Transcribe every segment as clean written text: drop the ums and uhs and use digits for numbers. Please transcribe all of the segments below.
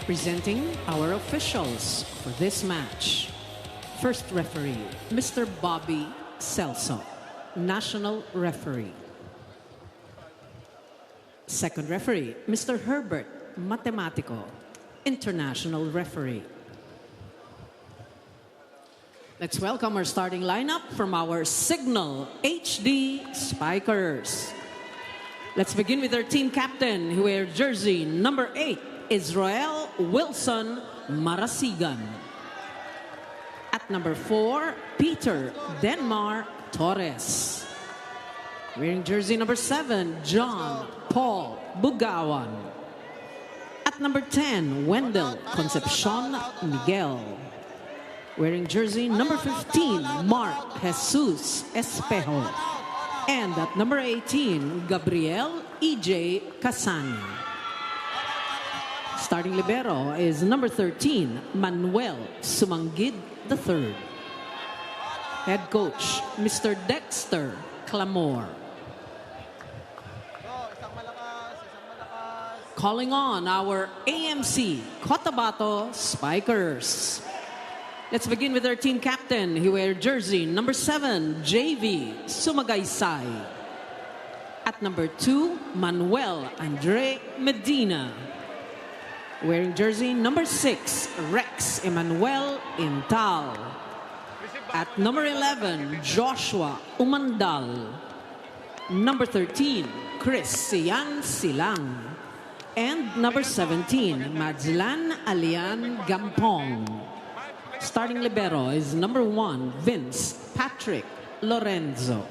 Presenting our officials for this match. First referee, Mr. Bobby Celso, National Referee. Second referee, Mr. Herbert Matematico, International Referee. Let's welcome our starting lineup from our Cignal HD Spikers. Let's begin with our team captain, who wears jersey number 8, Israel Wilson Marasigan. At number 4, Peter Denmar Torres. Wearing jersey number 7, John Paul Bugawan. At number 10, Wendell Concepcion Miguel. Wearing jersey number 15, Mark Jesus Espejo. And at number 18, Gabriel E.J. Casani. Starting libero is number 13, Manuel Sumanggid III. Head coach, Mr. Dexter Clamor. Calling on our AMC Cotabato Spikers. Let's begin with our team captain. He wears jersey number 7, JV Sumagaysay. At number 2, Manuel Andre Medina. Wearing jersey number 6, Rex Emmanuel Intal. At number 11, Joshua Umandal. Number 13, Chris Sian Silang. And number 17, Majlan Alian Gampong. Starting libero is number 1, Vince Patrick Lorenzo.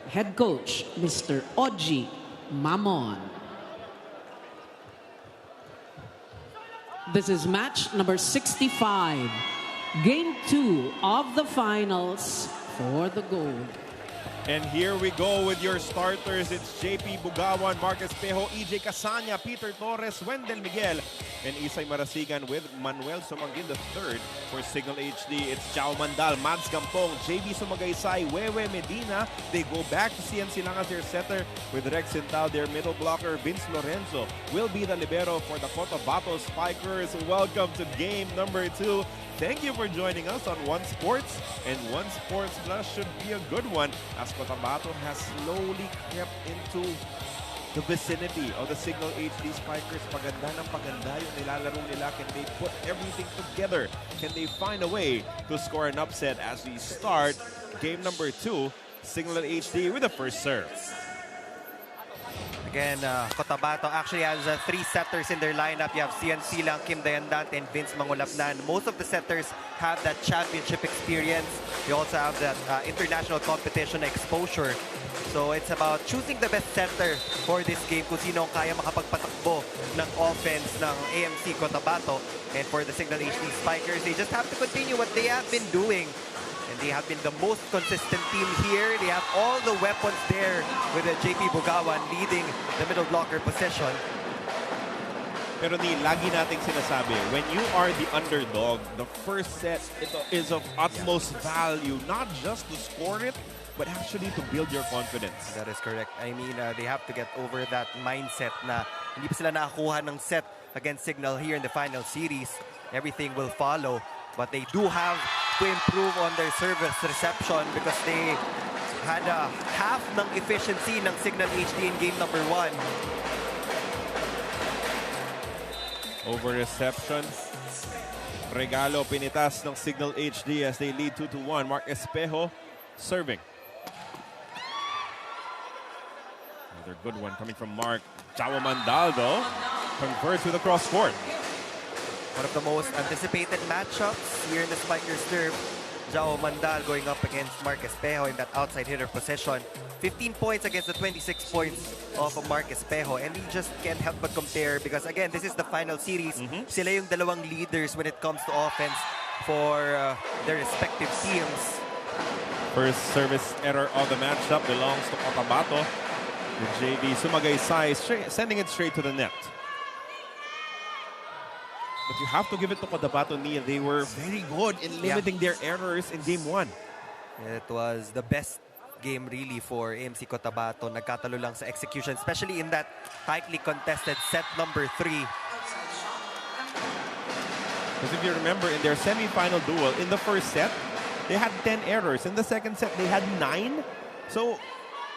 Head coach, Mr. Oji Mamon. This is match number 65. Game 2 of the finals for the gold. And here we go with your starters. It's JP Bugawan, Mark Espejo, EJ Casania, Peter Torres, Wendell Miguel, and Isay Marasigan with Manuel Sumanggid III for Cignal HD. It's Jao Mandal, Mads Gampong, JB Sumagaysay, Wewe Medina. They go back to CNC Lang as their setter with Rex Intal, their middle blocker. Vince Lorenzo will be the libero for the Cotabato Spikers. Welcome to game number 2. Thank you for joining us on One Sports, and One Sports Plus should be a good one as Cotabato has slowly crept into the vicinity of the Cignal HD Spikers. Paganda ng paganda yung nilalaro nila. Can they put everything together? Can they find a way to score an upset as we start game number 2, Cignal HD with the first serve? Again, Cotabato actually has 3 setters in their lineup. You have CNC Lang, Kim Dayandante, and Vince Mangulapnan. Most of the setters have that championship experience. They also have that international competition exposure. So it's about choosing the best setter for this game kung sino ang kaya makapagpatakbo ng offense ng AMC Cotabato. And for the Cignal HD Spikers, they just have to continue what they have been doing. And they have been the most consistent team here. They have all the weapons there with JP Bugawan leading the middle blocker position. Pero lagi nating sinasabi, when you are the underdog, the first set is of utmost value, not just to score it, but actually to build your confidence. That is correct. I mean, they have to get over that mindset na hindi pa sila nakakuha ng set against Cignal here in the final series. Everything will follow. But they do have to improve on their service reception because they had half ng efficiency ng Cignal HD in game number 1. Over reception. Regalo pinitas ng Cignal HD as they lead 2-1. Mark Espejo serving. Another good one coming from Mark. Jao Mandaldo converts with a cross court. One of the most anticipated matchups here in the Spikers turf. Jao Mandal going up against Mark Espejo in that outside hitter position. 15 points against the 26 points of Mark Espejo. And we just can't help but compare because, again, this is the final series. Sila yung dalawang leaders when it comes to offense for their respective teams. First service error of the matchup belongs to Cotabato. With JB Sumagaysay sending it straight to the net. But you have to give it to Cotabato, Nia. They were very good in limiting their errors in game 1. It was the best game really for AMC Cotabato. Nagkatalo lang sa execution, especially in that tightly contested set number 3. Because if you remember, in their semi-final duel, in the first set, they had 10 errors. In the second set, they had 9. So,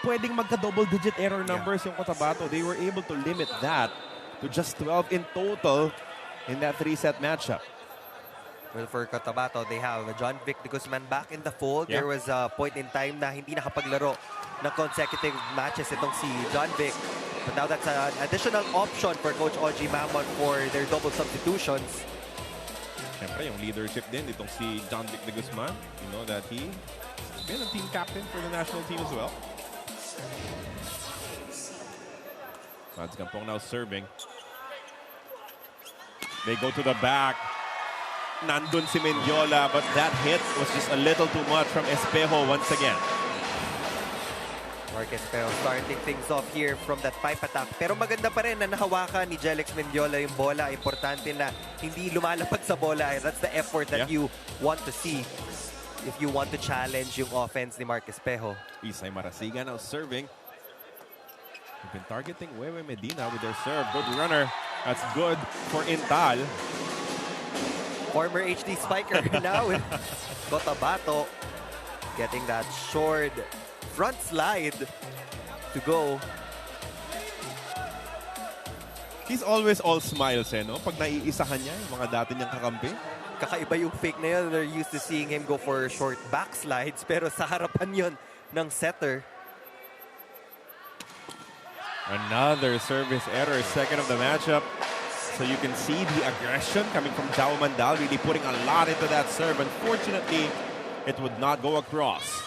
pwedeng magka-double-digit error numbers yung Cotabato. They were able to limit that to just 12 in total in that 3-set matchup. Well, for Cotabato, they have John Vic de Guzman back in the fold. Yeah. There was a point in time na hindi nakapaglaro ng consecutive matches itong si John Vic. But now that's an additional option for Coach Oji Mamon for their double substitutions. Siyempre, yung leadership din itong si John Vic de Guzman. You know that he's been a team captain for the national team as well. Mads Campong now serving. They go to the back. Nandun si Mendiola, but that hit was just a little too much from Espejo once again. Marquez Espejo starting things off here from that pipe attack. Pero maganda pa rin na nahawakan ni Jelix Mendiola yung bola. Importante na hindi lumalapag sa bola. That's the effort that you want to see if you want to challenge yung offense ni Marquez Espejo. Isay Marasigan now serving. They've been targeting Wewe Medina with their serve. Good runner. That's good for Intal. Former HD Spiker now with Cotabato getting that short front slide to go. He's always all smiles, no? Pag naiisahan niya yung mga dati niyang kakampi. Kakaiba yung fake na yun. They're used to seeing him go for short backslides, pero sa harapan yun ng setter. Another service error, second of the matchup. So you can see the aggression coming from Jao Mandal, really putting a lot into that serve. Unfortunately, it would not go across.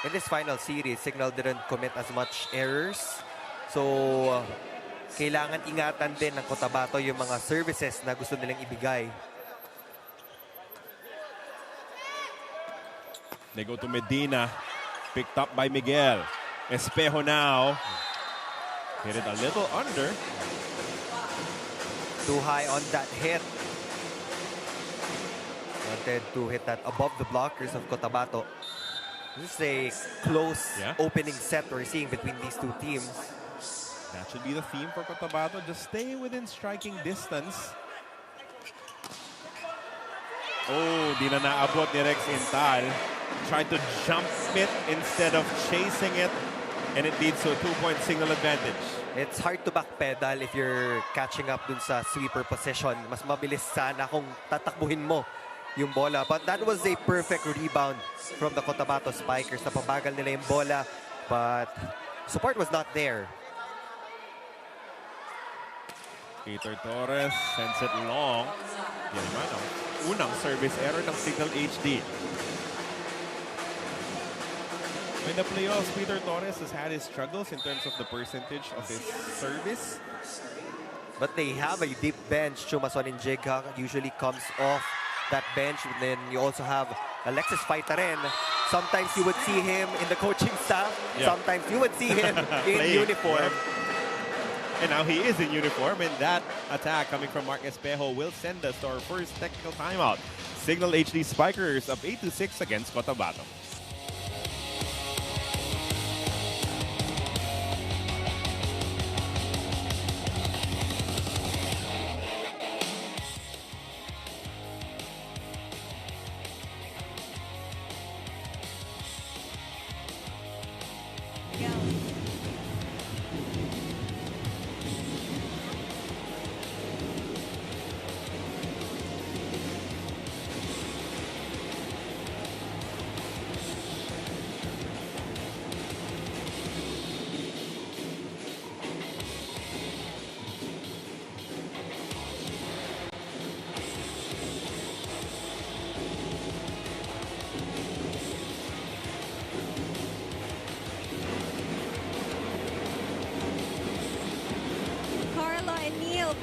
In this final series, Cignal didn't commit as much errors. So, kailangan ingatan din ng Cotabato yung mga services na gusto nilang ibigay. They go to Medina, picked up by Miguel. Espejo now. Hit it a little under. Too high on that hit. Wanted to hit that above the blockers of Cotabato. This is a close opening set we're seeing between these two teams. That should be the theme for Cotabato. Just stay within striking distance. Oh, di na naabot ni Rex Intal. Tried to jump it instead of chasing it. And it leads to a 2-point Cignal advantage. It's hard to backpedal if you're catching up dun sa sweeper position. Mas mabilis sana kung tatakbuhin mo yung bola. But that was a perfect rebound from the Cotabato Spikers. Napabagal nila yung bola, but support was not there. Peter Torres sends it long. Yan naman ang unang service error ng Cignal HD. In the playoffs, Peter Torres has had his struggles in terms of the percentage of his service. But they have a deep bench. Chumason and Jigha usually comes off that bench. And then you also have Alexis Faitaren. Sometimes you would see him in the coaching staff. Sometimes you would see him in uniform. And now he is in uniform. And that attack coming from Mark Espejo will send us to our first technical timeout. Cignal HD Spikers up 8-6 against Cotabato.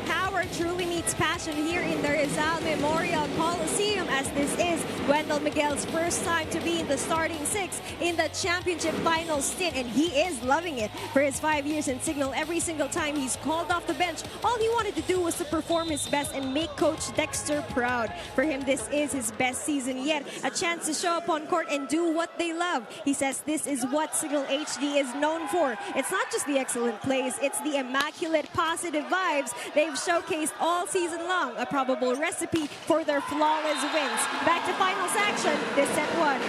Power truly meets passion here in the Rizal Memorial Coliseum, as this is Wendell Miguel's first time to be in the starting six in the championship final stint, and he is loving it. For his 5 years in Cignal, every single time he's called off the bench, all he wanted to do was to perform his best and make Coach Dexter proud. For him, this is his best season yet, a chance to show up on court and do what they love. He says this is what Cignal HD is known for. It's not just the excellent plays, it's the immaculate positive vibes they've shown showcased all season long, a probable recipe for their flawless wins. Back to finals action, this set 1.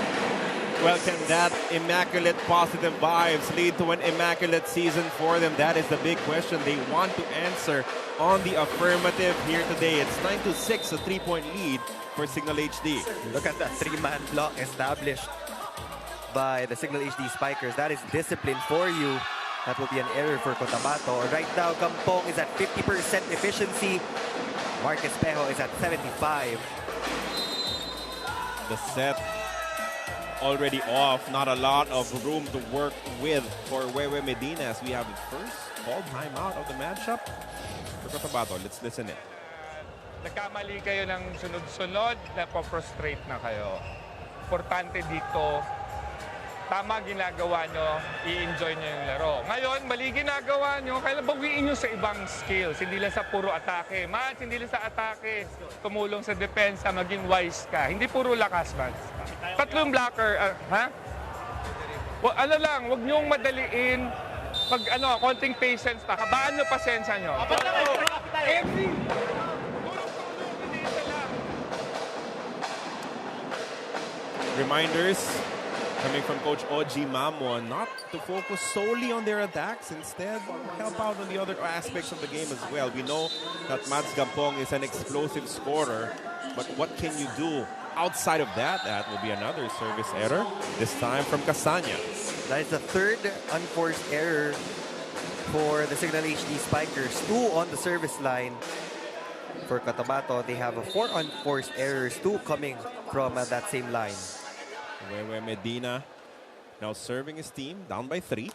Well, can that immaculate positive vibes lead to an immaculate season for them? That is the big question they want to answer on the affirmative here today. It's 9-6, a 3-point lead for Cignal HD. Look at that 3-man block established by the Cignal HD Spikers. That is discipline for you. That will be an error for Cotabato. Right now, Gampong is at 50% efficiency. Marcus Pejo is at 75. The set already off. Not a lot of room to work with for Wewe Medina as we have the first called timeout of the matchup for Cotabato. Let's listen in. Nagkamali kayo ng sunod-sunod, napoprostrate na kayo. Importante dito, tama ginagawa nyo, i-enjoy nyo yung laro. Ngayon, mali ginagawa nyo, kailan bawiin nyo sa ibang skills, hindi lang sa puro atake. Mats, hindi lang sa atake, tumulong sa depensa, maging wise ka. Hindi puro lakas, Mats. Tatlong blocker, ha? Ano lang, huwag nyong madaliin. Pag konting patience pa, habaan nyo pasensya nyo. Reminders coming from Coach Oji Mamon not to focus solely on their attacks, instead help out on the other aspects of the game as well. We know that Mads Gampong is an explosive scorer, but what can you do outside of that? That will be another service error, this time from Casanya. That is the third unforced error for the Cignal HD Spikers. 2 on the service line. For Cotabato, they have 4 unforced errors, 2 coming from that same line. Wewe Medina now serving his team, down by 3.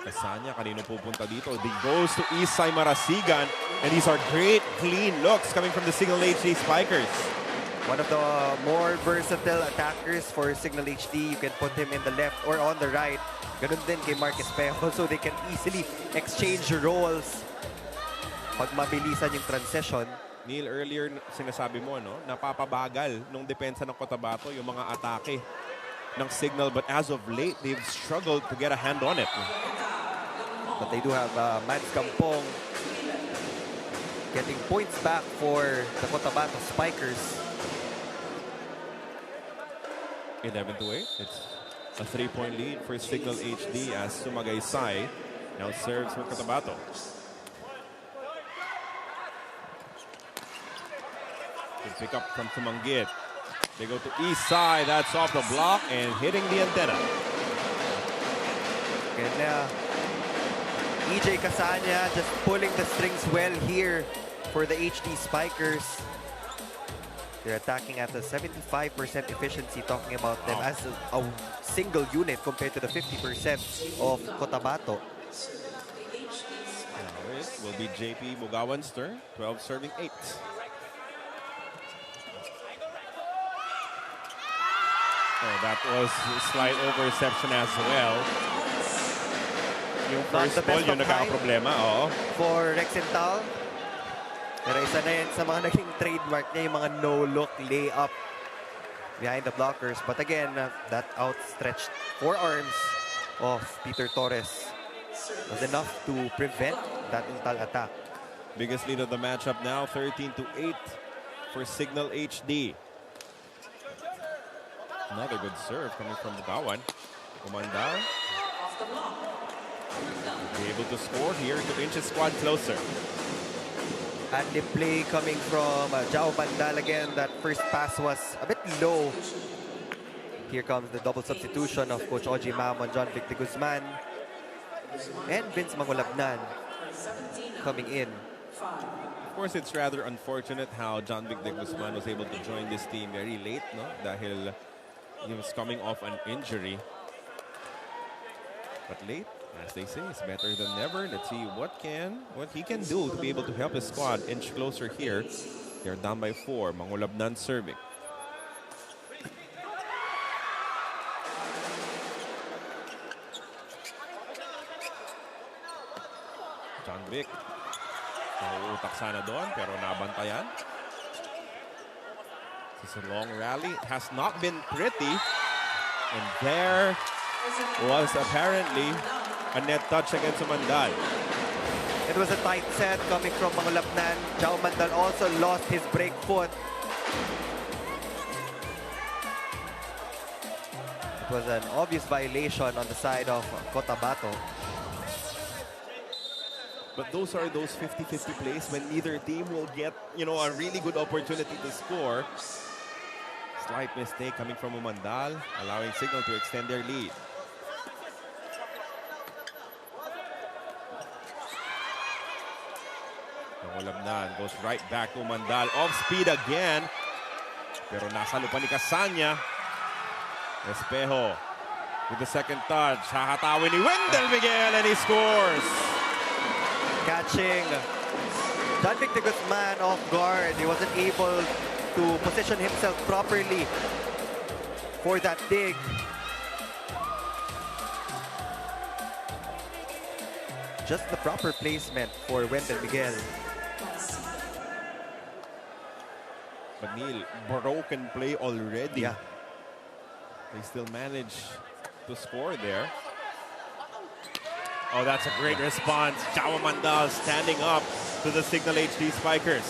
Casanya, kanino pupunta dito? He goes to Isay Marasigan, and these are great, clean looks coming from the Cignal HD Spikers. One of the more versatile attackers for Cignal HD. You can put him in the left or on the right. Ganun din kay Marcus Pejo, so they can easily exchange roles pag mabilisan yung transition. Neil, earlier sinasabi mo, no, napapabagal nung depensa ng Cotabato yung mga atake ng Cignal, but as of late, they've struggled to get a hand on it. But they do have Mads Gampong getting points back for the Cotabato Spikers. 11-8. It's a 3-point lead for Cignal HD as Sumagaysay now serves for Cotabato. Good pick up from Tumanggit. They go to east side. That's off the block and hitting the antenna. And EJ Casanya just pulling the strings well here for the HD Spikers. They're attacking at a 75% efficiency, talking about them as a single unit compared to the 50% of Cotabato. It will be JP Bugawan's turn. 12 serving 8. Oh, that was a slight over-reception as well. Yung first ball, yung nagkakaproblema. For Rexental. Pero isa na yan sa mga naging trademark niya, yung mga no-look layup behind the blockers. But again, that outstretched forearms of Peter Torres was enough to prevent that Intal attack. Biggest lead of the matchup now, 13-8 for Cignal HD. Another good serve coming from Bugawan. Umandal. Be able to score here to inch his squad closer. And the play coming from Jao Bandal again. That first pass was a bit low. Here comes the double substitution of Coach Oji Mamon, John Vic de Guzman, and Vince Mangulabnan coming in. Of course, it's rather unfortunate how John Vic de Guzman was able to join this team very late, no? Dahil he was coming off an injury. But late, as they say, it's better than never. Let's see what he can do to be able to help his squad inch closer here. They're down by 4. Mangulabnan serving. John Vic. Nauutak sana doon, pero nabantayan. It's a long rally. It has not been pretty. And there was apparently a net touch against Umandal. It was a tight set coming from Mangulapnan. Jao Mandal also lost his break foot. It was an obvious violation on the side of Cotabato. But those are those 50-50 plays when neither team will get, a really good opportunity to score. Slight mistake coming from Umandal, allowing Cignal to extend their lead. Mangulapnan goes right back to Umandal. Off speed again. Pero nasa lupa ni Casanya. Espejo with the second touch. Hahatawin ni Wendell Miguel and he scores. Catching John Victor Guzman off guard. He wasn't able to position himself properly for that dig. Just the proper placement for Wendell Miguel. But Neil, broken play already. Yeah. They still manage to score there. Oh, that's a great response. Jao Mandal standing up to the Cignal HD Spikers.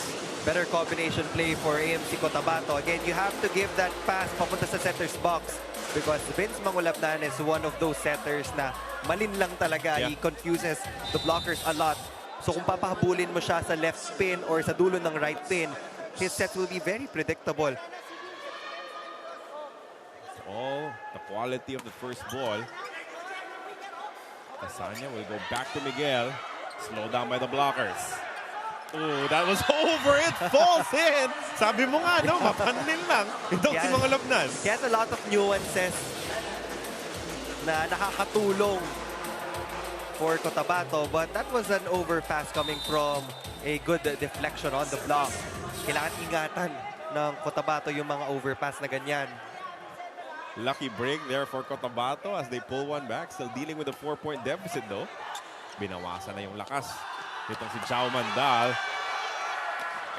Better combination play for AMC Cotabato. Again, you have to give that pass papunta sa setter's box because Vince Mangulapnan is one of those setters na malin lang talaga. Yeah. He confuses the blockers a lot. So kung papahabulin mo siya sa left pin or sa dulo ng right pin, his sets will be very predictable. It's all the quality of the first ball. Casanya will go back to Miguel. Slow down by the blockers. Oh, that was over. It falls in. Sabi mo nga, no? Mapanlin lang. Itong si Mangulapnan. He has a lot of nuances na nakakatulong for Cotabato, but that was an overpass coming from a good deflection on the block. Kailangan ingatan ng Cotabato yung mga overpass na ganyan. Lucky break there for Cotabato as they pull one back. Still dealing with a 4-point deficit though. Binawasan na yung lakas nitong si Jao Mandal.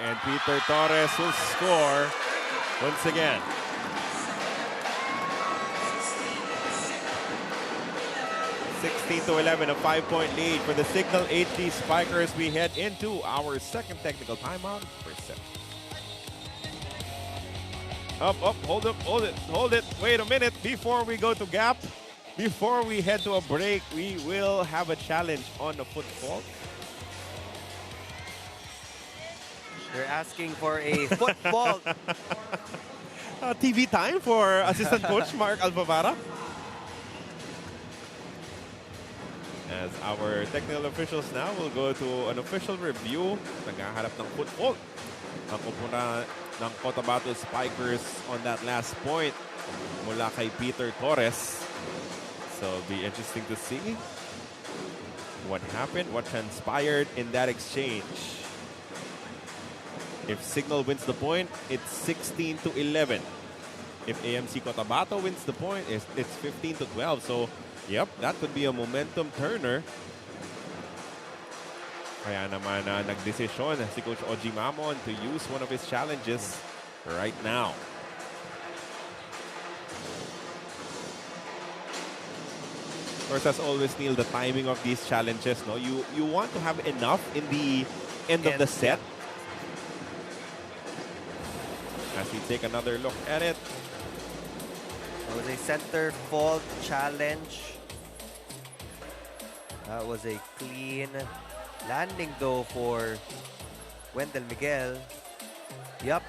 And Peter Torres will score once again. (16-11), a 5-point lead for the Cignal HD Spikers. We head into our second technical timeout. First set. Up, hold it. Wait a minute. Before we go to gap, before we head to a break, we will have a challenge on the foot fault. They're asking for a foot fault. TV time for assistant coach Mark Alvavara. As our technical officials now will go to an official review. Naghaharap ng foot fault ang kupuna ng Cotabato Spikers on that last point mula kay Peter Torres. So it'll be interesting to see what happened, what transpired in that exchange. If Cignal wins the point, it's 16-11. If AMC Cotabato wins the point, it's 15-12. So, yep, that could be a momentum turner. Kaya naman nagdesisyon si Coach Oji Mamon to use one of his challenges right now. Of course, as always, Neil, the timing of these challenges, no, you want to have enough in the end of the set. As we take another look at it. That was a center fault challenge. That was a clean landing though for Wendell Miguel. Yup.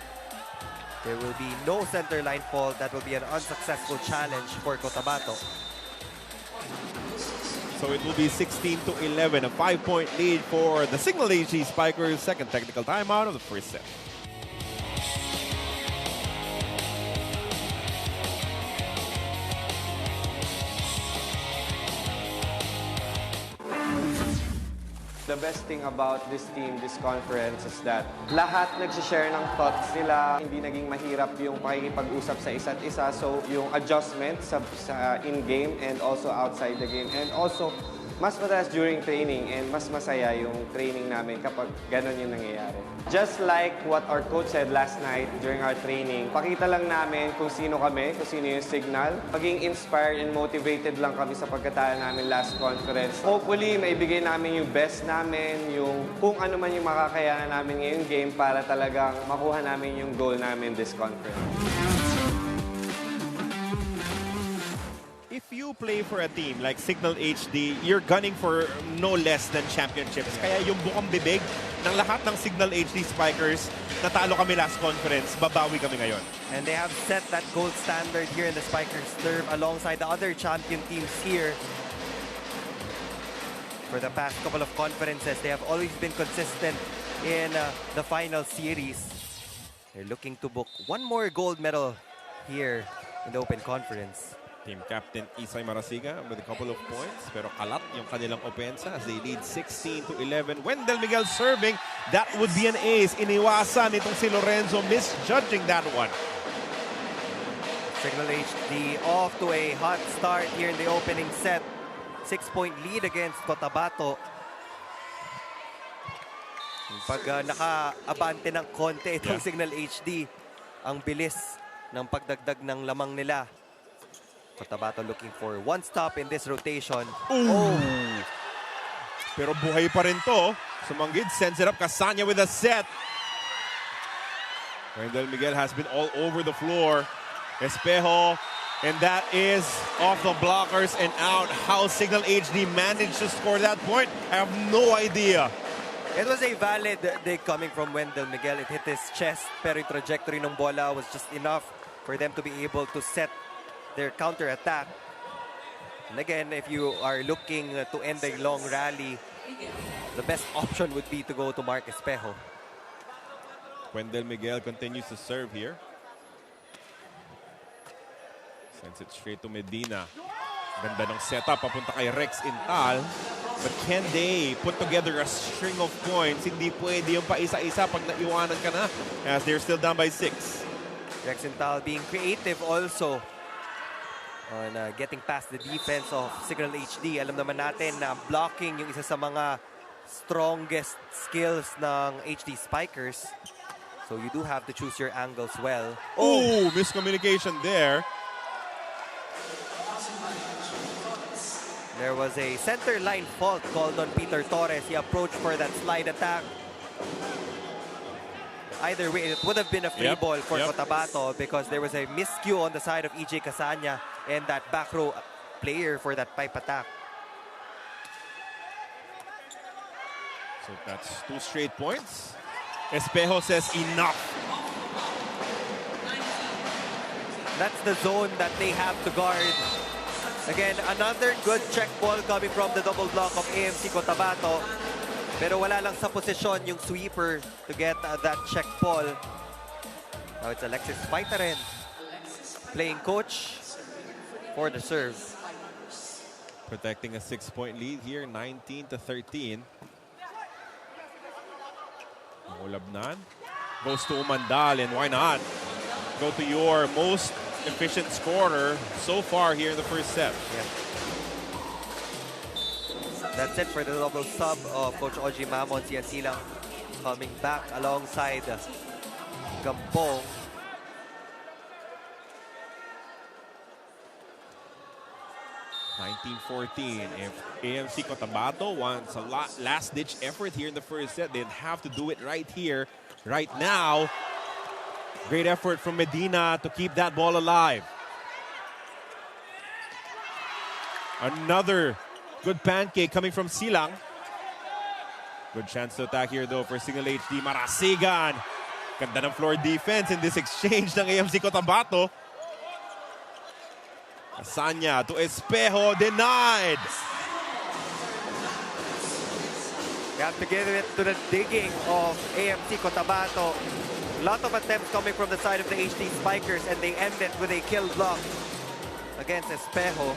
There will be no center line fault. That will be an unsuccessful challenge for Cotabato. So it will be 16-11, a 5-point lead for the Cignal HD Spikers. Second technical timeout of the first set. The best thing about this team, this conference, is that lahat nagsishare ng thoughts nila. Hindi naging mahirap yung pakikipag-usap sa isa't isa. So, yung adjustment sa in-game and also outside the game. And also, mas madalas during training and mas masaya yung training namin kapag ganon yung nangyayari. Just like what our coach said last night during our training, pakita lang namin kung sino kami, kung sino yung Cignal. Maging inspired and motivated lang kami sa pagkatalo namin last conference. Hopefully, maibigay namin yung best namin, yung kung ano man yung makakayanan namin ngayong game para talagang makuha namin yung goal namin this conference. If you play for a team like Cignal HD, you're gunning for no less than championships. Kaya yung bukang bibig ng lahat ng Cignal HD Spikers, natalo kami last conference, babawi kami ngayon. And they have set that gold standard here in the Spikers turf alongside the other champion teams here. For the past couple of conferences, they have always been consistent in the final series. They're looking to book one more gold medal here in the Open Conference. Team captain Isay Marasiga with a couple of points, pero kalat yung kanilang opensa as they lead 16-11. Wendell Miguel serving, that would be an ace. Iniwasan itong si Lorenzo, misjudging that one. Cignal HD off to a hot start here in the opening set. 6-point lead against Cotabato. Pag naka-abante ng konti itong Cignal HD, ang bilis ng pagdagdag ng lamang nila. Cotabato looking for one stop in this rotation. Oh! Pero buhay pa rin to. Sumanggid, sends it up. Casanya with a set. Wendell Miguel has been all over the floor. Espejo. And that is off the blockers and out. How Cignal HD managed to score that point, I have no idea. It was a valid dig coming from Wendell Miguel. It hit his chest, pero yung trajectory ng bola was just enough for them to be able to set their counter-attack. And again, if you are looking to end a long rally, the best option would be to go to Mark Espejo. Wendell Miguel continues to serve here. Sends it straight to Medina. Ganda ng setup, papunta kay Rex Intal. But can they put together a string of points? Hindi pwede yung paisa-isa pag naiwanan ka na, as they're still down by 6. Rex Intal being creative also on getting past the defense of Cignal HD. Alam naman natin na blocking yung isa sa mga strongest skills ng HD Spikers. So you do have to choose your angles well. Oh, miscommunication there. There was a center line fault called on Peter Torres. He approached for that slide attack. Either way, it would have been a free ball for Cotabato because there was a miscue on the side of EJ Casanya and that back row player for that pipe attack. So that's 2 straight points. Espejo says enough. That's the zone that they have to guard. Again, another good check ball coming from the double block of AMC Cotabato. Pero wala lang sa posisyon yung sweeper to get that check ball. Now it's Alexis Paitaren playing coach for the serve. Protecting a 6-point lead here, 19-13. Ulabnan goes to Umandal, and why not? Go to your most efficient scorer so far here in the first set. Yeah. That's it for the double sub of Coach Oji Mamon. CNC lang coming back alongside Gampong. If AMC Cotabato wants a last-ditch effort here in the first set, they'd have to do it right here, right now. Great effort from Medina to keep that ball alive. Another good pancake coming from Silang. Good chance to attack here though for Cignal HD. Marasigan. Ganda ng floor defense in this exchange ng AMC Cotabato. Casanya to Espejo, denied. You have to give it to the digging of AMC Cotabato. A lot of attempts coming from the side of the HD Spikers, and they ended with a kill block against Espejo.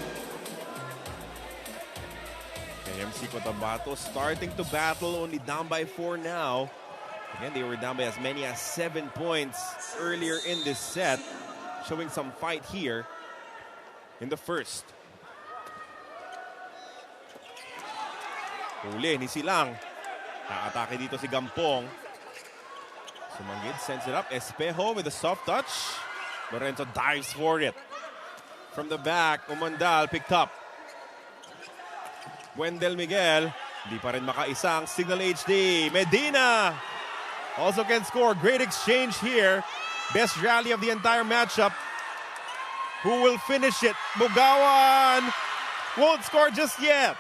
AMC Cotabato starting to battle, only down by 4 now. Again, they were down by as many as 7 points earlier in this set, showing some fight here in the first. Huli ni Silang. Nakatake dito si Gampong. Sumanggid, sends it up. Espejo with a soft touch. Lorenzo dives for it. From the back, Umandal picked up. Wendell Miguel. Di pa rin makaisang Cignal HD. Medina also can score. Great exchange here. Best rally of the entire matchup. Who will finish it? Bugawan won't score just yet.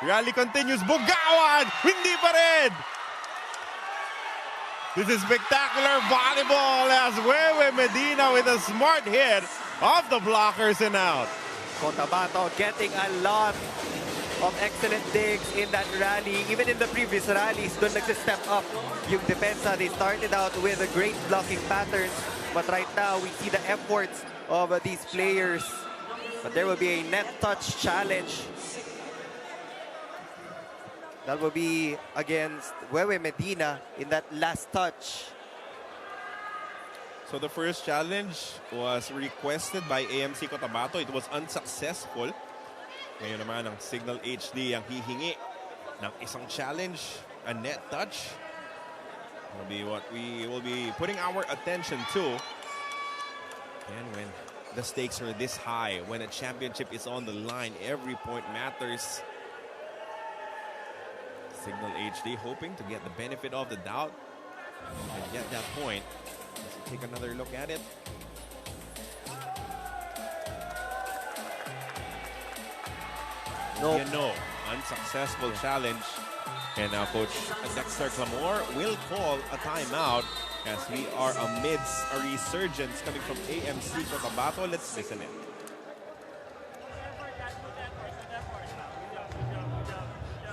Rally continues. Bugawan! Hindi pa rin! This is spectacular volleyball as Wewe Medina with a smart hit off the blockers and out. Cotabato getting a lot of excellent digs in that rally. Even in the previous rallies, doon nagsi-step up yung depensa. They started out with a great blocking patterns. But right now, we see the efforts of these players. But there will be a net touch challenge. That will be against Wewe Medina in that last touch. So the first challenge was requested by AMC Cotabato. It was unsuccessful. Ngayon naman ang Cignal HD ang hihingi ng isang challenge, a net touch. Will be what we will be putting our attention to. And when the stakes are this high, when a championship is on the line, every point matters. Cignal HD hoping to get the benefit of the doubt and get that point. Let's take another look at it. Nope. No, unsuccessful challenge. And now Coach Dexter Clamor will call a timeout as we are amidst a resurgence coming from AMC Cotabato. Let's listen in.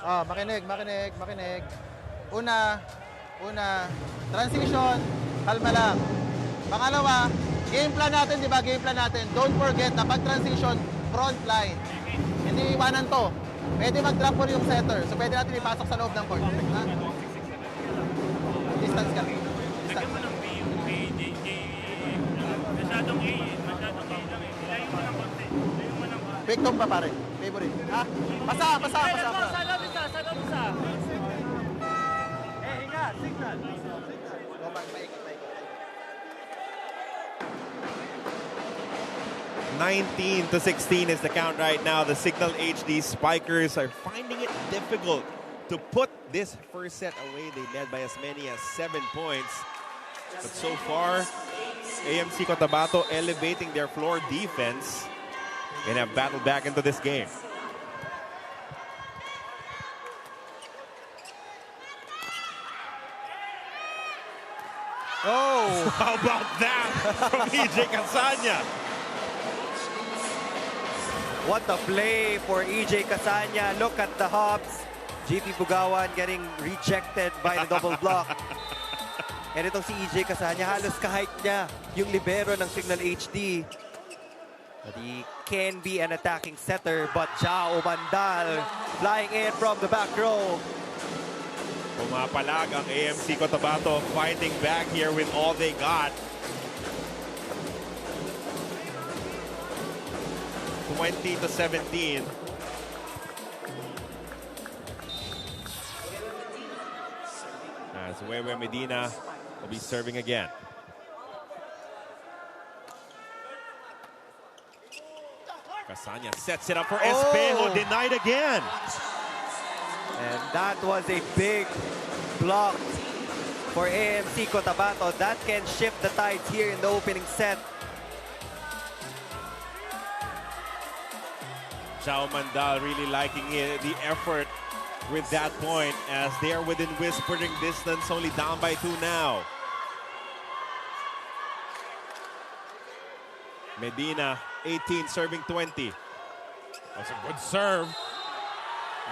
Makinig. Una, transition, kalma lang. Pangalawa, game plan natin, di ba? Game plan natin. Don't forget na pag transition, front line. Hindi iwanan to. Pwede mag-drop for yung setter. So pwede natin ipasok sa loob ng court. Ha? Distance ka. Lagyan mo ng B, masyadong A lang eh. Ilayin mo ng konti. Victim pa pare. Favorite. Ha? Pasa. Sa loob isa. Hinga, signal. Go back, maikot. 19-16 is the count right now. The Cignal HD Spikers are finding it difficult to put this first set away. They led by as many as 7 points. But so far, AMC Cotabato elevating their floor defense and have battled back into this game. Oh! How about that from EJ Casanya? What a play for EJ Casanya. Look at the hops. JP Bugawan getting rejected by the double block. And itong si EJ Casanya, halos kahit niya yung libero ng Cignal HD. But he can be an attacking setter, but Jao Bandal flying in from the back row. Pumapalag ang AMC Cotabato fighting back here with all they got. 20-17. As Wewe Medina will be serving again. Casanya sets it up for Espejo, denied again. And that was a big block for AMC Cotabato. That can shift the tides here in the opening set. Jao Mandal really liking the effort with that point as they are within whispering distance, only down by 2 now. Medina, 18, serving 20. That's a good serve.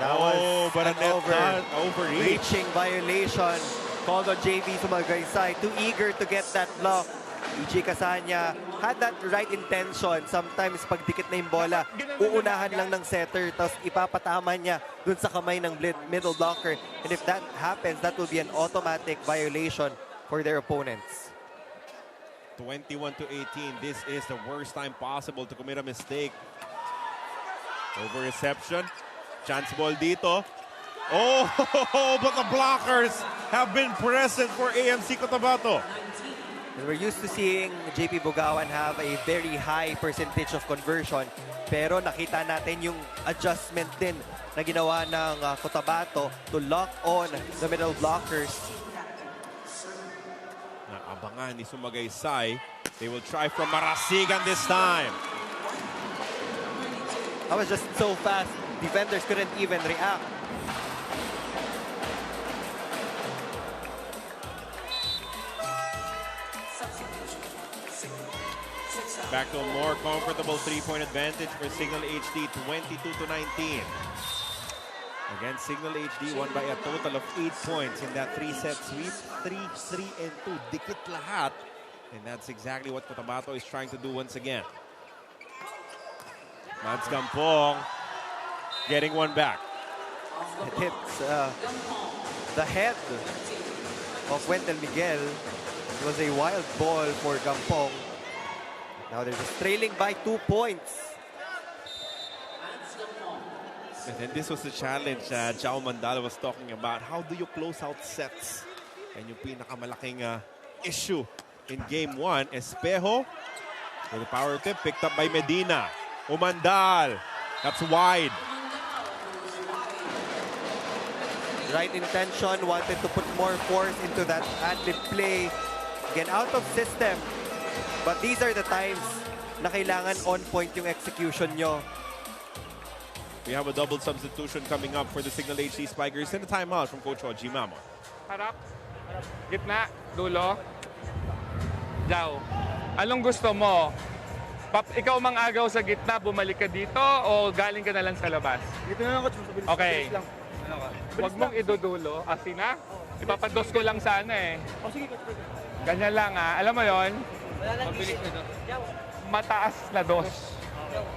That was but an overreach. reaching violation called on JV Sumagaysay. Too eager to get that block. EJ Casanya had that right intention. Sometimes pag dikit na yung bola, uunahan lang ng setter tapos ipapatama niya dun sa kamay ng middle blocker. And if that happens, that will be an automatic violation for their opponents. 21-18. This is the worst time possible to commit a mistake. Over reception. Chance ball dito. Oh, but the blockers have been present for AMC Cotabato. And we're used to seeing JP Bugawan have a very high percentage of conversion. Pero nakita natin yung adjustment din na ginawa ng Cotabato to lock on the middle blockers. Naabangan ni Sumagaysay. They will try from Marasigan this time. That was just so fast. Defenders couldn't even react. Back to a more comfortable three-point advantage for Cignal HD, 22-19. Again, Cignal HD won by a total of 8 points in that three-set sweep. 3-3-2. Dikit lahat. And that's exactly what Cotabato is trying to do once again. Mads Gampong getting one back. It hits the head of Wendell Miguel. It was a wild ball for Gampong. Now they're just trailing by 2 points. And then this was the challenge Jao Mandal was talking about. How do you close out sets? And yung pinakamalaking issue in game 1, Espejo with a power tip picked up by Medina. Umandal, that's wide. Right intention, wanted to put more force into that ad-lib play. Again, out of system. But these are the times na kailangan on point yung execution nyo. We have a double substitution coming up for the Cignal HD Spikers and a timeout from Coach Oji Mamo. Harap. Gitna. Dulo. Jao. Anong gusto mo? Ikaw mang agaw sa gitna, bumalik ka dito o galing ka na lang sa labas? Dito na lang, coach. Mabilis, Okay. mabilis lang. Huwag mong idudulo. Asi na? Ipapados ko lang sana eh. Oh, sige, coach. Ganyan lang Alam mo yon? Mataas na dos.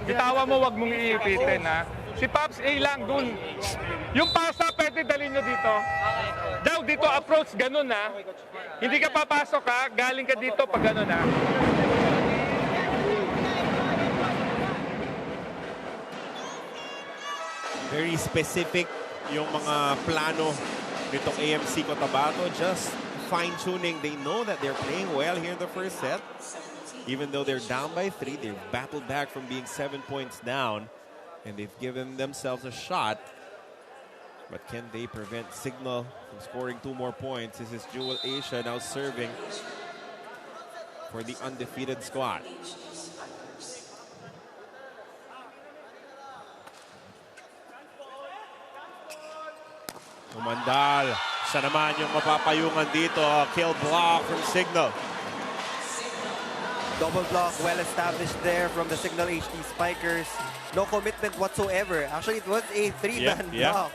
Bitawa mo, wag mong iipitin Si Pops A lang dun. Yung pasa pwede dalhin nyo dito. Daw dito approach ganun Hindi ka papasok galing ka dito pag ganun Very specific yung mga plano nitong AMC Cotabato. Just fine-tuning. They know that they're playing well here in the first set. Even though they're down by 3, they've battled back from being 7 points down. And they've given themselves a shot. But can they prevent Cignal from scoring 2 more points? This is Jewel Asia now serving for the undefeated squad. Umandal. Siya naman yung mapapayungan dito. Kill block from Cignal. Double block, well established there from the Cignal HD Spikers. No commitment whatsoever. Actually, it was a 3-man block.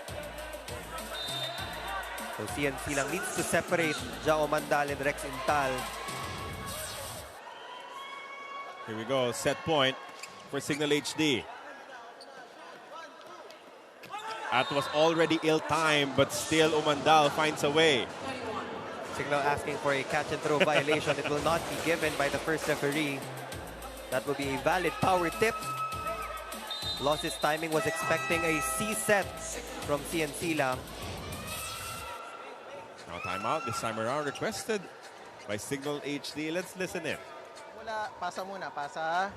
So CNC lang needs to separate Jao Mandal and Rex Intal. Here we go. Set point for Cignal HD. That was already ill-timed, but still Umandal finds a way. Cignal asking for a catch-and-throw violation. It will not be given by the first referee. That will be a valid power tip. Lost his timing, was expecting a C set from CNC lang. Now timeout, this time around requested by Cignal HD. Let's listen in. Wala, pasa muna, pasa.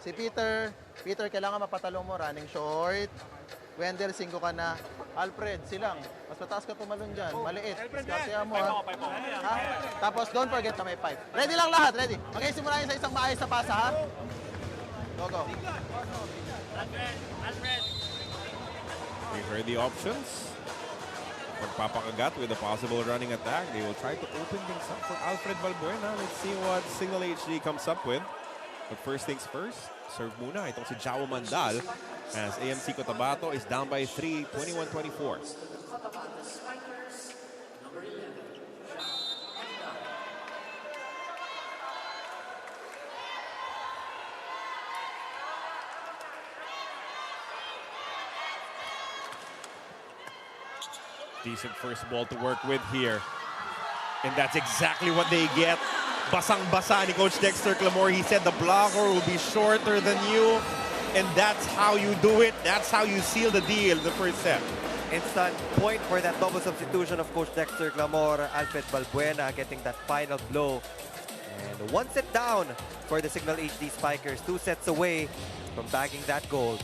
Si Peter, kailangan mapatalo mo, running short. Wendell, 5 ka na. Alfred, silang. Mas mataas ka tumalon dyan. Maliit. Kaya mo ha. Tapos don't forget na may 5. Ready lang lahat, ready. Mag-iisip mo na sa isang maayos na pasa ha. Go, go. We've heard the options. Magpapakagat with a possible running attack. They will try to open things up for Alfred Balbuena. Let's see what Cignal HD comes up with. But first things first, serve muna itong si Jao Mandal as AMC Cotabato is down by 3, 21-24. Decent first ball to work with here. And that's exactly what they get. Basang-basa ni Coach Dexter Clamore. He said the blocker will be shorter than you. And that's how you do it. That's how you seal the deal in the first set. Instant point for that double substitution of Coach Dexter Clamor. Alfred Balbuena getting that final blow. And one set down for the Cignal HD Spikers. 2 sets away from bagging that gold.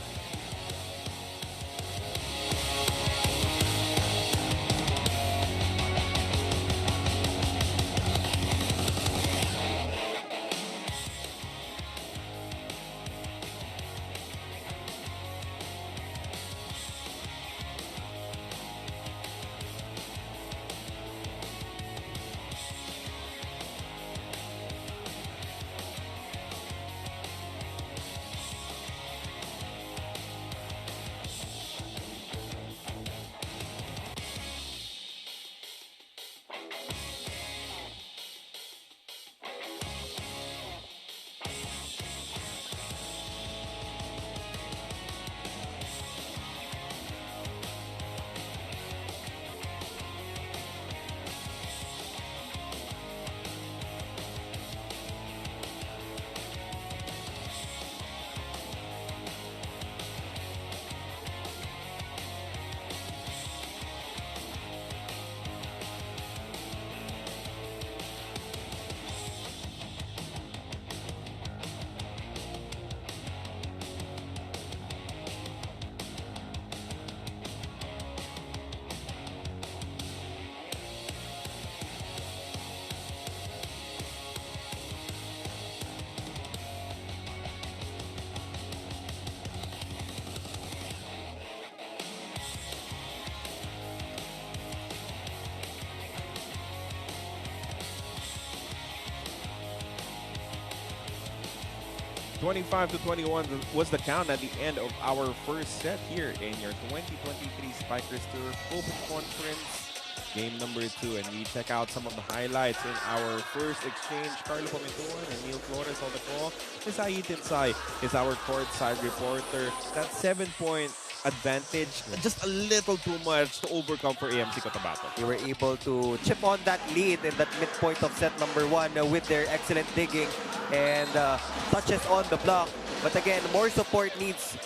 (25-21) was the count at the end of our first set here in your 2023 Spikers Tour Hope Conference. Game number 2, and we check out some of the highlights in our first exchange. Carlo Pomentuan and Neil Flores on the call. Isai Tinsay is our courtside reporter. That 7-point advantage, just a little too much to overcome for AMC Cotabato. They were able to chip on that lead in that midpoint of set number 1 with their excellent digging and touches on the block. But again, more support needs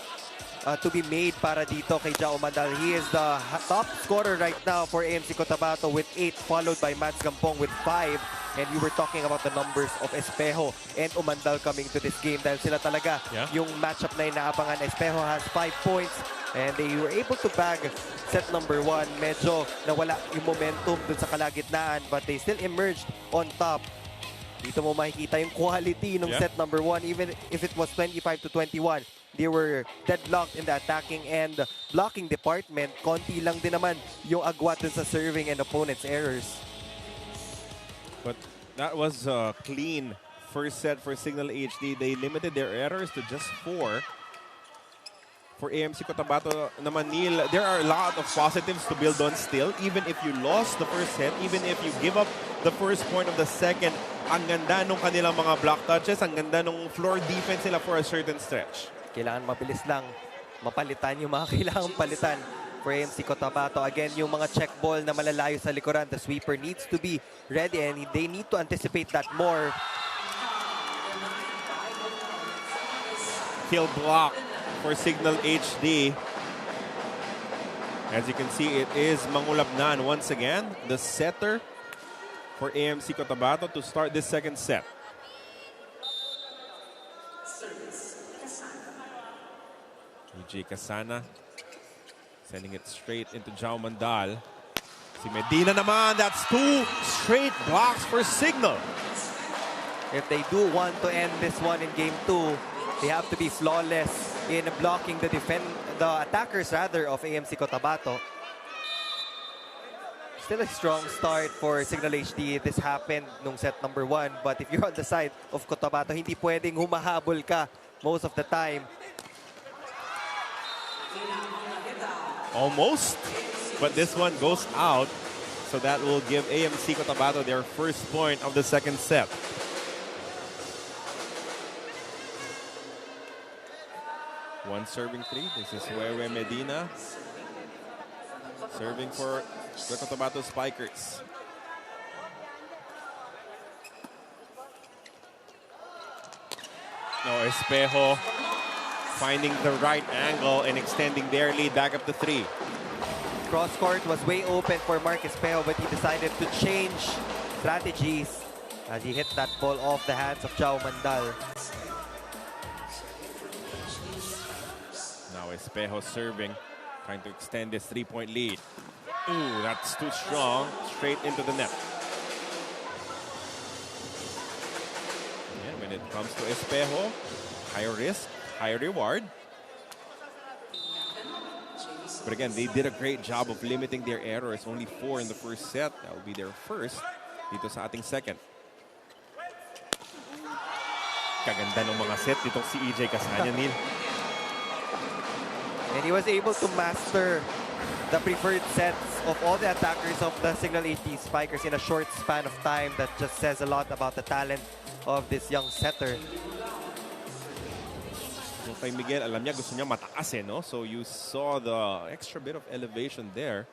to be made para dito kay Jao Mandal. He is the top scorer right now for AMC Cotabato with 8, followed by Mads Gampong with 5. And we were talking about the numbers of Espejo and Umandal coming to this game dahil sila talaga yung matchup na inaabangan. Espejo has 5 points and they were able to bag set number 1. Medyo nawala yung momentum dun sa kalagitnaan but they still emerged on top. Dito mo makikita yung quality ng set number 1 even if it was 25-21. They were deadlocked in the attacking and blocking department. Konti lang din naman yung agwat dun sa serving and opponent's errors. But that was a clean first set for Cignal HD. They limited their errors to just 4. For AMC Cotabato naman, Neil, there are a lot of positives to build on still. Even if you lost the first set, even if you give up the first point of the second, ang ganda nung kanilang mga block touches, ang ganda nung floor defense nila for a certain stretch. Kailangan mabilis lang mapalitan yung mga kailangan palitan for AMC Cotabato. Again, yung mga check ball na malalayo sa likuran, the sweeper needs to be ready and they need to anticipate that more. Kill block for Cignal HD. As you can see, it is Mangulabnan once again, the setter for AMC Cotabato to start this second set. EJ Casana sending it straight into Jao Mandal. Si Medina naman, that's 2 straight blocks for Cignal. If they do want to end this one in game 2, they have to be flawless in blocking the attackers rather of AMC Cotabato. Still a strong start for Cignal HD. This happened nung set number 1, but if you're on the side of Cotabato, hindi pwedeng humahabol ka most of the time. Almost, but this one goes out, so that will give AMC Cotabato their first point of the second set. One serving 3. This is Wewe Medina serving for the Cotabato Spikers. No, Espejo finding the right angle and extending their lead back up to 3. Cross court was way open for Marcus Peo, but he decided to change strategies as he hit that ball off the hands of Jao Mandal. Now Espejo serving, trying to extend this 3-point lead. Ooh, that's too strong. Straight into the net. And when it comes to Espejo, higher risk, higher reward. But again, they did a great job of limiting their errors. Only 4 in the first set. That will be their first dito sa ating second. Kaganda ng mga set dito si EJ Casanya, Neil. And he was able to master the preferred sets of all the attackers of the Cignal HD Spikers in a short span of time. That just says a lot about the talent of this young setter. So kay Miguel, alam niya gusto niya mataas no? So you saw the extra bit of elevation there.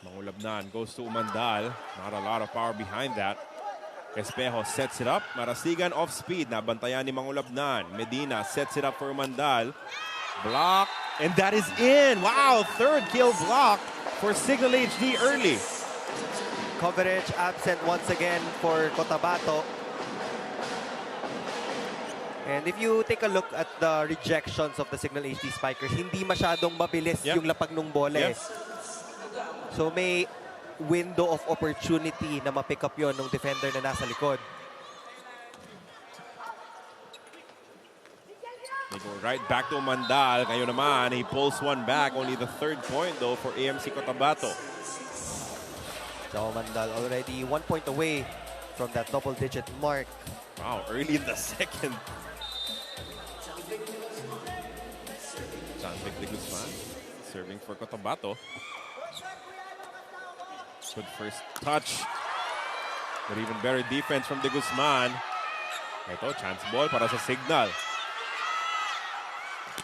Mangulabnan goes to Umandal. Not a lot of power behind that. Espejo sets it up. Marasigan off speed. Nabantayan ni Mangulabnan. Medina sets it up for Umandal. Block. And that is in. Wow, third kill block for Cignal HD early. Coverage absent once again for Cotabato. And if you take a look at the rejections of the Cignal HD Spikers, hindi masyadong mabilis yung lapag ng bola. So may window of opportunity na ma-pick up yon ng defender na nasa likod. They go right back to Mandal. Ngayon naman, he pulls one back. Only the 3rd point though for AMC Cotabato. So Mandal already 1 point away from that double-digit mark. Wow, early in the second. Vic de Guzman serving for Cotabato. Good first touch. But even better defense from de Guzman. Ito, chance ball para sa Cignal.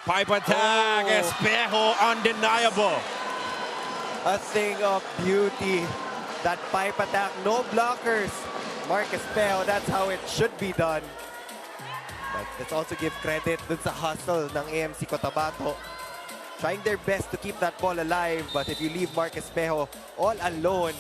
Pipe attack. Espejo, undeniable. A thing of beauty. That pipe attack, no blockers. Marcus Peo, that's how it should be done. But let's also give credit dun sa hustle ng AMC Cotabato. Trying their best to keep that ball alive, but if you leave Marcus Peo all alone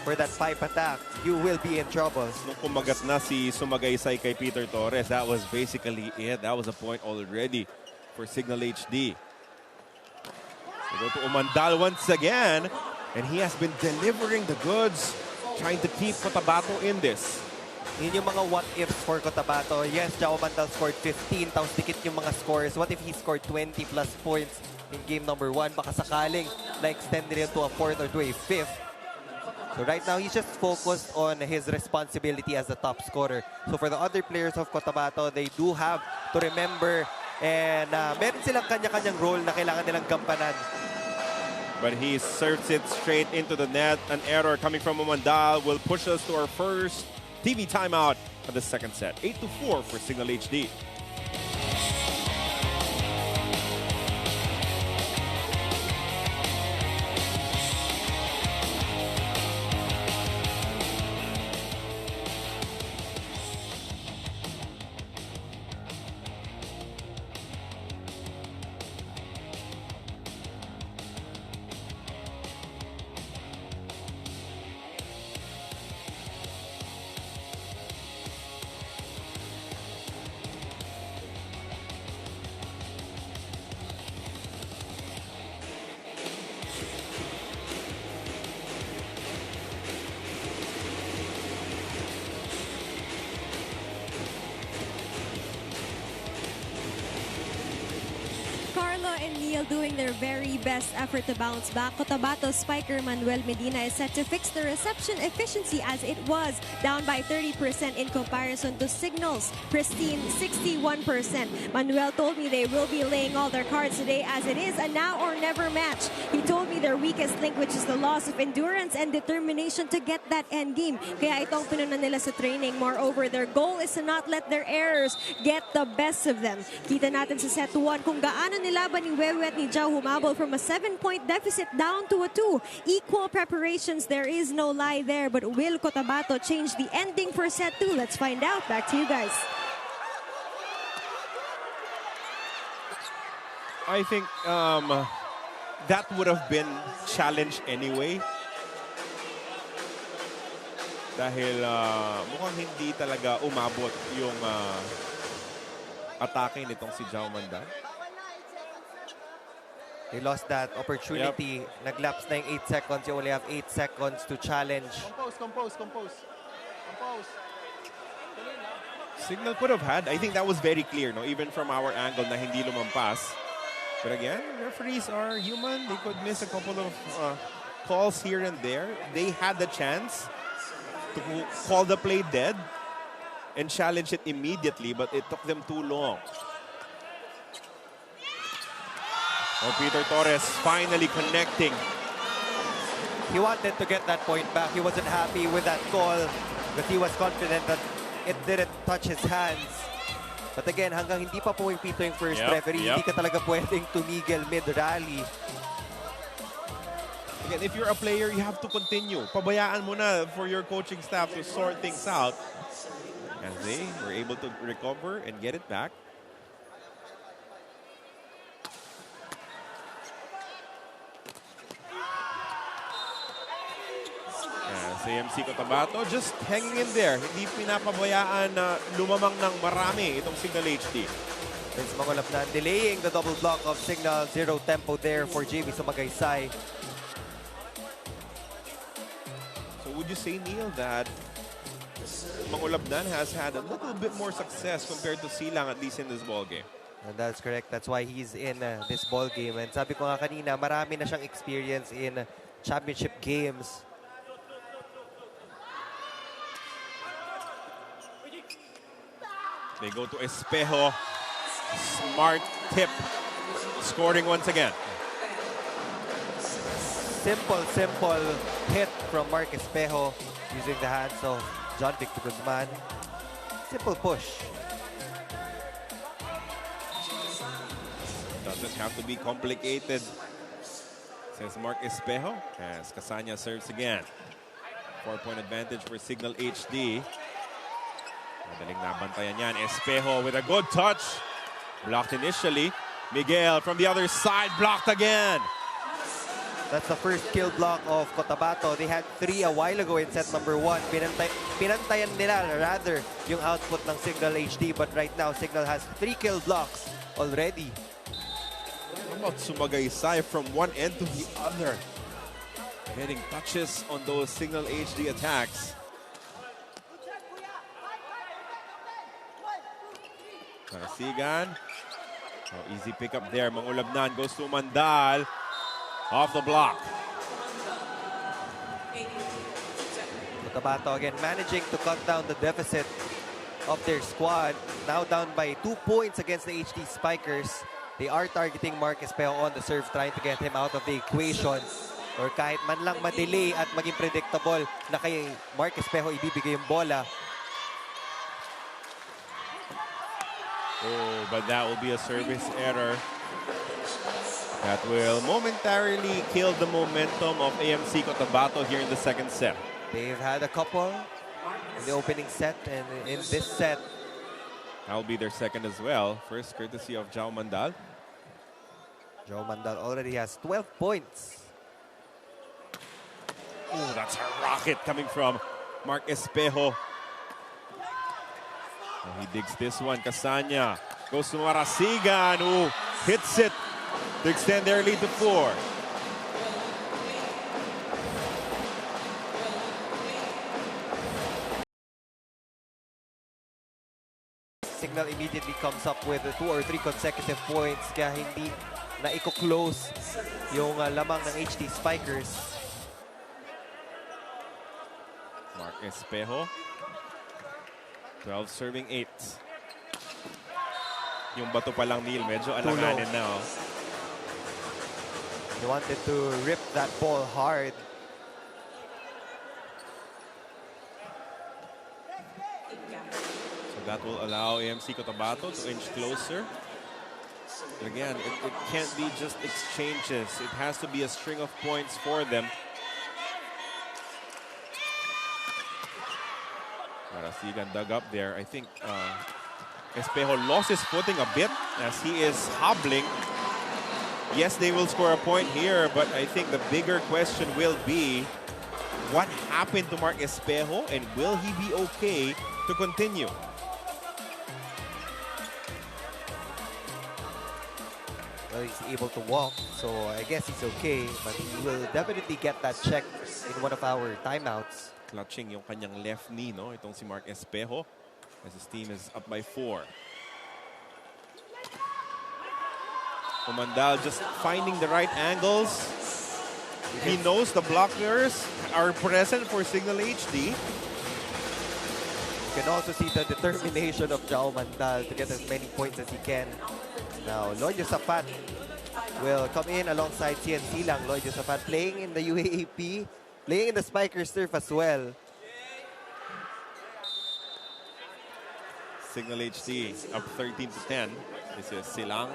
for that pipe attack, you will be in trouble. Nung kumagat na si Sumagaysay kay Peter Torres, that was basically it. That was a point already for Cignal HD. They go to Umandal once again, and he has been delivering the goods, trying to keep Cotabato in this. Yun yung mga what-ifs for Cotabato. Yes, Jao Mandal scored 15, tapos dikit yung mga scores. What if he scored 20 plus points in game number 1? Baka sakaling na-extend rin to a 4th or to a 5th. So right now, he's just focused on his responsibility as the top scorer. So for the other players of Cotabato, they do have to remember and meron silang kanya-kanyang role na kailangan nilang gampanan. But he serves it straight into the net. An error coming from Umandal will push us to our first TV timeout of the second set. 8-4 for Cignal HD. and Neil doing their very best effort to bounce back. Cotabato Spiker Manuel Medina is set to fix the reception efficiency as it was down by 30% in comparison to Cignal's pristine 61%. Manuel told me they will be laying all their cards today as it is a now or never match. He told me their weakest link, which is the loss of endurance and determination to get that end game. Kaya itong pinunan nila sa training. Moreover, their goal is to not let their errors get the best of them. Kita natin sa set 1 kung gaano nilaban ni Wewe at ni Jao humabol from a 7-point deficit down to a 2. Equal preparations, there is no lie there. But will Cotabato change the ending for set 2? Let's find out. Back to you guys. I think that would have been challenge anyway. Dahil mukhang hindi talaga umabot yung atake nitong si Jao Mandan. They lost that opportunity. Naglaps na yung 8 seconds. You only have 8 seconds to challenge. Compose. Cignal could have had. I think that was very clear, no? Even from our angle na hindi lumampas. But again, referees are human. They could miss a couple of calls here and there. They had the chance to call the play dead and challenge it immediately, but it took them too long. Oh, Peter Torres finally connecting. He wanted to get that point back. He wasn't happy with that call because he was confident that it didn't touch his hands. But again, hanggang hindi pa pumipito yung first referee, hindi ka talaga pwedeng tumigil mid-rally. Again, if you're a player, you have to continue. Pabayaan mo na for your coaching staff to sort things out. As they were able to recover and get it back. AMC Cotabato just hanging in there. Hindi pinapabayaan na lumamang ng marami itong Cignal HD. Vince Mangolapnan delaying the double block of Cignal. Zero tempo there for JB Sumagaysay. So would you say, Neil, that Mangolapnan has had a little bit more success compared to Silang, at least in this ball game? And that's correct. That's why he's in this ball game. And sabi ko nga kanina, marami na siyang experience in championship games. They go to Espejo. Smart tip. Scoring once again. Simple hit from Mark Espejo using the hands of John Victor Guzman. Simple push. Doesn't have to be complicated, says Mark Espejo, as Casanya serves again. 4-point advantage for Cignal HD. Madaling nabantayan yan. Espejo with a good touch. Blocked initially. Miguel from the other side, blocked again. That's the first kill block of Cotabato. They had 3 a while ago in set number 1. Pinantayan nila rather yung output ng Cignal HD, but right now Cignal has 3 kill blocks already. How about Sumagaysay from one end to the other? Getting touches on those Cignal HD attacks. Sigan. Oh, easy pickup there. Mangulabnan goes to Mandal. Off the block. Cotabato again managing to cut down the deficit of their squad. Now down by 2 points against the HD Spikers. They are targeting Mark Espejo on the serve, trying to get him out of the equation. Or kahit man lang ma-delay at maging predictable na kay Mark Espejo ibibigay yung bola. Oh, but that will be a service error. That will momentarily kill the momentum of AMC Cotabato here in the second set. They've had a couple in the opening set, and in this set, that will be their second as well. First, courtesy of Jao Mandal. Jao Mandal already has 12 points. Oh, that's a rocket coming from Mark Espejo. And he digs this one. Casanya goes to Marasigan, who hits it to extend their lead to 4. Cignal immediately comes up with 2 or 3 consecutive points, kaya hindi na i-close yung lamang ng HD Spikers. Mark Espejo, 12 serving 8. Yung bato pa lang, Neil, medyo alanganin na. Oh. He wanted to rip that ball hard. So that will allow AMC Cotabato to inch closer. But again, it can't be just exchanges. It has to be a string of points for them. Marasigan dug up there. I think Espejo lost his footing a bit as he is hobbling. Yes, they will score a point here, but I think the bigger question will be what happened to Mark Espejo and will he be okay to continue? Well, he's able to walk, so I guess he's okay. But he will definitely get that check in one of our timeouts. Clutching yung kanyang left knee, no? Itong si Mark Espejo as his team is up by 4. Umandal just finding the right angles. He knows the blockers are present for Cignal HD. You can also see the determination of Jao Mandal to get as many points as he can. Now, Lloyd Josafat will come in alongside CNC lang. Lloyd Josafat playing in the UAAP, playing in the Spikers turf as well. Cignal HD up 13 to 10. This is Silang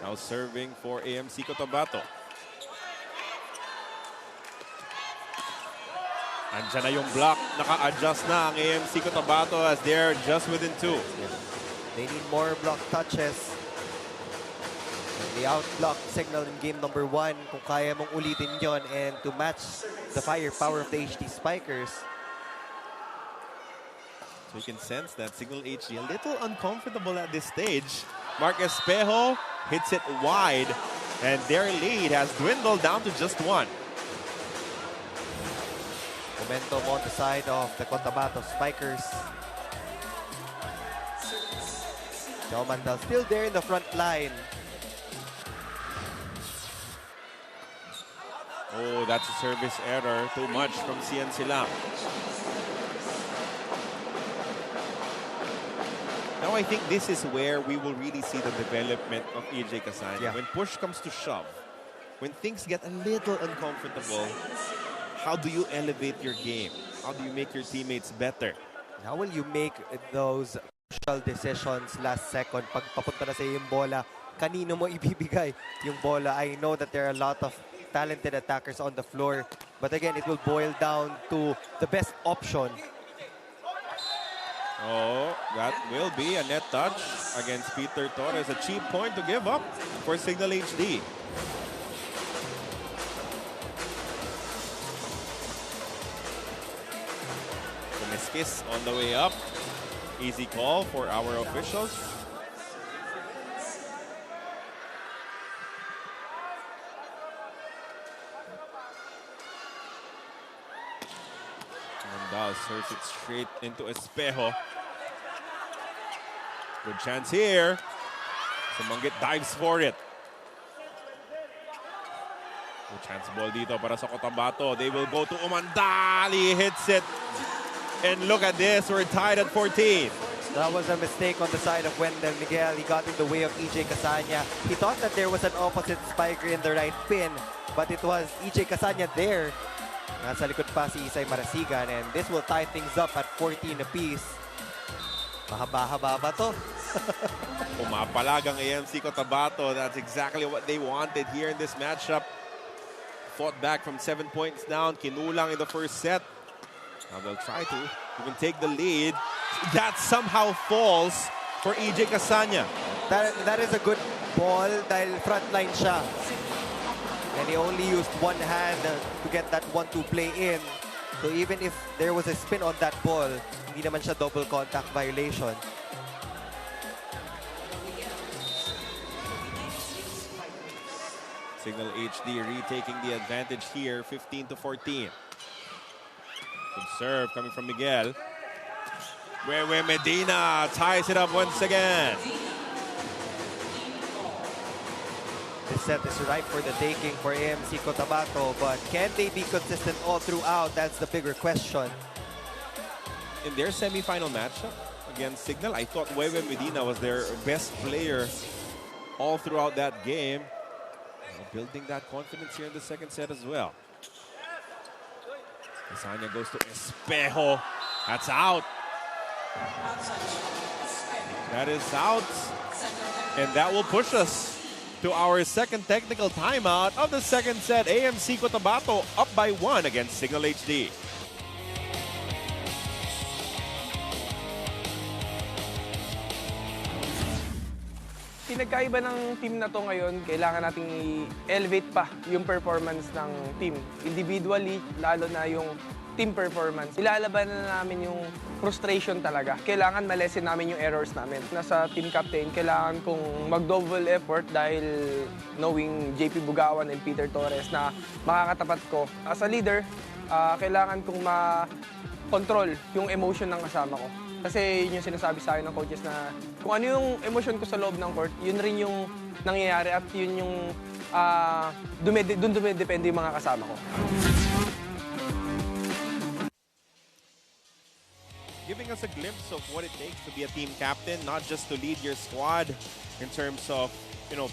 now serving for AMC Cotabato. Andyan na yung block. Naka-adjust na ang AMC Cotabato as they're just within 2. They need more block touches. And they outblock Cignal in game number 1. Kung kaya mong ulitin yon and to match the firepower of the HD Spikers. So you can sense that Cignal HD a little uncomfortable at this stage. Mark Espejo hits it wide, and their lead has dwindled down to just 1. Momentum on the side of the Cotabato Spikers. Jao Mandal still there in the front line. Oh, that's a service error. Too much from CNC Lam. Now I think this is where we will really see the development of EJ Casanya. Yeah. When push comes to shove, when things get a little uncomfortable, how do you elevate your game? How do you make your teammates better? How will you make those crucial decisions last second? Pag papunta na sa yung bola, kanino mo ibibigay yung bola? I know that there are a lot of talented attackers on the floor, but again, it will boil down to the best option. Oh, that will be a net touch against Peter Torres. A cheap point to give up for Cignal HD. Kumiskis on the way up. Easy call for our officials. Mandal serves it straight into Espejo. Good chance here. Sumanggit dives for it. Good chance ball dito para sa Cotabato. They will go to Umandal. He hits it. And look at this. We're tied at 14. That was a mistake on the side of Wendell Miguel. He got in the way of EJ Casanya. He thought that there was an opposite spiker in the right pin, but it was EJ Casanya there. Nasa likod pa si Isay Marasigan, and this will tie things up at 14 apiece. Mahaba-haba ba to? Pumapalag ang AMC Cotabato. That's exactly what they wanted here in this matchup. Fought back from 7 points down. Kinulang in the first set. Now they'll try to even take the lead. That somehow falls for EJ Casanya. That is a good ball dahil frontline siya. And he only used one hand to get that 1-2 play in. So even if there was a spin on that ball, hindi naman siya double contact violation. Cignal HD retaking the advantage here, 15 to 14. Good serve coming from Miguel. Where Medina ties it up once again. This set is ripe for the taking for AMC Cotabato, but can they be consistent all throughout? That's the bigger question. In their semifinal matchup against Cignal, I thought Wewe Medina was their best player all throughout that game. Building that confidence here in the second set as well. Casanya goes to Espejo. That's out. That is out. And that will push us to our second technical timeout of the second set. AMC Cotabato up by 1 against Cignal HD. pinagkaiba ng team na to ngayon, kailangan nating i-elevate pa yung performance ng team. Individually, lalo na yung team performance. Ilalaban na namin yung frustration talaga. Kailangan ma-lessen namin yung errors namin. Nasa team captain, kailangan kong mag-double effort dahil knowing JP Bugawan and Peter Torres na makakatapat ko. As a leader, kailangan kong ma-control yung emotion ng kasama ko. Kasi yun yung sinasabi sa akin ng coaches na kung ano yung emotion ko sa loob ng court, yun rin yung nangyayari at yun yung dun dumidepende yung mga kasama ko. Giving us a glimpse of what it takes to be a team captain, not just to lead your squad in terms of,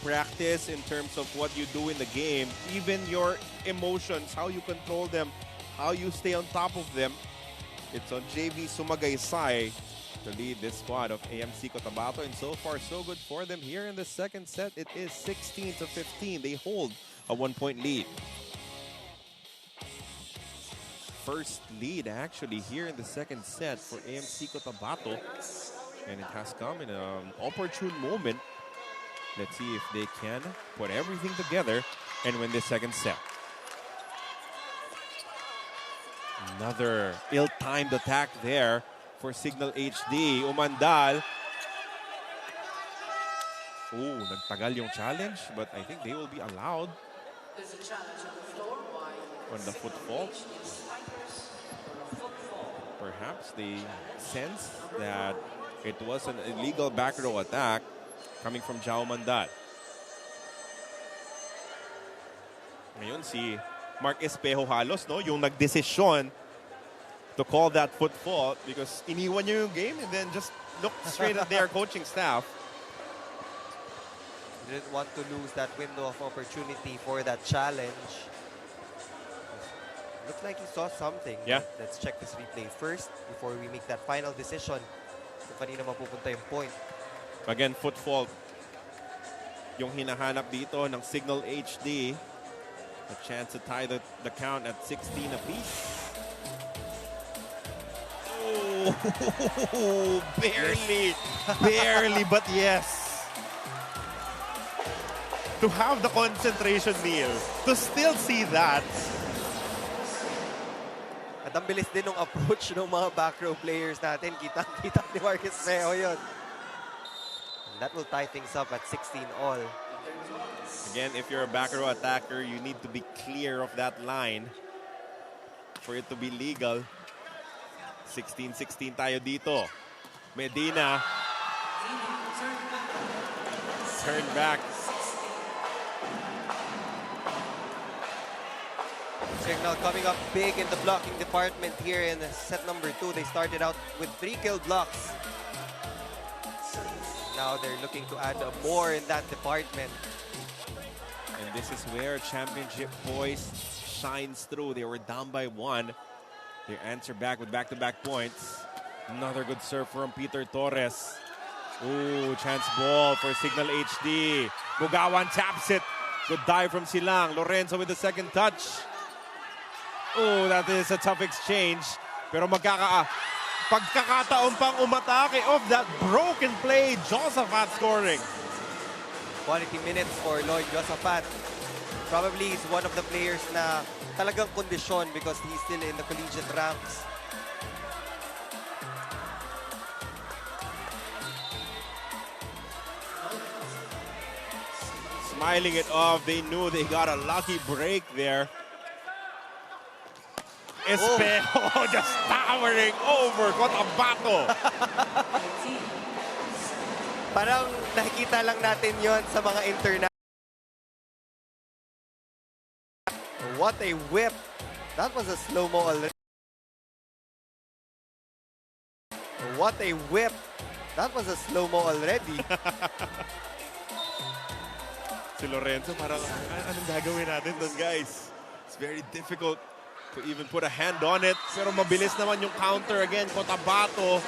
practice, in terms of what you do in the game, even your emotions, how you control them, how you stay on top of them. It's on JV Sumagaysay to lead this squad of AMC Cotabato, and so far so good for them here in the second set. It is 16-15. They hold a 1-point lead. First lead actually here in the second set for AMC Cotabato, and it has come in an opportune moment. Let's see if they can put everything together and win this second set. Another ill-timed attack there for Cignal HD. Umandal. Ooh, nagtagal yung challenge, but I think they will be allowed on the foot fault. Perhaps they sense that it was an illegal back row attack coming from Jao Mandal. Ngayon si Mark Espejo halos, no, yung nagdesisyon to call that foot fault because iniwan niya yung game and then just looked straight at their coaching staff. Didn't want to lose that window of opportunity for that challenge. Looks like he saw something. Yeah. Let's check this replay first before we make that final decision kung kanino mapupunta yung point. Again, foot fault yung hinahanap dito ng Cignal HD. A chance to tie the count at 16 apiece. Oh, barely, barely, but yes. To have the concentration, Neil, to still see that. At ang bilis din ng approach ng mga back row players natin. Kitang-kita ni Marcus Meo yun. And that will tie things up at 16 all. Again, if you're a back row attacker, you need to be clear of that line for it to be legal. 16-16 tayo dito. Medina. Turn back. Cignal coming up big in the blocking department here in set number 2. They started out with 3 kill blocks. Now they're looking to add more in that department. And this is where championship boys shines through. They were down by 1. They answer back with back-to-back points. Another good serve from Peter Torres. Ooh, chance ball for Cignal HD. Bugawan taps it. Good dive from Silang. Lorenzo with the second touch. Oh, that is a tough exchange. Pero pagkakataon pang umatake of that broken play. Josaphat scoring. Quality minutes for Lloyd Josaphat. Probably is one of the players na talagang kondisyon because he's still in the collegiate ranks. Smiling it off. They knew they got a lucky break there. Espejo just towering over Cotabato. Parang nakikita lang natin yon sa mga international. What a whip. That was a slow-mo already. What a whip. That was a slow-mo already. Si Lorenzo parang, anong gagawin natin doon, guys? It's very difficult to even put a hand on it. Pero mabilis naman yung counter again. Cotabato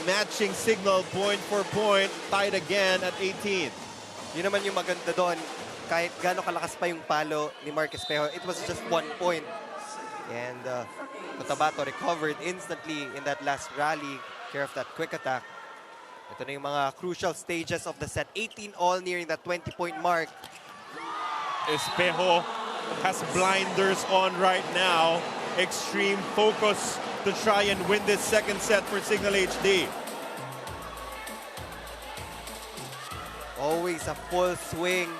matching Cignal point for point. Tied again at 18. Yun naman yung maganda doon. Kahit gaano kalakas pa yung palo ni Marcus Espejo, it was just 1 point. And Cotabato recovered instantly in that last rally. Care of that quick attack. Ito na yung mga crucial stages of the set. 18 all nearing the 20-point mark. Espejo has blinders on right now. Extreme focus to try and win this second set for Cignal HD. Always a full swing.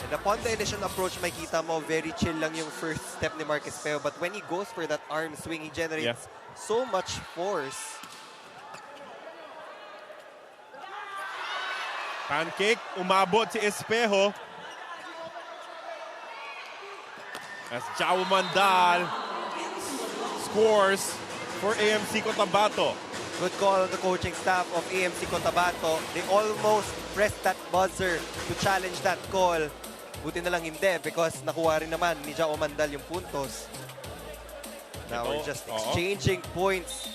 And upon the initial approach, makita mo, very chill lang yung first step ni Mark Espejo. But when he goes for that arm swing, he generates so much force. Pancake, umabot si Espejo. As Jao Mandal scores for AMC Cotabato. Good call on the coaching staff of AMC Cotabato. They almost pressed that buzzer to challenge that call. Buti na lang hindi because nakuha rin naman ni Jao Mandal yung puntos. Now we're just exchanging points.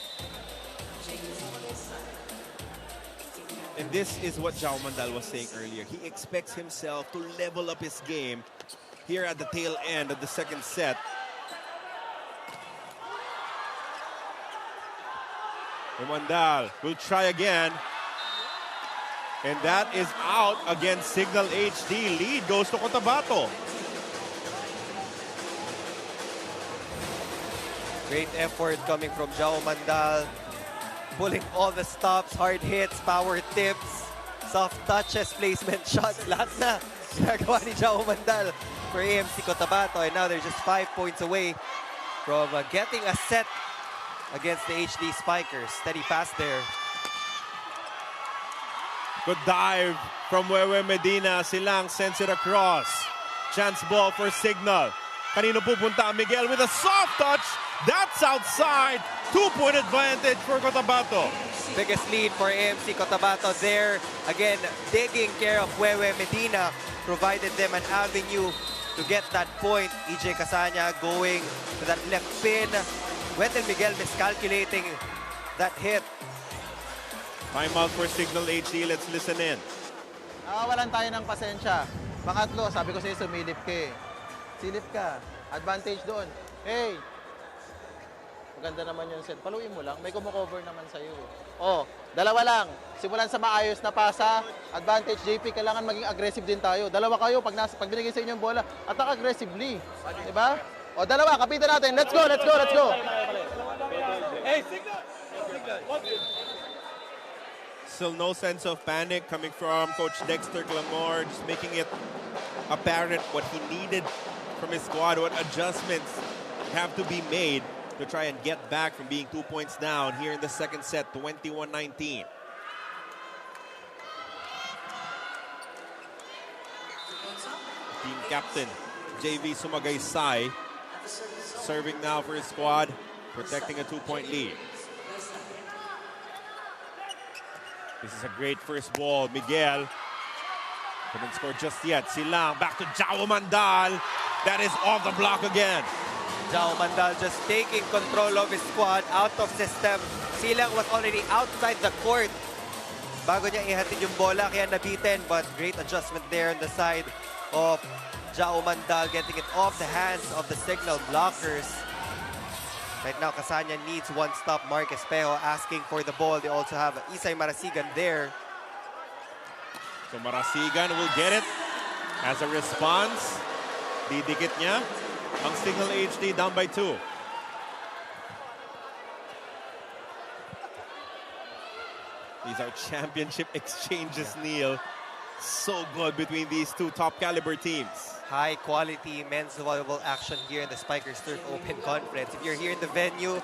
And this is what Jao Mandal was saying earlier. He expects himself to level up his game here at the tail end of the second set. Mandal will try again. And that is out against Cignal HD. Lead goes to Cotabato. Great effort coming from Jao Mandal. Pulling all the stops, hard hits, power tips, soft touches, placement shots. Lahat na ginagawa ni Jao Mandal for AMC Cotabato. And now they're just 5 points away from getting a set against the HD Spikers. Steady pass there. Good dive from Wewe Medina. Silang sends it across. Chance ball for Cignal. Kanino pupunta? Miguel with a soft touch. That's outside. 2-point advantage for Cotabato. Biggest lead for AMC Cotabato there. Again, taking care of Wewe Medina. Provided them an avenue to get that point. EJ Casanya going to that left pin. Wendell Miguel miscalculating that hit. Timeout for Cignal HD. Let's listen in. Nakawalan tayo ng pasensya. Pangatlo, sabi ko sa'yo, sumilip ka eh. Silip ka. Advantage doon. Hey! Maganda naman yung set. Paluin mo lang. May kumukover naman sa'yo. Oh, dalawa lang. Simulan sa maayos na pasa. Advantage, JP. Kailangan maging aggressive din tayo. Dalawa kayo. Pag binigay sa inyo yung bola, attack aggressively. Diba? O, dalawa. Kapitan natin. Let's go, let's go, let's go. Hey, Cignal! Still no sense of panic coming from Coach Dexter Clamor, just making it apparent what he needed from his squad, what adjustments have to be made to try and get back from being 2 points down here in the second set, 21-19. Team captain JV Sumagaysay serving now for his squad, protecting a 2-point lead. This is a great first ball. Miguel couldn't score just yet. Silang back to Jao Mandal. That is off the block again. Jao Mandal just taking control of his squad out of system. Silang was already outside the court bago niya ihatid yung bola, kaya nabitin. But great adjustment there on the side of Jao Mandal, getting it off the hands of the Cignal blockers. Right now, Casanya needs one stop. Mark Espejo asking for the ball. They also have Isay Marasigan there. So Marasigan will get it as a response. Didikit niya ang Cignal HD down by 2. These are championship exchanges, Neil. So good between these two top caliber teams. High quality men's volleyball action here in the Spikers Turf Open Conference. If you're here in the venue,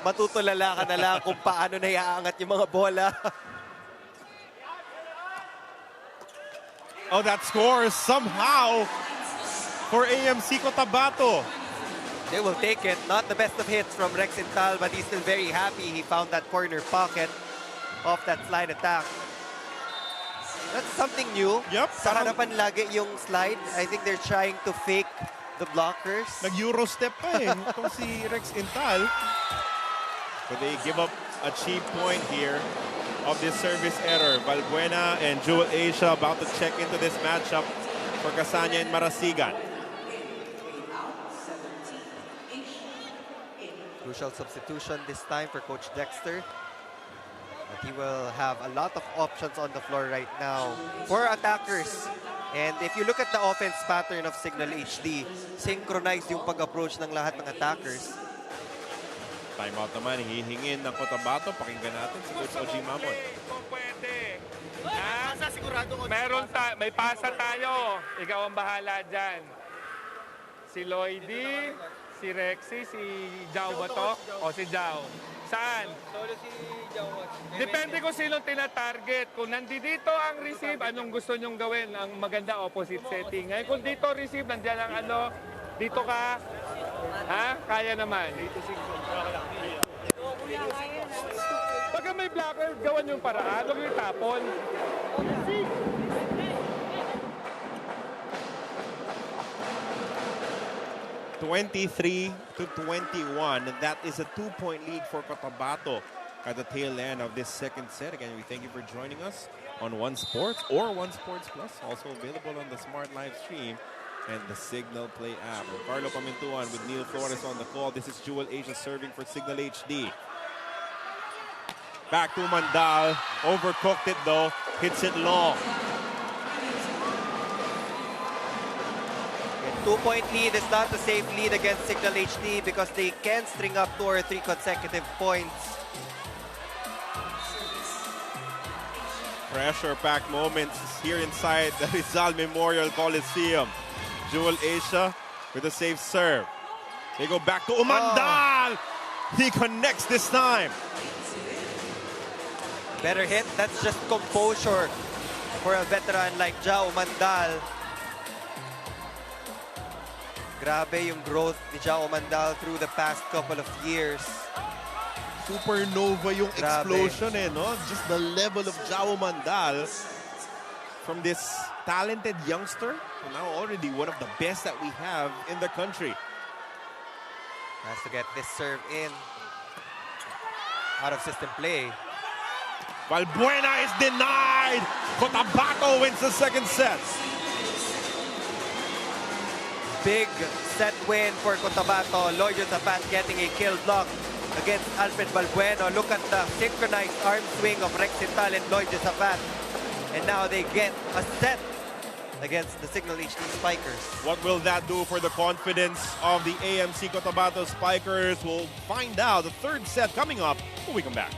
matutulala ka na lang kung paano na iaangat yung mga bola. Oh, that scores somehow for AMC Cotabato. They will take it. Not the best of hits from Rex Intal, but he's still very happy he found that corner pocket off that slide attack. That's something new. Yep. Sa harapan lagi yung slide. I think they're trying to fake the blockers. Nag-Euro step pa eh, itong si Rex Intal. But they give up a cheap point here of this service error. Valbuena and Jewel Asia about to check into this matchup for Casanya and Marasigan. Crucial substitution this time for Coach Dexter. But he will have a lot of options on the floor right now for attackers. And if you look at the offense pattern of Cignal HD, synchronized yung pag-approach ng lahat ng attackers. Timeout naman, hihingin ng Cotabato. Pakinggan natin si Coach OG Mamon. Kung pwede. May pasa tayo. Ikaw ang bahala dyan. Si Lloydie, si Rexy, si Jao ba to? O si Jao? Saan? Solo si Jawad. Depende kung sino tina-target. Kung nandito ang receive, anong gusto nyong gawin? Ang maganda opposite setting. Ngayon, kung dito receive, nandiyan ang ano, dito ka, ha? Kaya naman. Pagka may blocker, gawan yung paraan. Huwag yung tapon. 23 to 21. And that is a 2-point lead for Cotabato at the tail end of this second set. Again, we thank you for joining us on One Sports or One Sports Plus. Also available on the Smart Live stream and the Cignal Play app. Carlo Pamintuan with Neil Flores on the call. This is Jewel Asia serving for Cignal HD. Back to Mandal. Overcooked it though. Hits it long. 2-point lead is not a safe lead against Cignal HD because they can string up 2 or 3 consecutive points. Pressure-packed moments here inside the Rizal Memorial Coliseum. Jewel Asia with a safe serve. They go back to Umandal. He connects this time. Better hit. That's just composure for a veteran like Jao Umandal. Grabe yung growth ni Jao Umandal through the past couple of years. Supernova yung explosion no? Just the level of Jao Umandal from this talented youngster, now already one of the best that we have in the country. Has to get this serve in. Out of system play. Valbuena is denied. Cotabato wins the second set. Big set win for Cotabato. Lloyd Josaphat getting a kill block against Alfred Valbuena. Look at the synchronized arm swing of Rexital and Lloyd Josaphat. And now they get a set against the Cignal HD Spikers. What will that do for the confidence of the AMC Cotabato Spikers? We'll find out. The third set coming up when we come back.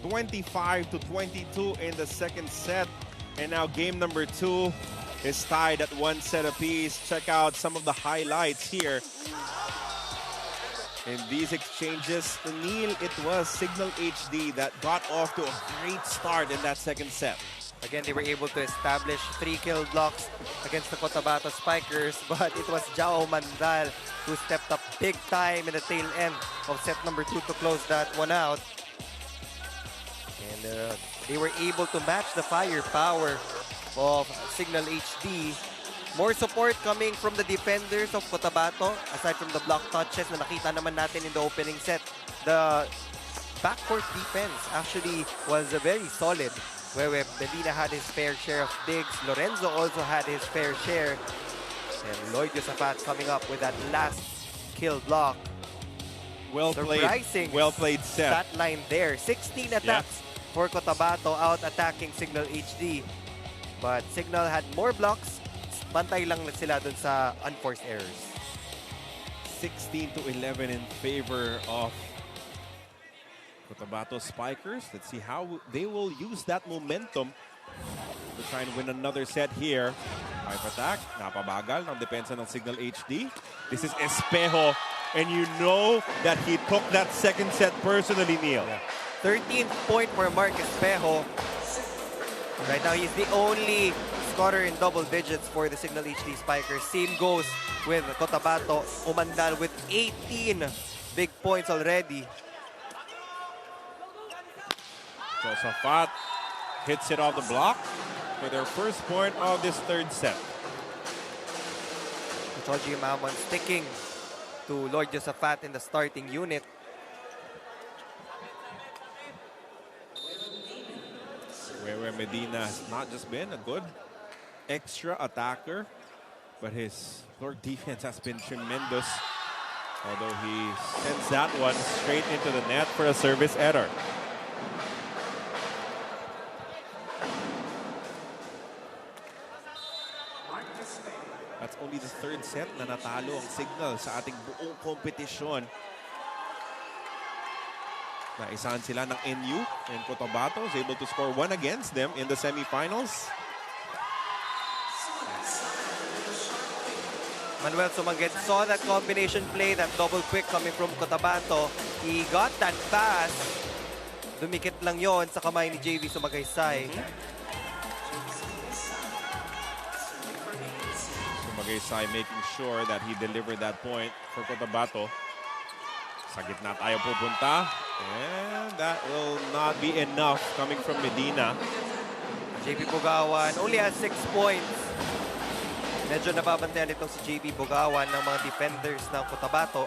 (25 to 22) in the second set. And now game number 2 is tied at 1 set apiece. Check out some of the highlights here. In these exchanges, Neil, it was Cignal HD that got off to a great start in that second set. Again, they were able to establish 3 kill blocks against the Cotabato Spikers, but it was Jao Umandal who stepped up big time in the tail end of set number 2 to close that one out. And they were able to match the firepower of Cignal HD. More support coming from the defenders of Cotabato, aside from the block touches na nakita naman natin in the opening set. The backcourt defense actually was very solid, where Medina had his fair share of digs. Lorenzo also had his fair share. And Lloyd Yosafat coming up with that last kill block. Well played set. That line there. 16 attacks for Cotabato, out attacking Cignal HD. But Cignal had more blocks. Pantay lang sila dun sa unforced errors. 16-11 in favor of Cotabato Spikers. Let's see how they will use that momentum to try and win another set here. Five attack, napabagal ng depensa ng Cignal HD. This is Espejo, and you know that he took that second set personally, Neil. 13th point for Mark Espejo. Right now, he's the only scorer in double digits for the Cignal HD Spikers. Same goes with Cotabato. Umandal with 18 big points already. Josafat hits it off the block for their first point of this third set. Choji Mamon sticking to Lord Josafat in the starting unit. Where Medina has not just been a good extra attacker, but his floor defense has been tremendous. Although he sends that one straight into the net for a service error. That's only the third set na natalo ang Cignal sa ating buong kompetisyon. Naisahan sila ng NU, and Cotabato is able to score one against them in the semifinals. Manuel Sumanguet saw that combination play, that double quick coming from Cotabato. He got that pass. Dumikit lang yon sa kamay ni JV Sumagaysay. Sumagaysay making sure that he delivered that point for Cotabato. Sa gitna tayo pupunta. And that will not be enough coming from Medina. JP Bugawan only has 6 points. Medyo nababantayan itong si JP Bugawan ng mga defenders ng Cotabato.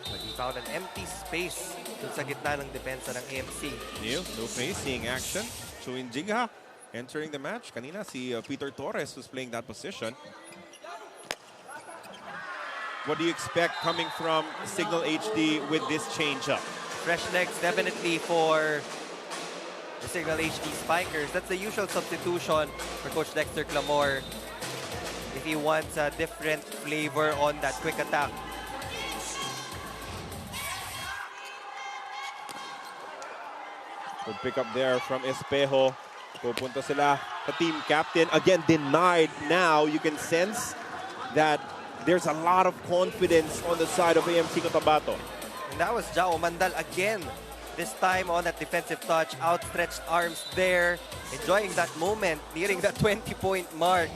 But he found an empty space dun sa gitna ng depensa ng AMC. Neil, no facing action. Chuin Jigha entering the match. Kanina si Peter Torres was playing that position. What do you expect coming from Cignal HD with this change-up? Fresh legs definitely for the Cignal HD Spikers. That's the usual substitution for Coach Dexter Clamor if he wants a different flavor on that quick attack. Good pick up there from Espejo. Pupunta sila sa team captain. Again, denied. Now you can sense that there's a lot of confidence on the side of AMC Cotabato. And that was Jao Mandal again. This time on that defensive touch, outstretched arms there, enjoying that moment, nearing that 20-point mark.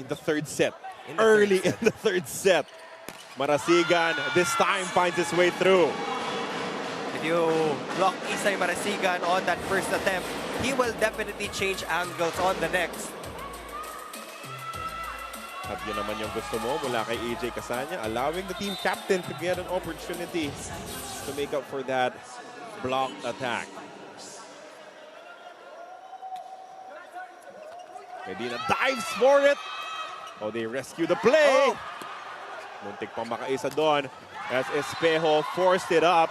In the third set. Early in the third set. Marasigan this time finds his way through. If you block Isay Marasigan on that first attempt, he will definitely change angles on the next. At yun naman yung gusto mo mula kay AJ Casanya, allowing the team captain to get an opportunity to make up for that blocked attack. Medina dives for it. Oh, they rescue the play. Oh. Muntik pang makaisa doon as Espejo forced it up.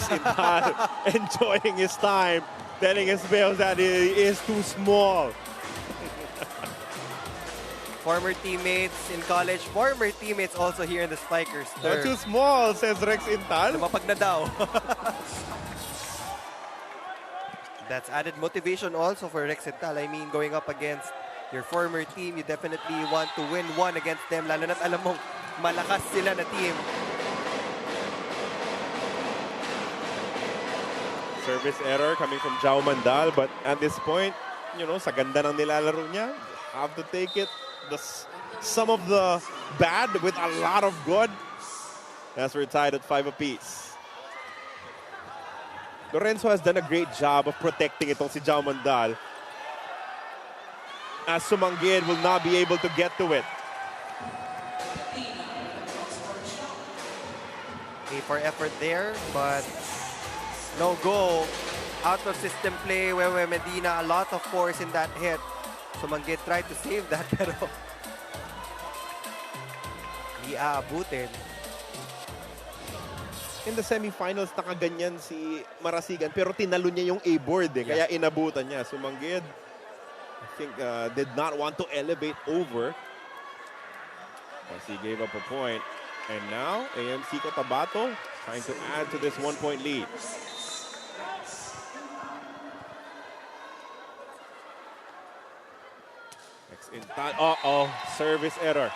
Sintal enjoying his time, telling Espejo that he is too small. Former teammates in college, former teammates also here in the Spikers. Not too small, says Rex Intal. Lumapag na daw. That's added motivation also for Rex Intal. I mean, going up against your former team, you definitely want to win one against them, lalo na't alam mong malakas sila na team. Service error coming from Jao Mandal, but at this point, you know, sa ganda ng nilalaro niya, have to take it. Some of the bad with a lot of good. As we're tied at 5 apiece. Lorenzo has done a great job of protecting itong si Jao Mandal, as Sumanggid will not be able to get to it. A for effort there, but no goal. Out of system play, where Medina, a lot of force in that hit. Sumanggid tried to save that, pero di aabutin. In the semifinals, nakaganyan si Marasigan, pero tinalo niya yung A-board kaya inabutan niya. Sumanggid, I think, did not want to elevate over as he gave up a point. And now, AMC Cotabato trying to add to this 1-point lead. Next in time. Uh-oh, service error.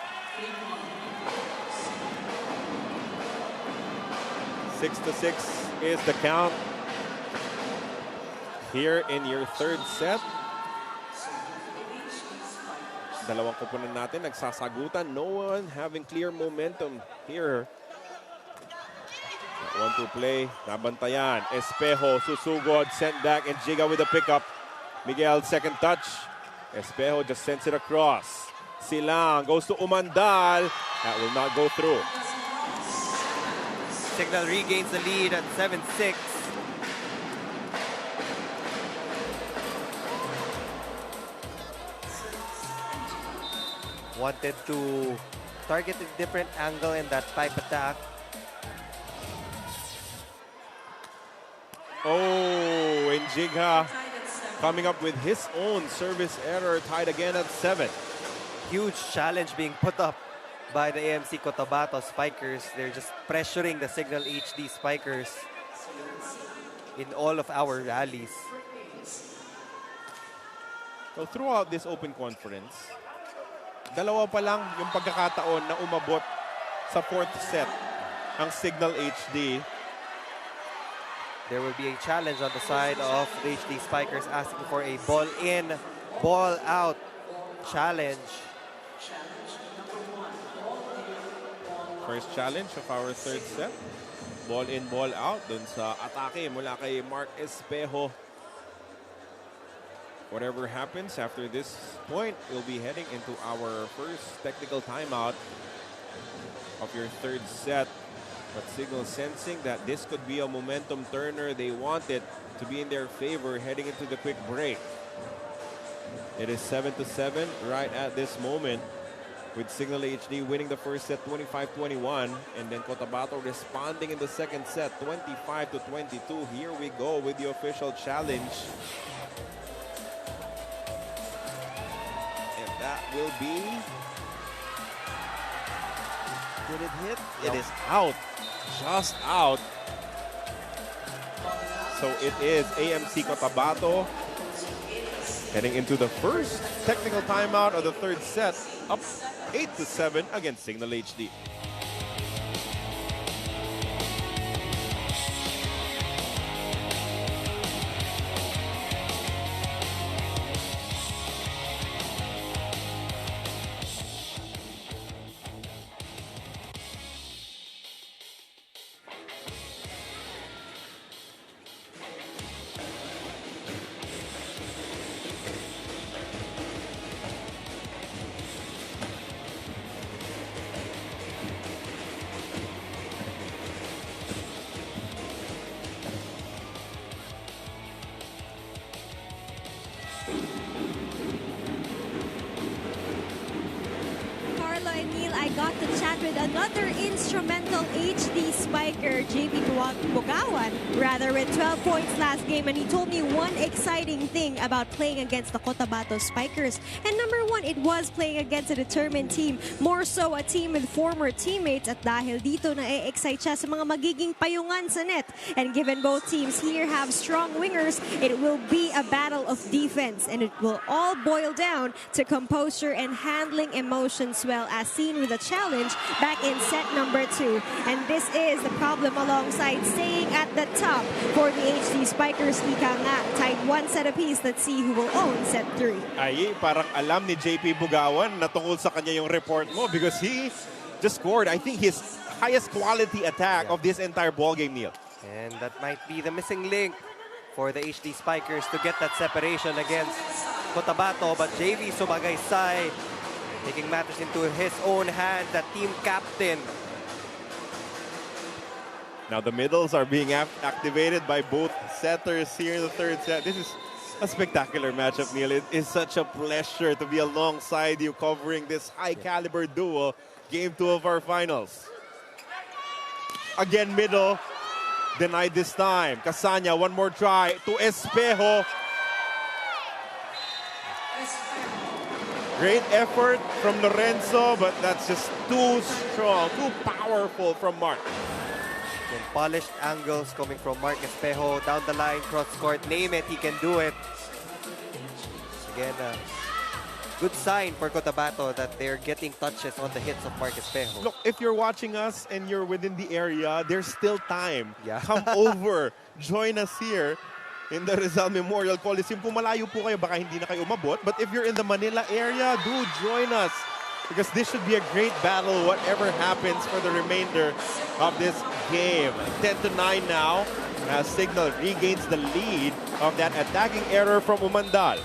6-6 is the count here in your third set. Dalawang koponan natin nagsasagutan. No one having clear momentum here. 1-2 play. Nabantayan. Espejo, susugod, sent back, and Giga with a pickup. Miguel, second touch. Espejo just sends it across. Silang goes to Umandal. That will not go through. Cignal regains the lead at 7-6. Wanted to target a different angle in that pipe attack. Oh, and Jigha coming up with his own service error, tied again at 7. Huge challenge being put up by the AMC Cotabato Spikers. They're just pressuring the Cignal HD Spikers in all of our rallies. So throughout this open conference, dalawa pa lang yung pagkakataon na umabot sa fourth set ang Cignal HD. There will be a challenge on the side of the HD Spikers asking for a ball in, ball out challenge. First challenge of our third set. Ball in, ball out dun sa atake mula kay Mark Espejo. Whatever happens after this point, we'll be heading into our first technical timeout of your third set. But Cignal sensing that this could be a momentum turner. They want it to be in their favor heading into the quick break. It is 7-7 right at this moment, with Cignal HD winning the first set 25-21, and then Cotabato responding in the second set 25-22. Here we go with the official challenge. And that will be... Did it hit? It is out. Just out. So it is AMC Cotabato heading into the first technical timeout of the third set, up 8-7 against Cignal HD. got to chat with another instrumental HD Spiker, JP Bugawan, rather, with 12 points last game. And he told me one exciting thing about playing against the Cotabato Spikers. And number one, it was playing against a determined team. More so, a team with former teammates. At dahil dito, na-excite siya sa mga magiging payungan sa net. And given both teams here have strong wingers, it will be a battle of defense. And it will all boil down to composure and handling emotions well, as seen with the challenge back in set number 2. And this is the problem alongside staying at the top for the HD Spikers. Ika nga, tied 1 set apiece. Let's see who will own set 3. Ay, parang alam ni JP Bugawan na tungkol sa kanya yung report mo, because he just scored, I think, his highest quality attack of this entire ballgame, Neil. And that might be the missing link for the HD Spikers to get that separation against Cotabato. But JV Sumagaysay taking matters into his own hand, the team captain. Now the middles are being activated by both setters here in the third set. This is a spectacular matchup, Neil. It is such a pleasure to be alongside you covering this high-caliber duel. Game 2 of our finals. Again, middle. Denied this time. Casanya, one more try to Espejo. Great effort from Lorenzo, but that's just too strong, too powerful from Mark. And polished angles coming from Mark Espejo. Down the line, cross court, name it, he can do it. Again, good sign for Cotabato that they're getting touches on the hits of Mark Espejo. Look, if you're watching us and you're within the area, there's still time. Yeah. Come over, join us here in the Rizal Memorial Coliseum. Kung malayo po kayo, baka hindi na kayo umabot. But if you're in the Manila area, do join us. Because this should be a great battle, whatever happens for the remainder of this game. 10-9 now, as Cignal regains the lead of that attacking error from Umandal.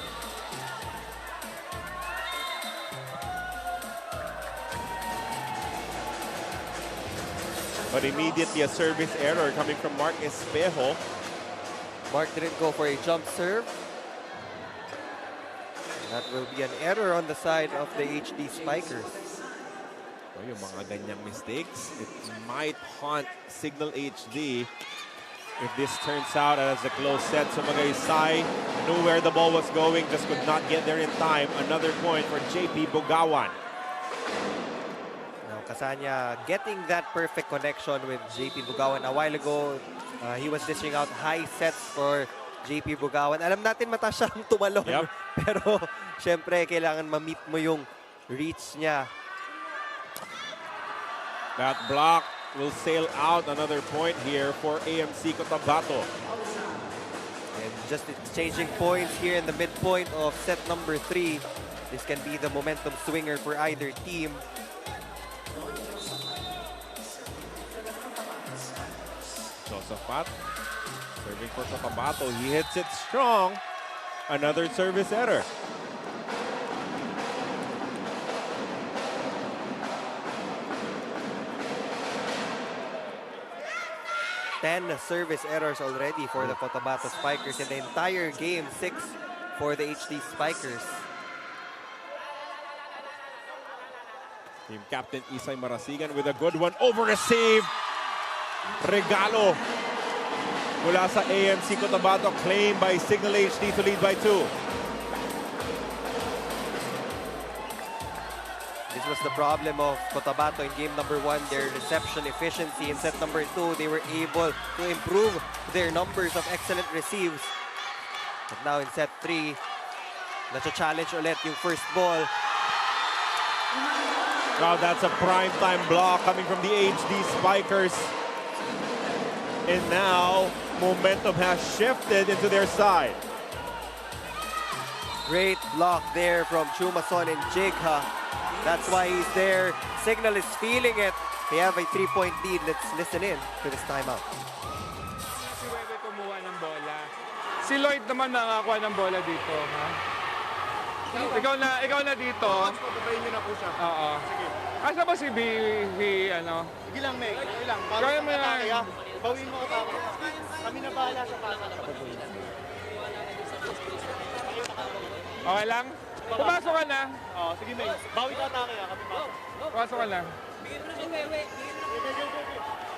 But immediately a service error coming from Mark Espejo. Mark didn't go for a jump serve. That will be an error on the side of the HD Spikers. Oh, yung mga ganyang mistakes, it might haunt Cignal HD if this turns out as a close set. Sumagaysay knew where the ball was going, just could not get there in time. Another point for JP Bugawan. Now, Casanya getting that perfect connection with JP Bugawan. A while ago, he was dishing out high sets for JP Bugawan. Alam natin mataas siyang tumalon. Yep. Pero, syempre, kailangan ma-meet mo yung reach niya. That block will sail out. Another point here for AMC Cotabato. And just exchanging points here in the midpoint of set number 3. This can be the momentum swinger for either team. Josephat serving for Cotabato. He hits it strong. Another service error. Ten service errors already for the Cotabato Spikers in the entire game. 6 for the HD Spikers. Team captain Isay Marasigan with a good one. Over receive. Regalo mula sa AMC Cotabato, claimed by Cignal HD to lead by 2. This was the problem of Cotabato in game number 1, their reception efficiency. In set number 2, they were able to improve their numbers of excellent receives. But now in set 3, na-challenge ulit yung first ball. Now that's a prime-time block coming from the HD Spikers. And now, momentum has shifted into their side. Great block there from Chumason and Jigha. That's why he's there. Cignal is feeling it. They have a 3-point lead. Let's listen in to this timeout. Si Webe kumuha ng bola. Si Lloyd naman nakakuha ng bola dito. Ha? Ikaw na dito. Papabayin niyo na po siya. Oo. Sige. Asa ba si ano? Sige lang, Meg. Sige lang. Kaya mo yan. Bawin mo ko tama. Kami na bahala sa pasa. Okay lang? Pumasok ka na. Oh, sige, Meg. Bawi ka atake. Kami pa. Pumasok ka na.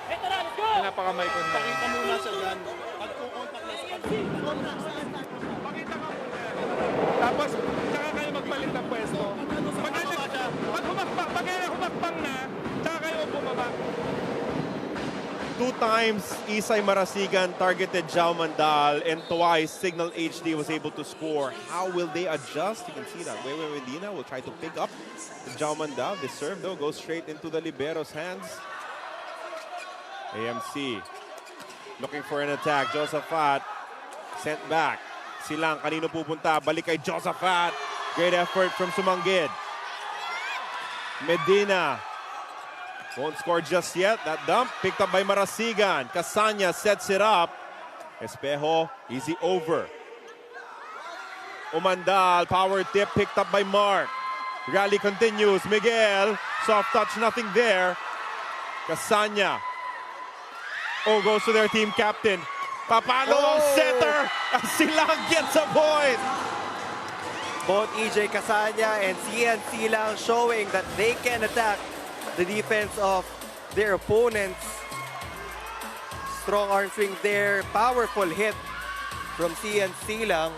Eto na, let's go! Pinapakamay ko na. Pakita muna sa dyan. Pagkukontak na sa Pakita ka muna. Tapos, tsaka kayo magpalit ng pwesto. Pag humakpang na, tsaka kayo bumaba. 2 times, Isay Marasigan targeted Jao Mandal, and twice, Cignal HD was able to score. How will they adjust? You can see that Wewe Medina will try to pick up Jao Mandal. The serve, though, goes straight into the libero's hands. AMC looking for an attack. Josephat sent back. Silang, kanino pupunta? Balik kay Josephat. Great effort from Sumanggid. Medina won't score just yet. That dump picked up by Marasigan. Casanya sets it up. Espejo, easy over. Umandal, power tip picked up by Mark. Rally continues. Miguel, soft touch, nothing there. Casanya. Oh, goes to their team captain. Papalo ang setter. Silang gets a point. Both EJ Casanya and CNC lang showing that they can attack the defense of their opponents. Strong arm swing there. Powerful hit from CNC lang.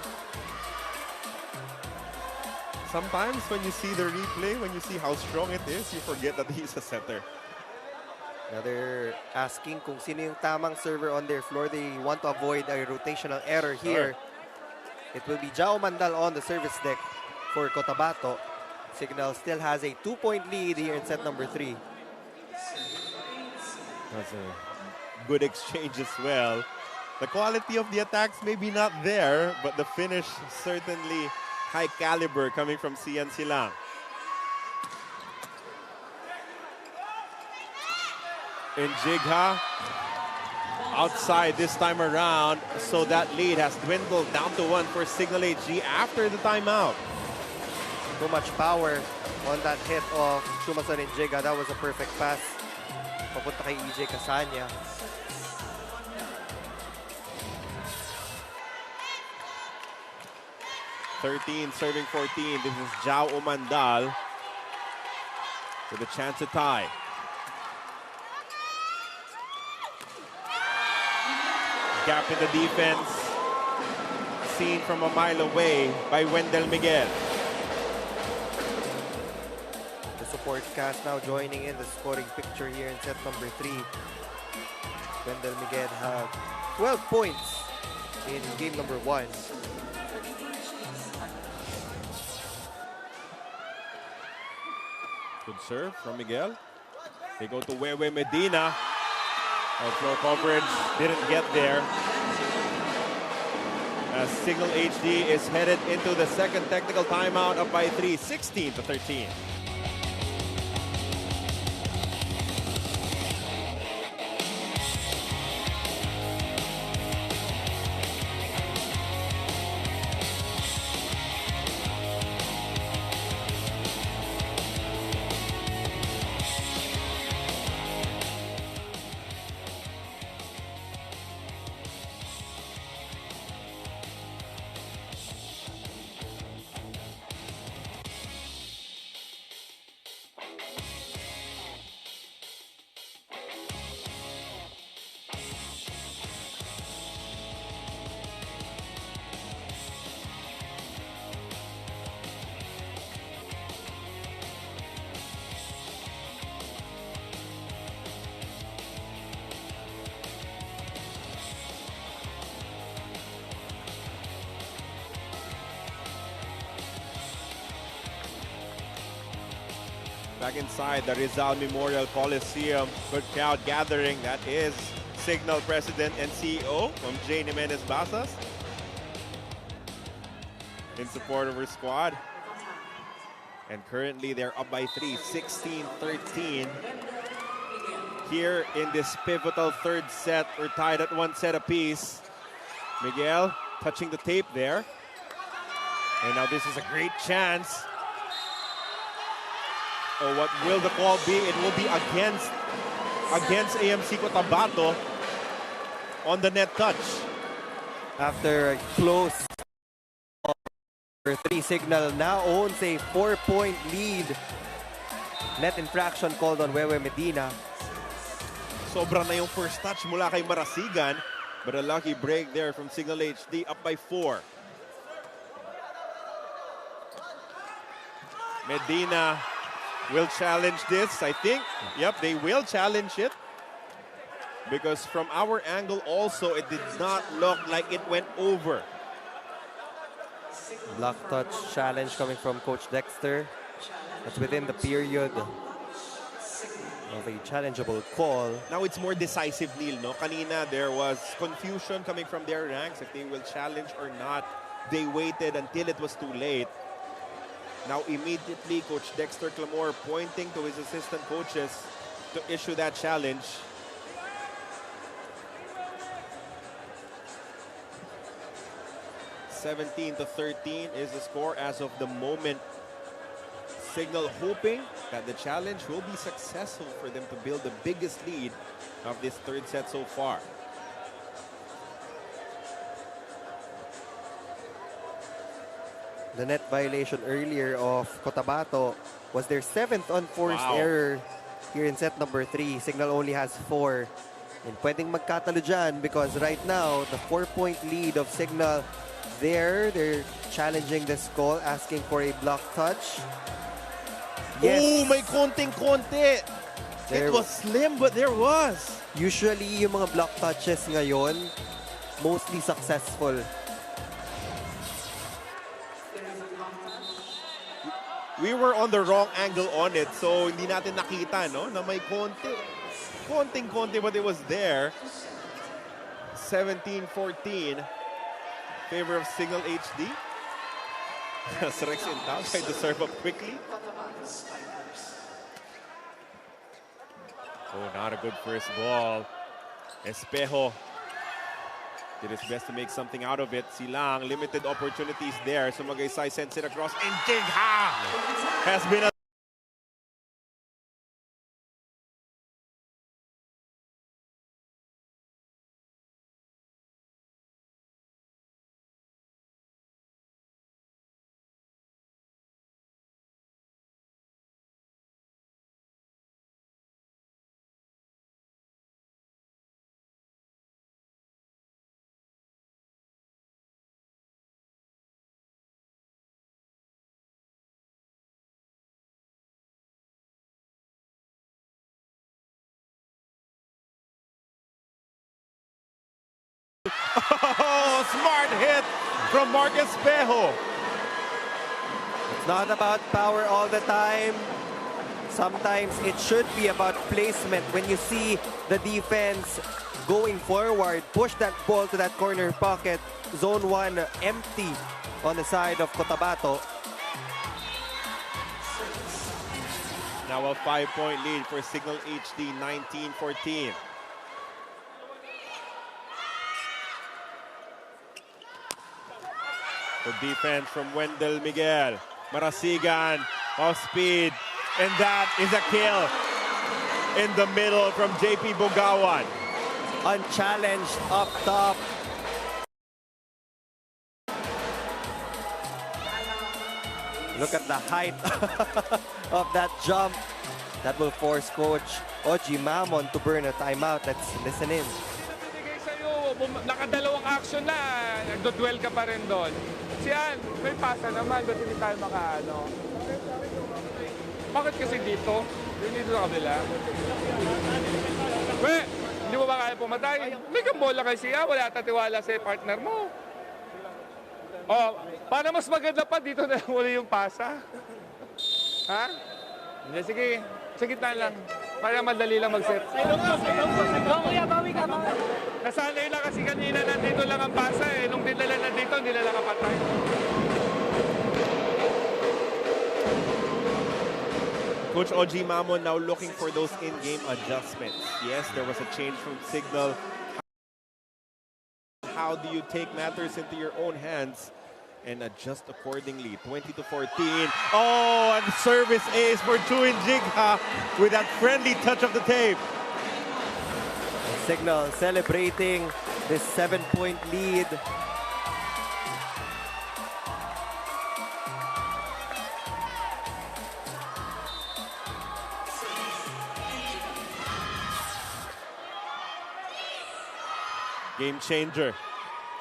Sometimes when you see the replay, when you see how strong it is, you forget that he's a setter. Now they're asking kung sino yung tamang server on their floor. They want to avoid a rotational error here. It will be Jao Mandal on the service deck for Cotabato. Cignal still has a 2-point lead here in set number 3. That's a good exchange as well. The quality of the attacks maybe not there, but the finish certainly high caliber coming from CNC lang. In Jigha, outside this time around, so that lead has dwindled down to 1 for Cignal HD after the timeout. Too much power on that hit of Shumason and Jiga. That was a perfect pass. Papunta kay EJ Casanya. Serving 14. This is Jao Umandal with a chance to tie. Gap in the defense. Seen from a mile away by Wendell Miguel. The support cast now joining in the scoring picture here in set number 3. Wendell Miguel had 12 points in game number 1. Good serve from Miguel. They go to Wewe Medina. Floor coverage didn't get there. As Cignal HD is headed into the second technical timeout, up by 3, 16-13. Back inside the Rizal Memorial Coliseum. Good crowd gathering. That is Cignal President and CEO from Jane Jimenez Basas in support of her squad. And currently they're up by 3, 16-13. Here in this pivotal third set, we're tied at 1 set apiece. Miguel touching the tape there. And now this is a great chance. Oh, what will the call be? It will be against AMC Cotabato on the net touch. After a close number 3, Cignal now owns a 4-point lead. Net infraction called on Wewe Medina. Sobra na yung first touch mula kay Marasigan, but a lucky break there from Cignal HD, up by 4. Medina will challenge this, I think. Yep, they will challenge it. Because from our angle also, it did not look like it went over. Block touch challenge coming from Coach Dexter. That's within the period of a challengeable call. Now it's more decisive, Neil, no? Kanina, there was confusion coming from their ranks if they will challenge or not. They waited until it was too late. Now immediately, Coach Dexter Clamore pointing to his assistant coaches to issue that challenge. 17-13 is the score as of the moment. Cignal hoping that the challenge will be successful for them to build the biggest lead of this third set so far. The net violation earlier of Cotabato was their 7th unforced error here in set number 3. Cignal only has 4. And pwedeng magkatalo dyan because right now, the 4-point lead of Cignal, they're challenging this call, asking for a block touch. Yes. Oh, may konting-konti. It was slim, but there was. Usually, yung mga block touches ngayon, mostly successful. We were on the wrong angle on it, so hindi natin nakita, no? Na may konting-konti, but it was there. 17-14. Favor of Cignal HD. Rex in town, tried to serve up quickly. Oh, not a good first ball. Espejo did his best to make something out of it. Silang, limited opportunities there. So Magaysay sends it across. And Jigha has been a oh, smart hit from Marcus Espejo. It's not about power all the time. Sometimes it should be about placement. When you see the defense going forward, push that ball to that corner pocket. Zone 1 empty on the side of Cotabato. Now a 5-point lead for Cignal HD, 19-14. The defense from Wendell Miguel. Marasigan off speed. And that is a kill in the middle from JP Bugawan. Unchallenged up top. Look at the height of that jump. That will force Coach Oji Mamon to burn a timeout. Let's listen in. Bigay sa'yo, nakadalawang action na, nagdo-duel ka pa rin doon. Siyan, may pasa naman, ba't hindi tayo makaano? Bakit kasi dito? Yung dito sa kabila? Hindi mo ba kaya pumatay? May kambola kay siya, wala tatiwala sa partner mo. Oh, para mas maganda pa, dito na uli yung pasa. Ha? Hindi, sige. Sa gitna lang. Para madali lang mag-set. Nasanay lang kasi kanina nandito lang ang pasa eh. Nung dinala na dito, hindi na lang kapatay. Coach Oji Mamon now looking for those in-game adjustments. Yes, there was a change from Cignal. How do you take matters into your own hands and adjust accordingly? 20-14. Oh, and service ace for Chuin Jigha with that friendly touch of the tape. Cignal celebrating this 7-point lead. Game changer.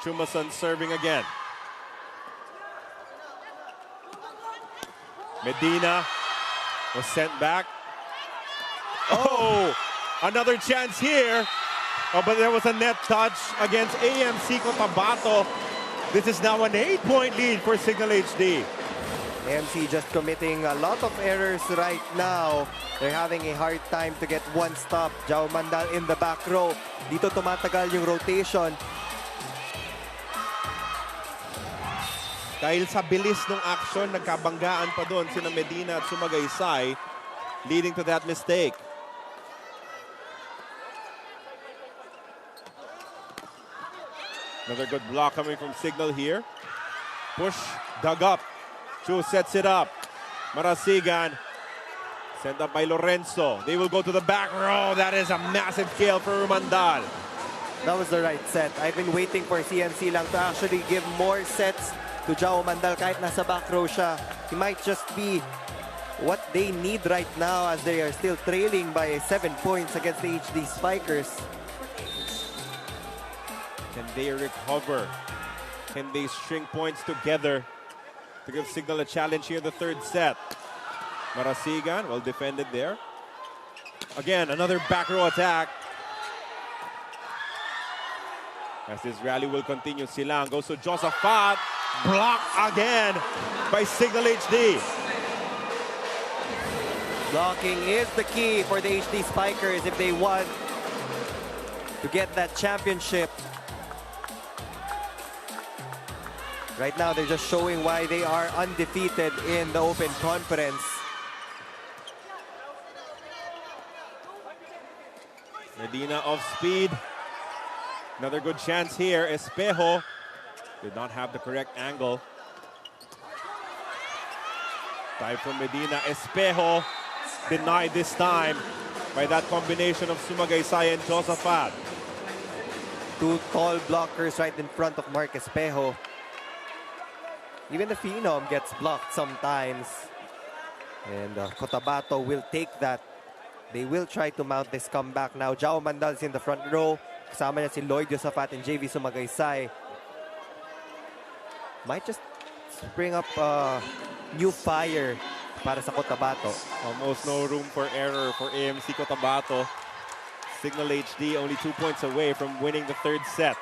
Chumason serving again. Medina was sent back. Oh, another chance here. Oh, but there was a net touch against AMC Cotabato. This is now an 8-point lead for Cignal HD. AMC just committing a lot of errors right now. They're having a hard time to get one stop. Jao Mandal in the back row. Dito tumatagal yung rotation. Dahil sa bilis ng action, nagkabanggaan pa doon sina Medina at Sumagaysay, leading to that mistake. Another good block coming from Cignal here. Push, dug up. Chu sets it up. Marasigan. Sent up by Lorenzo. They will go to the back row. That is a massive kill for Rumandal. That was the right set. I've been waiting for CNC lang to actually give more sets to Jao Mandal kahit nasa back row siya. He might just be what they need right now as they are still trailing by 7 points against the HD Spikers. Can they recover? Can they string points together to give Cignal a challenge here in the third set? Marasigan, well defended there. Again, another back row attack. As this rally will continue, Silang goes to Josaphat. Blocked again by Cignal HD. Blocking is the key for the HD Spikers if they want to get that championship. Right now, they're just showing why they are undefeated in the Open Conference. Medina off speed. Another good chance here. Espejo did not have the correct angle. Dive from Medina. Espejo denied this time by that combination of Sumagaysay and Josaphat. Two tall blockers right in front of Mark Espejo. Even the Phenom gets blocked sometimes. And Cotabato will take that. They will try to mount this comeback now. Jao Mandal is in the front row. Kasama niya si Lloyd Josaphat and JV Sumagaysay. Might just spring up new fire para sa Cotabato. Almost no room for error for AMC Cotabato. Cignal HD only 2 points away from winning the third set.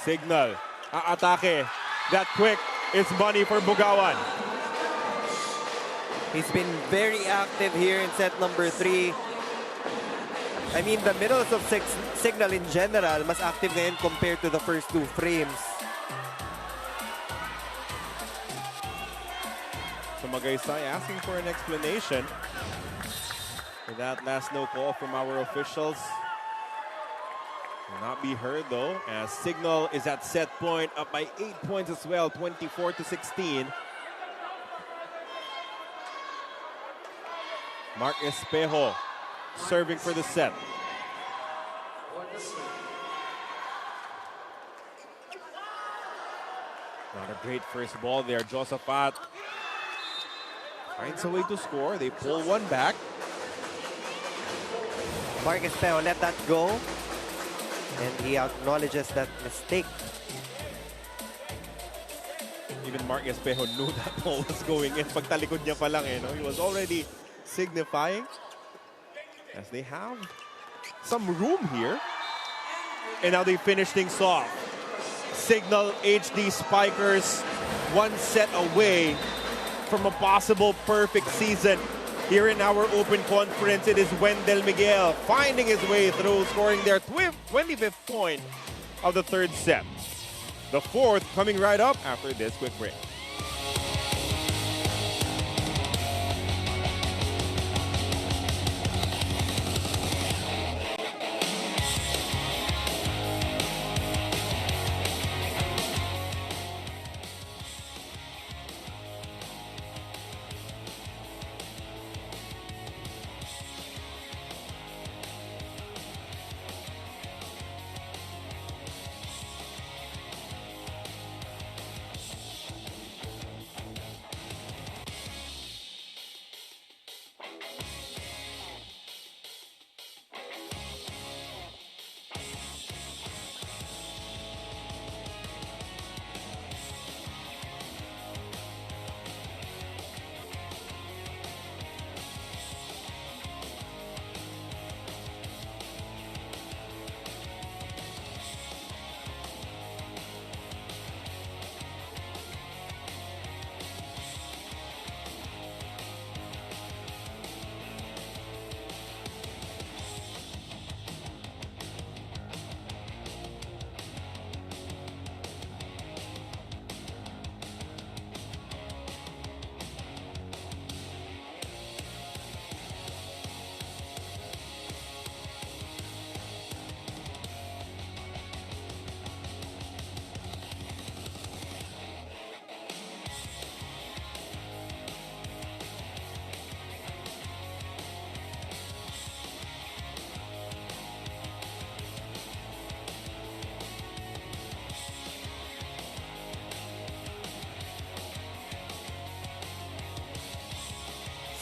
Cignal, atake. That quick is money for Bugawan. He's been very active here in set number 3. I mean, the middles of Cignal in general, mas active ngayon compared to the first 2 frames. Sumagaysay asking for an explanation for that last no call from our officials. Will not be heard though, as Cignal is at set point, up by 8 points as well, 24-16. Mark Espejo serving for the set. Not a great first ball there. Josaphat finds a way to score. They pull one back. Mark Espejo let that go. And he acknowledges that mistake. Even Mark Espejo knew that ball was going in. Pagtalikod niya pa lang eh, no? He was already signifying as they have some room here. And now they finish things off. Cignal HD Spikers 1 set away from a possible perfect season. Here in our Open Conference, it is Wendell Miguel finding his way through, scoring their 25th point of the third set. The fourth coming right up after this quick break.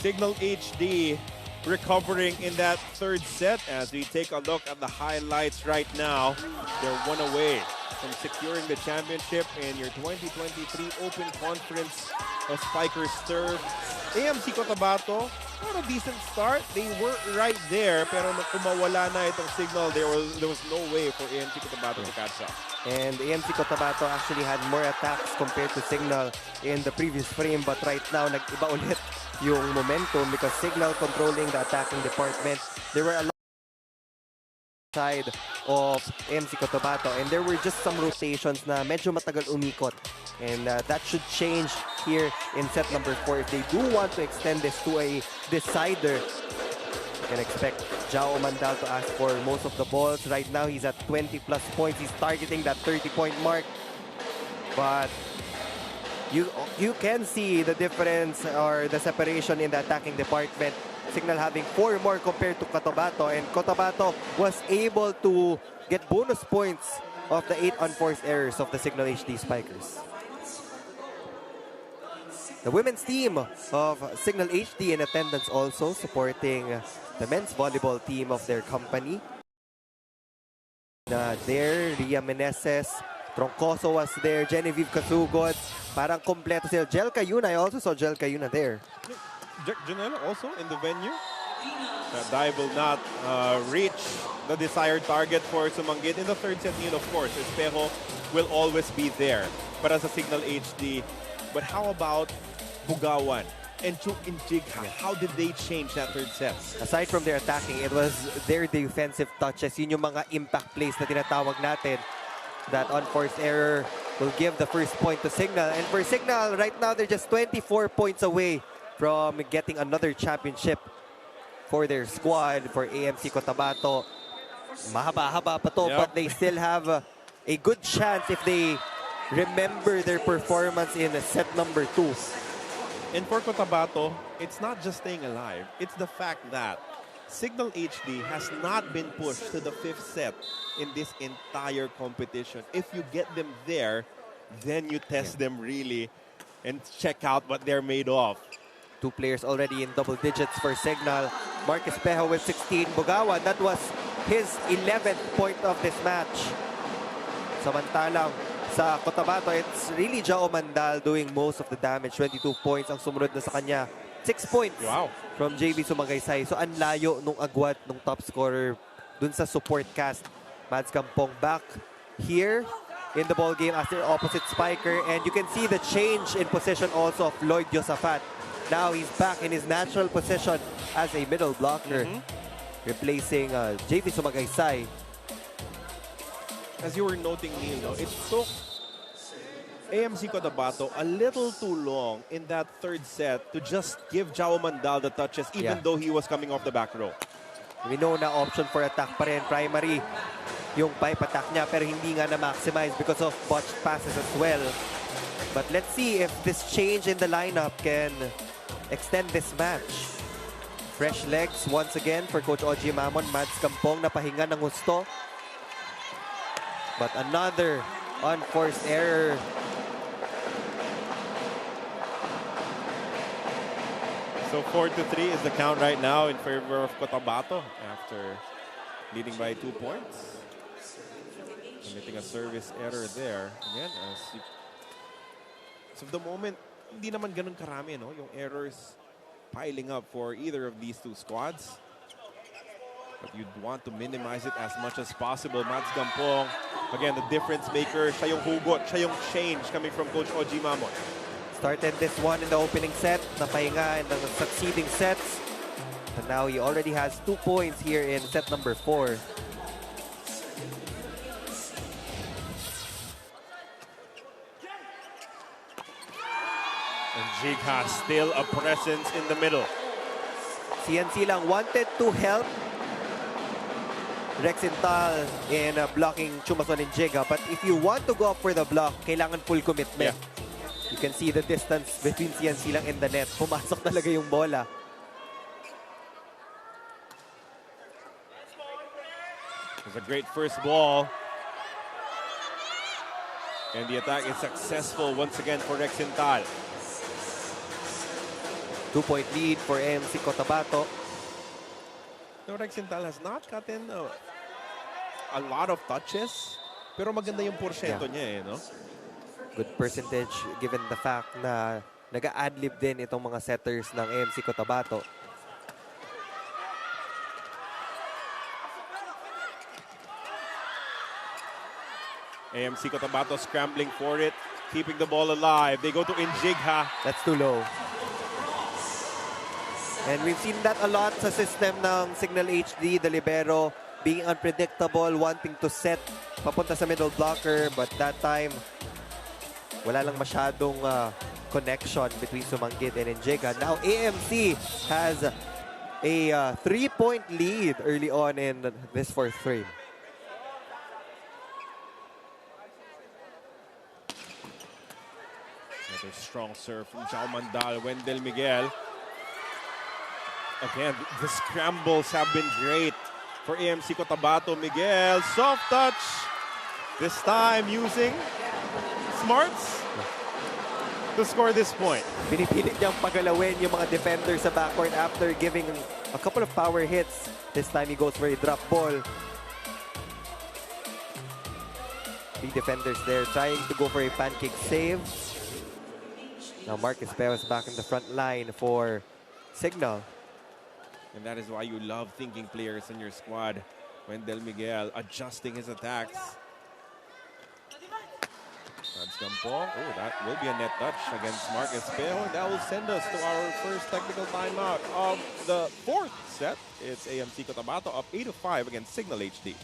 Cignal HD recovering in that third set as we take a look at the highlights right now. They're one away from securing the championship in your 2023 Open Conference of Spikers Turf. AMC Cotabato, not a decent start. They were right there, pero nung kumawala na itong Cignal, there was no way for AMC Cotabato to catch up. And AMC Cotabato actually had more attacks compared to Cignal in the previous frame, but right now, nag-iba ulit yung momentum because Cignal controlling the attacking department. There were a lot side of AMC Cotabato and there were just some rotations na medyo matagal umikot. And that should change here in set number 4. If they do want to extend this to a decider, you can expect Jao Mandal to ask for most of the balls. Right now, he's at 20+ points. He's targeting that 30-point mark. But you can see the difference or the separation in the attacking department. Cignal having 4 more compared to Cotabato, and Cotabato was able to get bonus points of the 8 unforced errors of the Cignal HD Spikers. The women's team of Cignal HD in attendance also supporting the men's volleyball team of their company. There, Ria Meneses, Troncoso was there, Genevieve Casugod, parang kompleto sila. Jel Cayuna, I also saw Jel Cayuna there. Janela also in the venue. That dive will not reach the desired target for Sumanggit. In the third set, of course, Espejo will always be there. But as a Cignal HD, but how about Bugawan and Chuk Injigha? How did they change that third set? Aside from their attacking, it was their defensive touches. Yun yung mga impact plays na tinatawag natin. That unforced error will give the first point to Cignal. And for Cignal, right now, they're just 24 points away from getting another championship for their squad. For AMC Cotabato, mahaba-haba pa to, but they still have a good chance if they remember their performance in set number 2. And for Cotabato, it's not just staying alive. It's the fact that Cignal HD has not been pushed to the 5th set in this entire competition. If you get them there, then you test them really and check out what they're made of. 2 players already in double digits for Cignal. Marcus Pejo with 16. Bugawan, that was his 11th point of this match. Samantalang sa Cotabato, it's really Jao Mandal doing most of the damage. 22 points ang sumunod na sa kanya. 6 points from JV Sumagaysay. So ang layo nung agwat nung top scorer dun sa support cast. Mads Campong back here in the ball game as their opposite spiker. And you can see the change in position also of Lloyd Josafat. Now he's back in his natural position as a middle blocker, replacing JV Sumagaysay. As you were noting, Neil, it took AMC Cotabato a little too long in that third set to just give Jao Mandal the touches, even though he was coming off the back row. We know na option for attack pa rin, primary yung pipe attack niya, pero hindi nga na-maximize because of botched passes as well. But let's see if this change in the lineup can extend this match. Fresh legs once again for Coach Oji Mamon. Mads Campong napahinga ng gusto. But another unforced error. So 4-3 is the count right now in favor of Cotabato after leading by 2 points. Committing a service error there. Again, so the moment, hindi naman ganun karami, no? Yung errors piling up for either of these 2 squads. But you'd want to minimize it as much as possible. Mads Campong, again, the difference maker. Siya yung hugot, siya yung change coming from Coach Oji Mamon. Started this one in the opening set, napahinga in the succeeding sets. And now he already has 2 points here in set number 4. And Jigha still a presence in the middle. CNC lang wanted to help Rexental in blocking Chumason and Jigha. But if you want to go up for the block, kailangan full commitment. You can see the distance between CNC lang and the net. Pumasok talaga yung bola. It was a great first ball. And the attack is successful once again for Rexental. 2-point lead for AMC Cotabato. No, Rexental has not gotten a lot of touches. Pero maganda yung porsyento niya no? Good percentage given the fact na nag-a-adlib din itong mga setters ng AMC Cotabato. AMC Cotabato scrambling for it, keeping the ball alive. They go to Injigha. That's too low. And we've seen that a lot sa system ng Cignal HD, the libero being unpredictable, wanting to set papunta sa middle blocker, but that time wala lang masyadong connection between Sumanggid and Injigha. Now AMC has a 3-point lead early on in this fourth frame. Another strong serve from Jao Mandal. Wendell Miguel. Again, the scrambles have been great for AMC Cotabato. Miguel, soft touch. This time using smarts to score this point. Pinipilit niyang pagalawin yung mga defenders sa backcourt after giving a couple of power hits. This time he goes for a drop ball. 3 defenders there trying to go for a pancake save. Now Marcus Pejo is back in the front line for Cignal. And that is why you love thinking players in your squad. Wendell Miguel adjusting his attacks. That's Gampong. Oh, that will be a net touch against Marcus Pejo. And that will send us to our first technical timeout of the fourth set. It's AMC Cotabato up 8-5 against Cignal HD.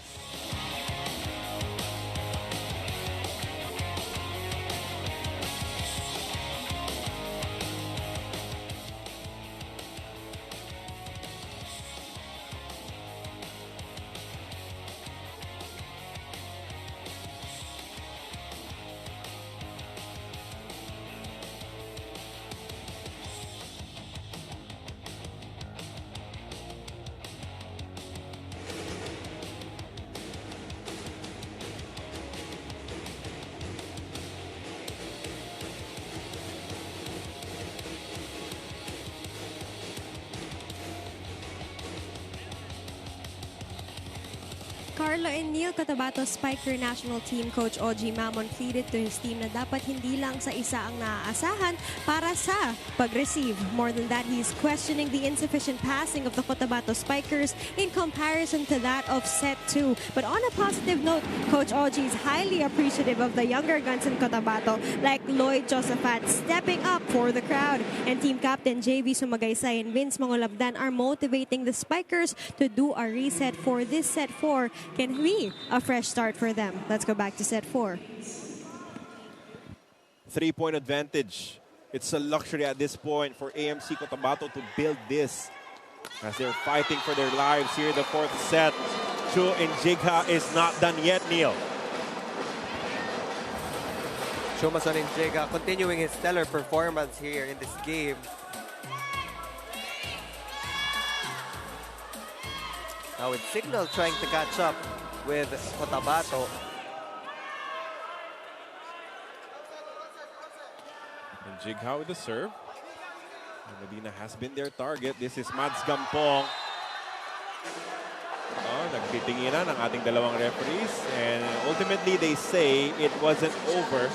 Carlo and Neil, Cotabato Spiker National Team Coach Oji Mamon pleaded to his team na dapat hindi lang sa isa ang naaasahan para sa pag-receive. More than that, he's questioning the insufficient passing of the Cotabato Spikers in comparison to that of set 2. But on a positive note, Coach Oji is highly appreciative of the younger guns in Cotabato like Lloyd Josephat stepping up for the crowd. And team captain JV Sumagaysay and Vince Mangolabdan are motivating the Spikers to do a reset for this set 4. Can be a fresh start for them. Let's go back to set 4. 3-point advantage. It's a luxury at this point for AMC Cotabato to build this as they're fighting for their lives here in the fourth set. Chu Injigha is not done yet, Neil. Chumason Injigha continuing his stellar performance here in this game. Now with Cignal trying to catch up with Cotabato. And Jigha with the serve. And Medina has been their target. This is Mads Gampong. Oh, nagtitinginan ang ating dalawang referees. And ultimately, they say it wasn't over,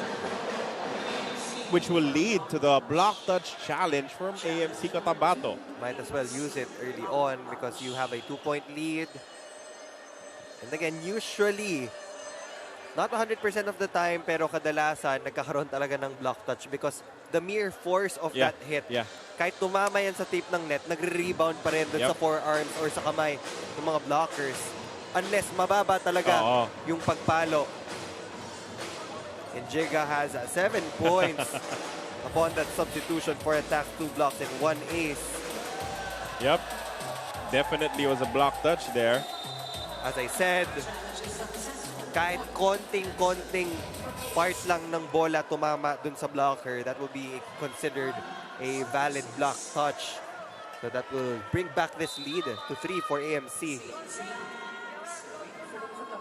which will lead to the block touch challenge from AMC Cotabato. Might as well use it early on because you have a 2-point lead. And again, usually, not 100% of the time, pero kadalasan, nagkakaroon talaga ng block touch because the mere force of that hit, kahit tumama yan sa tip ng net, nagre-rebound pa rin dun sa forearms or sa kamay ng mga blockers. Unless mababa talaga yung pagpalo. And Injigha has 7 points upon that substitution for attacks, 2 blocks and 1 ace. Yep, definitely was a block touch there. As I said, kahit konting part lang ng bola tumama dun sa blocker, that will be considered a valid block touch. So that will bring back this lead to 3 for AMC.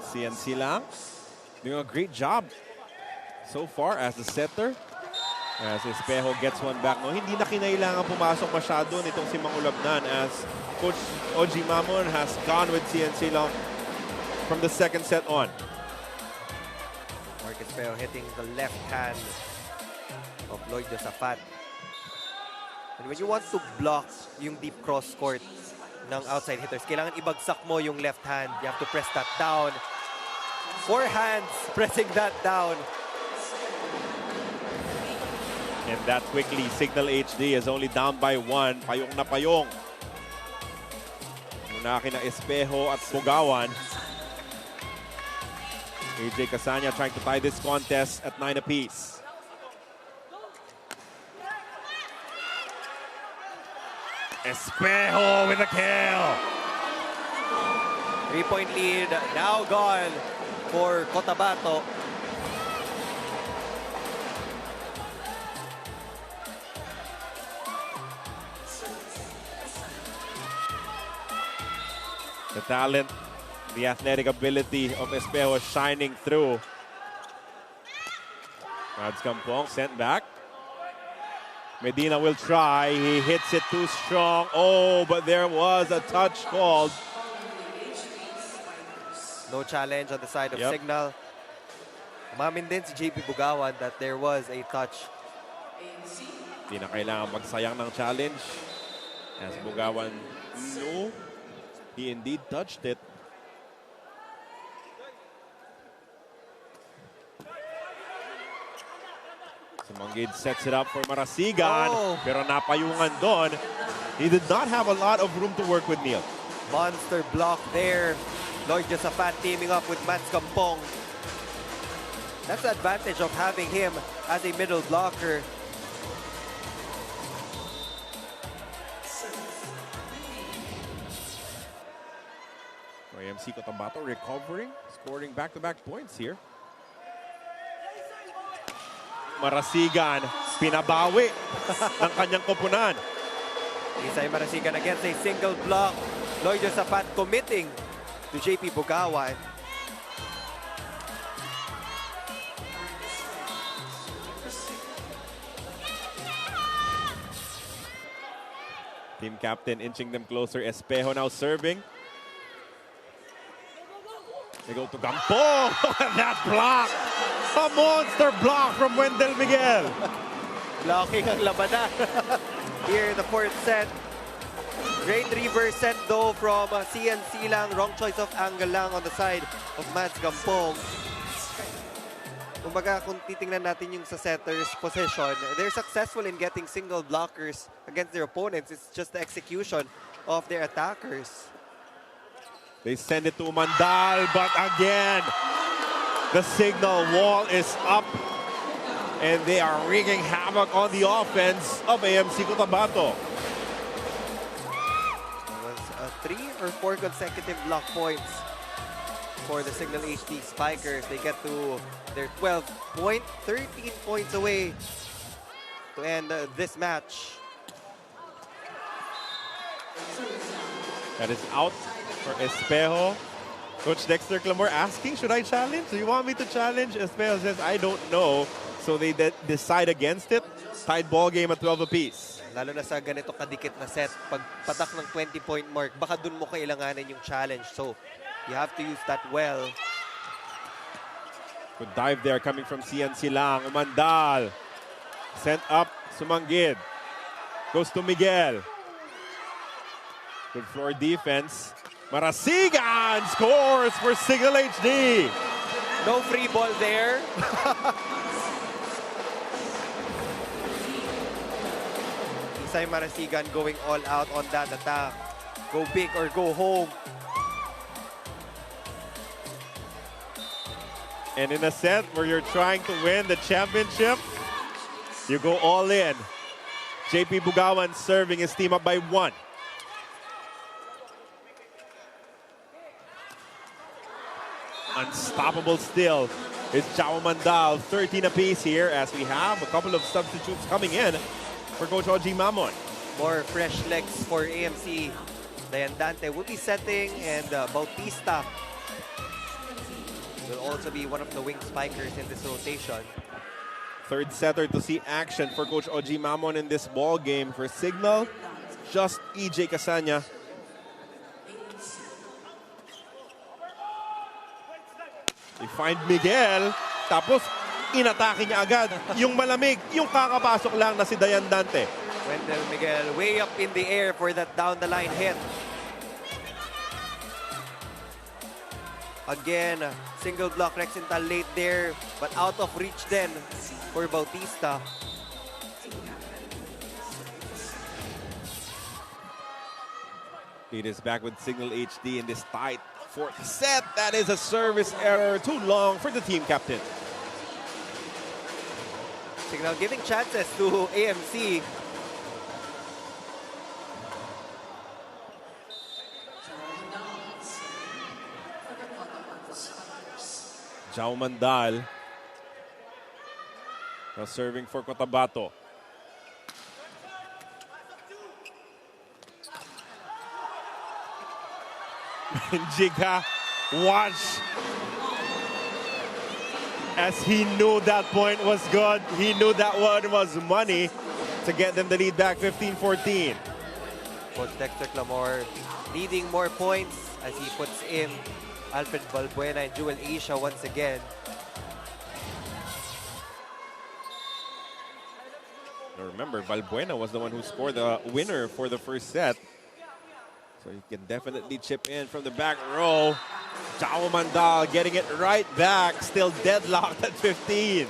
CNC lang doing a great job so far as the setter. As Espejo gets one back. No, hindi na kinailangan pumasok masyado nitong si Mangulabnan as Coach Oji Mamon has gone with CNC Long from the second set on. Mark Espejo hitting the left hand of Lloyd Josafat. And when you want to block yung deep cross court ng outside hitters, kailangan ibagsak mo yung left hand. You have to press that down. 4 hands pressing that down. And that quickly, Cignal HD is only down by 1. Payong na payong. Muna kina Espejo at Bugawan. AJ Casanya trying to tie this contest at 9 apiece. Espejo with a kill. 3-point lead now gone for Cotabato. The talent, the athletic ability of Espejo shining through. Mads Campong sent back. Medina will try. He hits it too strong. Oh, but there was a touch called. No challenge on the side of Cignal. Umamin din si JP Bugawan that there was a touch. Hindi na kailangan magsayang ng challenge. As Bugawan, no. He indeed touched it. Sumanggid sets it up for Marasigan. Oh. Pero napayungan doon. He did not have a lot of room to work with, Neil. Monster block there. Lloyd Josafat teaming up with Mads Campong. That's the advantage of having him as a middle blocker. AMC Cotabato recovering, scoring back-to-back points here. Marasigan, pinabawi ng kanyang koponan. Isay Marasigan against a single block. Lloyd Josafat committing to JP Bugawan. Team captain inching them closer. Espejo now serving. They go to Campong. Look at that block. A monster block from Wendell Miguel. Blocking ang labanan. Here in the fourth set. Great reverse set though from CNC lang. Wrong choice of angle lang on the side of Mads Campong. Kumbaga, kung titingnan natin yung sa setter's position, they're successful in getting single blockers against their opponents. It's just the execution of their attackers. They send it to Mandal, but again, the Cignal wall is up. And they are wreaking havoc on the offense of AMC Cotabato. It was 3 or 4 consecutive block points for the Cignal HD Spikers. They get to their 12th point, 13 points away to end this match. That is out for Espejo. Coach Dexter Clamor asking, should I challenge? Do you want me to challenge? Espejo says, I don't know. So they decide against it. Tied ball game at 12 apiece. Lalo na sa ganito kadikit na set, pag patak ng 20-point mark, baka dun mo kailanganin yung challenge. So you have to use that well. Good dive there coming from CNC lang. Umandal. Sent up, Sumanggid. Goes to Miguel. Good floor defense. Marasigan scores for Cignal HD. No free ball there. Isay Marasigan going all out on that attack. Go big or go home. And in a set where you're trying to win the championship, you go all in. JP Bugawan serving his team up by 1. Unstoppable still is Chao Mandal. 13 apiece here as we have a couple of substitutes coming in for Coach Oji Mamon. More fresh legs for AMC. Dayandante will be setting, and Bautista will also be one of the wing spikers in this rotation. Third setter to see action for Coach Oji Mamon in this ball game. For Cignal, just EJ Casanya. They find Miguel, tapos inatake niya agad. Yung malamig, yung kakapasok lang na si Dayan Dante. Wendell Miguel way up in the air for that down-the-line hit. Again, single block Rexental late there, but out of reach then for Bautista. It is back with Cignal HD in this tight fourth set. That is a service error, too long for the team captain. Cignal giving chances to AMC. Jao Mandal now serving for Cotabato. Jigha, watch. As he knew that point was good, he knew that one was money to get them the lead back 15-14. Coach Dexter Clamor needing more points as he puts in Alfred Balbuena and Jewel Asia once again. Now remember, Balbuena was the one who scored the winner for the first set. So he can definitely chip in from the back row. Jao Mandal getting it right back. Still deadlocked at 15.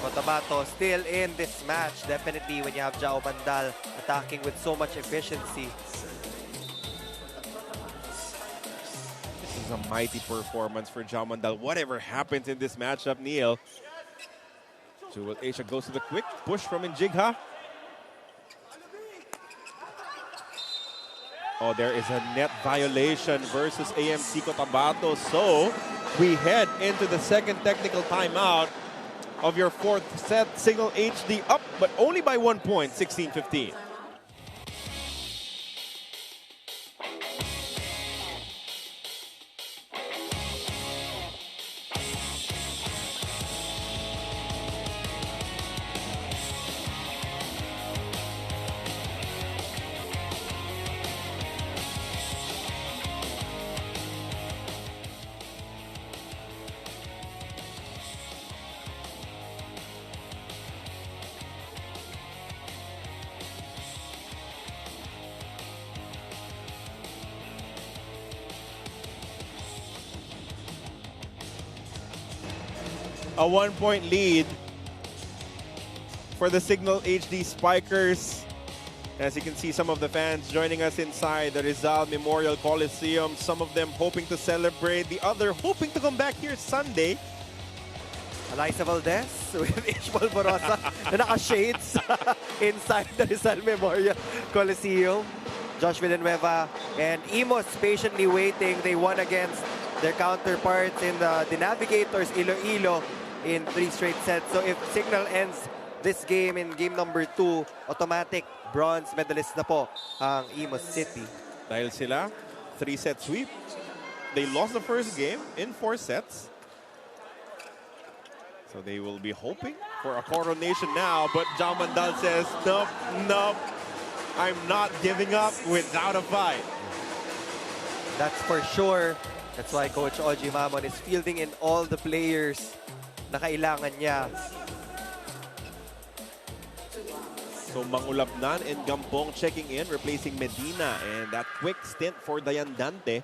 Cotabato still in this match. Definitely when you have Jao Mandal attacking with so much efficiency. This is a mighty performance for Jao Mandal. Whatever happens in this matchup, Neil. Jewel Asia goes to the quick push from Njigha. Oh, there is a net violation versus AMC Cotabato. So we head into the second technical timeout of your fourth set. Cignal HD up, but only by 1 point, 16-15. A 1 point lead for the Cignal HD Spikers. As you can see, some of the fans joining us inside the Rizal Memorial Coliseum. Some of them hoping to celebrate, the other hoping to come back here Sunday. Eliza Valdez with Ishmael Borosa na naka-shades inside the Rizal Memorial Coliseum. Josh Villanueva and Imos patiently waiting. They won against their counterparts in the Navigators Iloilo in 3 straight sets. So if Cignal ends this game in game number 2, automatic bronze medalist na po ang Imos City. Dahil sila, 3-set sweep. They lost the first game in 4 sets. So they will be hoping for a coronation now. But Jao Mandal says, nope, nope. I'm not giving up without a fight. That's for sure. That's why Coach Oji Mamon is fielding in all the players na kailangan niya. So Mangulapnan and Gampong checking in, replacing Medina. And that quick stint for Dayan Dante.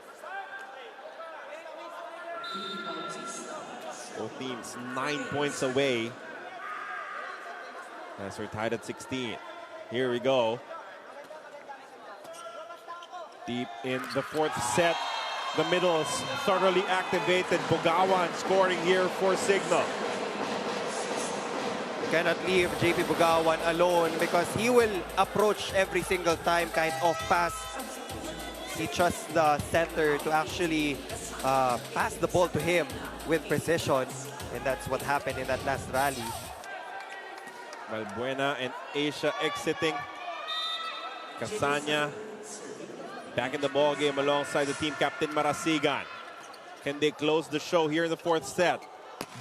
Both teams 9 points away. As we're tied at 16. Here we go. Deep in the fourth set. The middles thoroughly activated. Bugawan scoring here for Cignal. You cannot leave JP Bugawan alone because he will approach every single time kind of pass. He trusts the center to actually pass the ball to him with precision. And that's what happened in that last rally. Balbuena and Asia exiting. Casanya back in the ball game alongside the team captain Marasigan. Can they close the show here in the fourth set?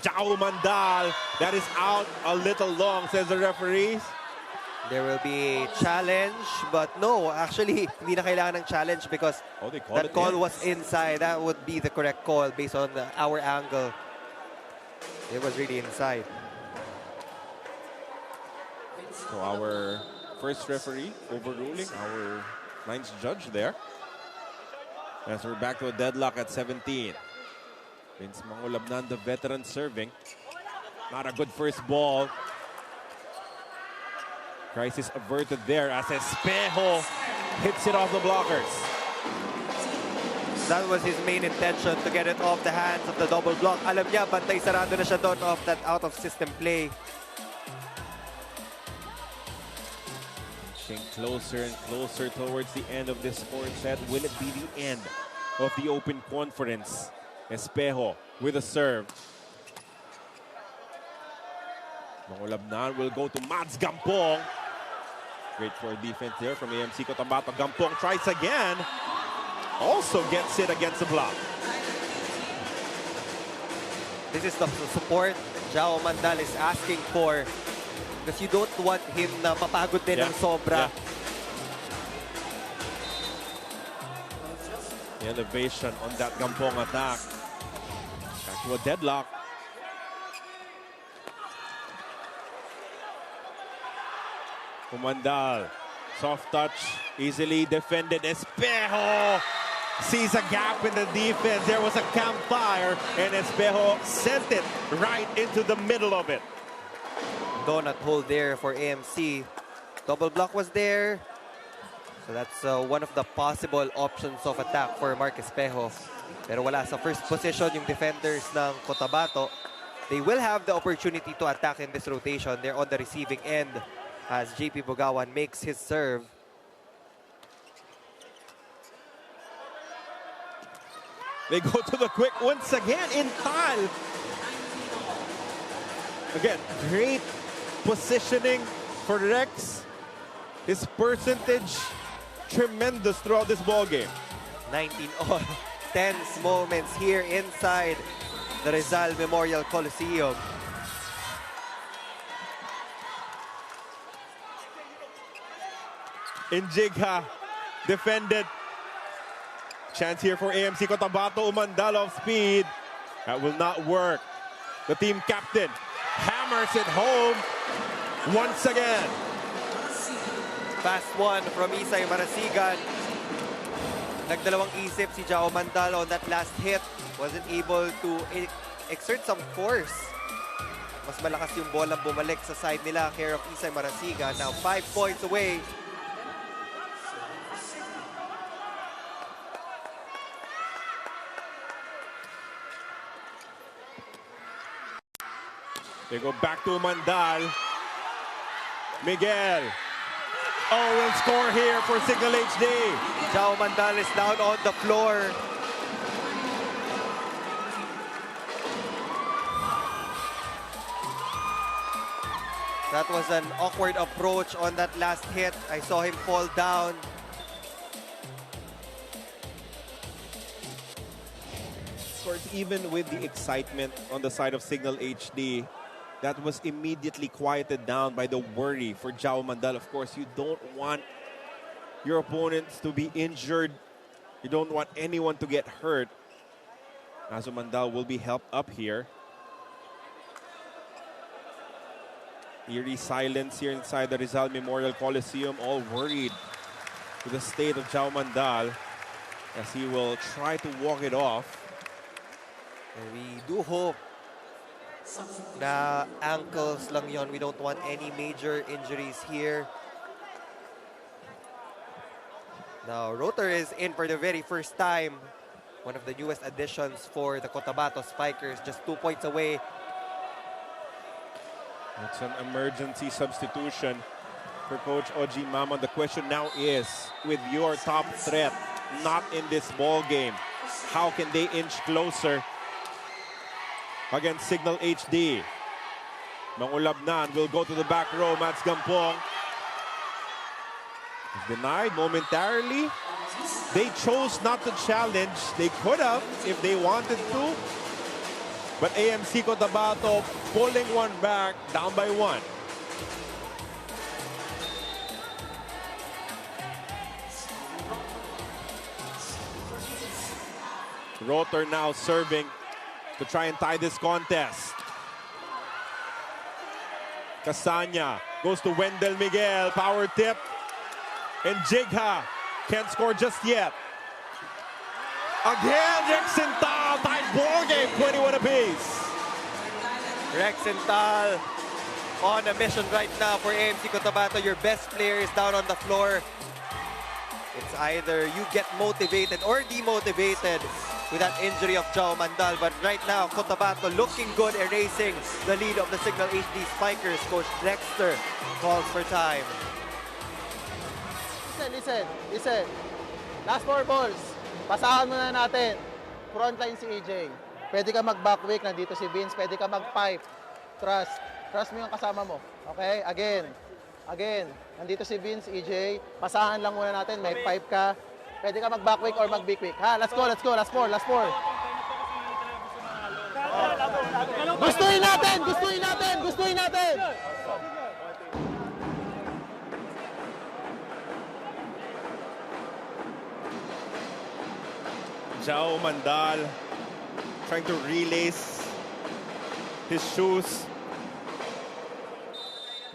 Jao Mandal, that is out a little long, says the referees. There will be a challenge, but no, actually, hindi na kailangan ng challenge because that call was inside. That would be the correct call based on our angle. It was really inside. So our first referee overruling our ninth judge there. As we're back to a deadlock at 17. Vince Mangulabnan, the veteran, serving. Not a good first ball. Crisis averted there as Espejo hits it off the blockers. That was his main intention, to get it off the hands of the double block. Alam niya, bantay sarado na siya doon off that out-of-system play. Getting closer and closer towards the end of this fourth set. Will it be the end of the Open Conference? Espejo with a serve. Mangulabnan will go to Mads Gampong. Great for defense there from AMC Cotabato. Gampong tries again. Also gets it against the block. This is the support Jao Mandal is asking for, because you don't want him na mapagod din ng sobra. The elevation on that Gampong attack. Back to a deadlock. Mandal, soft touch, easily defended. Espejo sees a gap in the defense. There was a campfire, and Espejo sent it right into the middle of it. Donut hole there for AMC. Double block was there. So that's one of the possible options of attack for Mark Espejo. Pero wala sa first position yung defenders ng Cotabato. They will have the opportunity to attack in this rotation. They're on the receiving end as JP Bugawan makes his serve. They go to the quick once again in time. Again, great positioning for Rex. His percentage tremendous throughout this ball game. 19 all. Tense moments here inside the Rizal Memorial Coliseum. Injigha defended. Chance here for AMC Cotabato. Umandal off speed. That will not work. The team captain hammers it home once again. Fast one from Isay Marasigan. Nagdalawang isip si Jao Mandal on that last hit. Wasn't able to exert some force. Mas malakas yung bolang bumalik sa side nila, care of Isay Marasigan. Now 5 points away. They go back to Mandal. Miguel. Oh, will score here for Cignal HD. Jao Mandal is down on the floor. That was an awkward approach on that last hit. I saw him fall down. Of course, even with the excitement on the side of Cignal HD, that was immediately quieted down by the worry for Jao Mandal. Of course, you don't want your opponents to be injured. You don't want anyone to get hurt. Azo Mandal will be helped up here. Eerie silence here inside the Rizal Memorial Coliseum, all worried with the state of Jao Mandal as he will try to walk it off. And we do hope na ankles lang yon. We don't want any major injuries here. Now, Rotor is in for the very first time. One of the newest additions for the Cotabato Spikers, just 2 points away. It's an emergency substitution for Coach Oji Mama. The question now is, with your top threat not in this ball game, how can they inch closer against Cignal HD? Mangulabnan will go to the back row. Mads Gampong is denied momentarily. They chose not to challenge. They could have if they wanted to. But AMC Cotabato pulling one back, down by 1. Rotor now serving to try and tie this contest. Casanya goes to Wendell Miguel, power tip. And Jigha can't score just yet. Again, Rexental, tied ball game, 21 apiece. Rexental on a mission right now for AMC Cotabato. Your best player is down on the floor. It's either you get motivated or demotivated with that injury of Jao Mandal. But right now, Cotabato looking good, erasing the lead of the Cignal HD Spikers. Coach Dexter calls for time. Listen. Last 4 balls. Pasahan muna natin. Frontline si EJ. Pwede ka mag-back week, nandito si Vince. Pwede ka mag-pipe. Trust mo yung kasama mo. Okay? Again. Nandito si Vince, EJ. Pasahan lang muna natin. May pipe ka. Pwede ka mag-back week or mag-big week. Ha? Let's go. Last 4. Gustuhin natin! Jao Mandal trying to relace his shoes,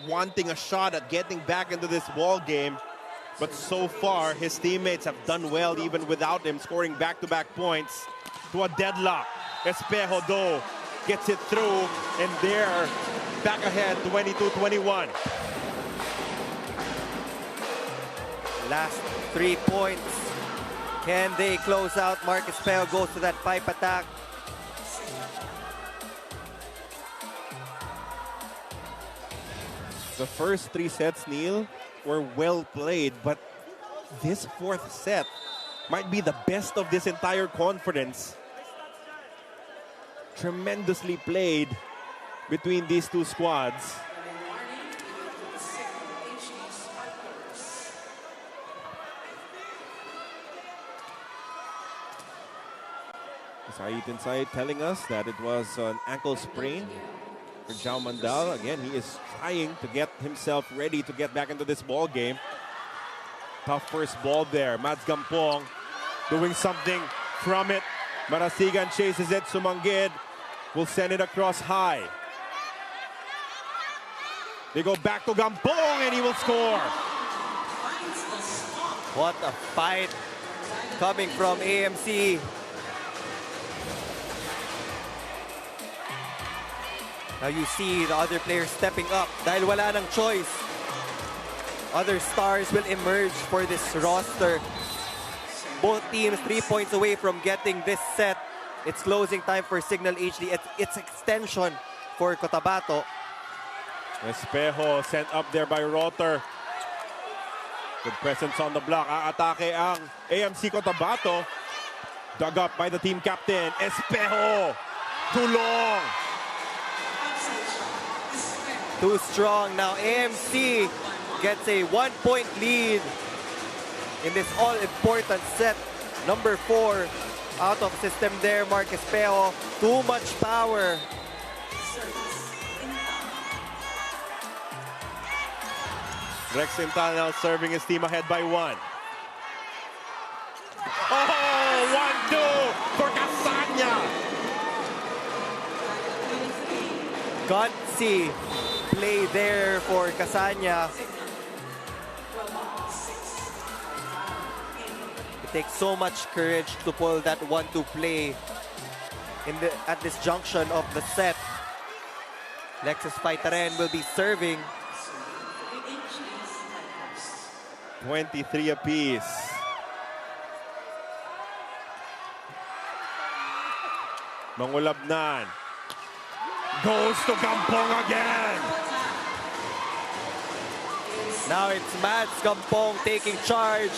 wanting a shot at getting back into this ball game. But so far, his teammates have done well even without him, scoring back-to-back points to a deadlock. Espejo, though, gets it through, and they're back ahead, 22-21. Last 3 points. Can they close out? Marcus Espejo goes to that pipe attack. The first 3 sets, Neil, were well played, but this 4th set might be the best of this entire conference. Tremendously played between these 2 squads. Said inside telling us that it was an ankle sprain for Jao Mandal. Again, he is trying to get himself ready to get back into this ball game. Tough first ball there. Mads Gampong doing something from it. Marasigan chases it. Sumanggid will send it across high. They go back to Gampong and he will score. What a fight coming from AMC. Now you see the other players stepping up dahil wala ng choice. Other stars will emerge for this roster. Both teams 3 points away from getting this set. It's closing time for Cignal HD. It's extension for Cotabato. Espejo sent up there by Rotor. Good presence on the block. Aatake ang AMC Cotabato. Dug up by the team captain. Espejo. Too long. Too strong. Now AMC gets a 1-point lead in this all-important set. Number 4 out of system there. Marcus Espejo. Too much power. Rexental now serving his team ahead by 1. Oh, 1-2 for Casanya. Gutsy play there for Casanya. It takes so much courage to pull that 1-2 play at this junction of the set. Lexus Faitaren will be serving. 23 apiece. Mangulabnan. Goes to Gampong again. Now it's Mads Gampong taking charge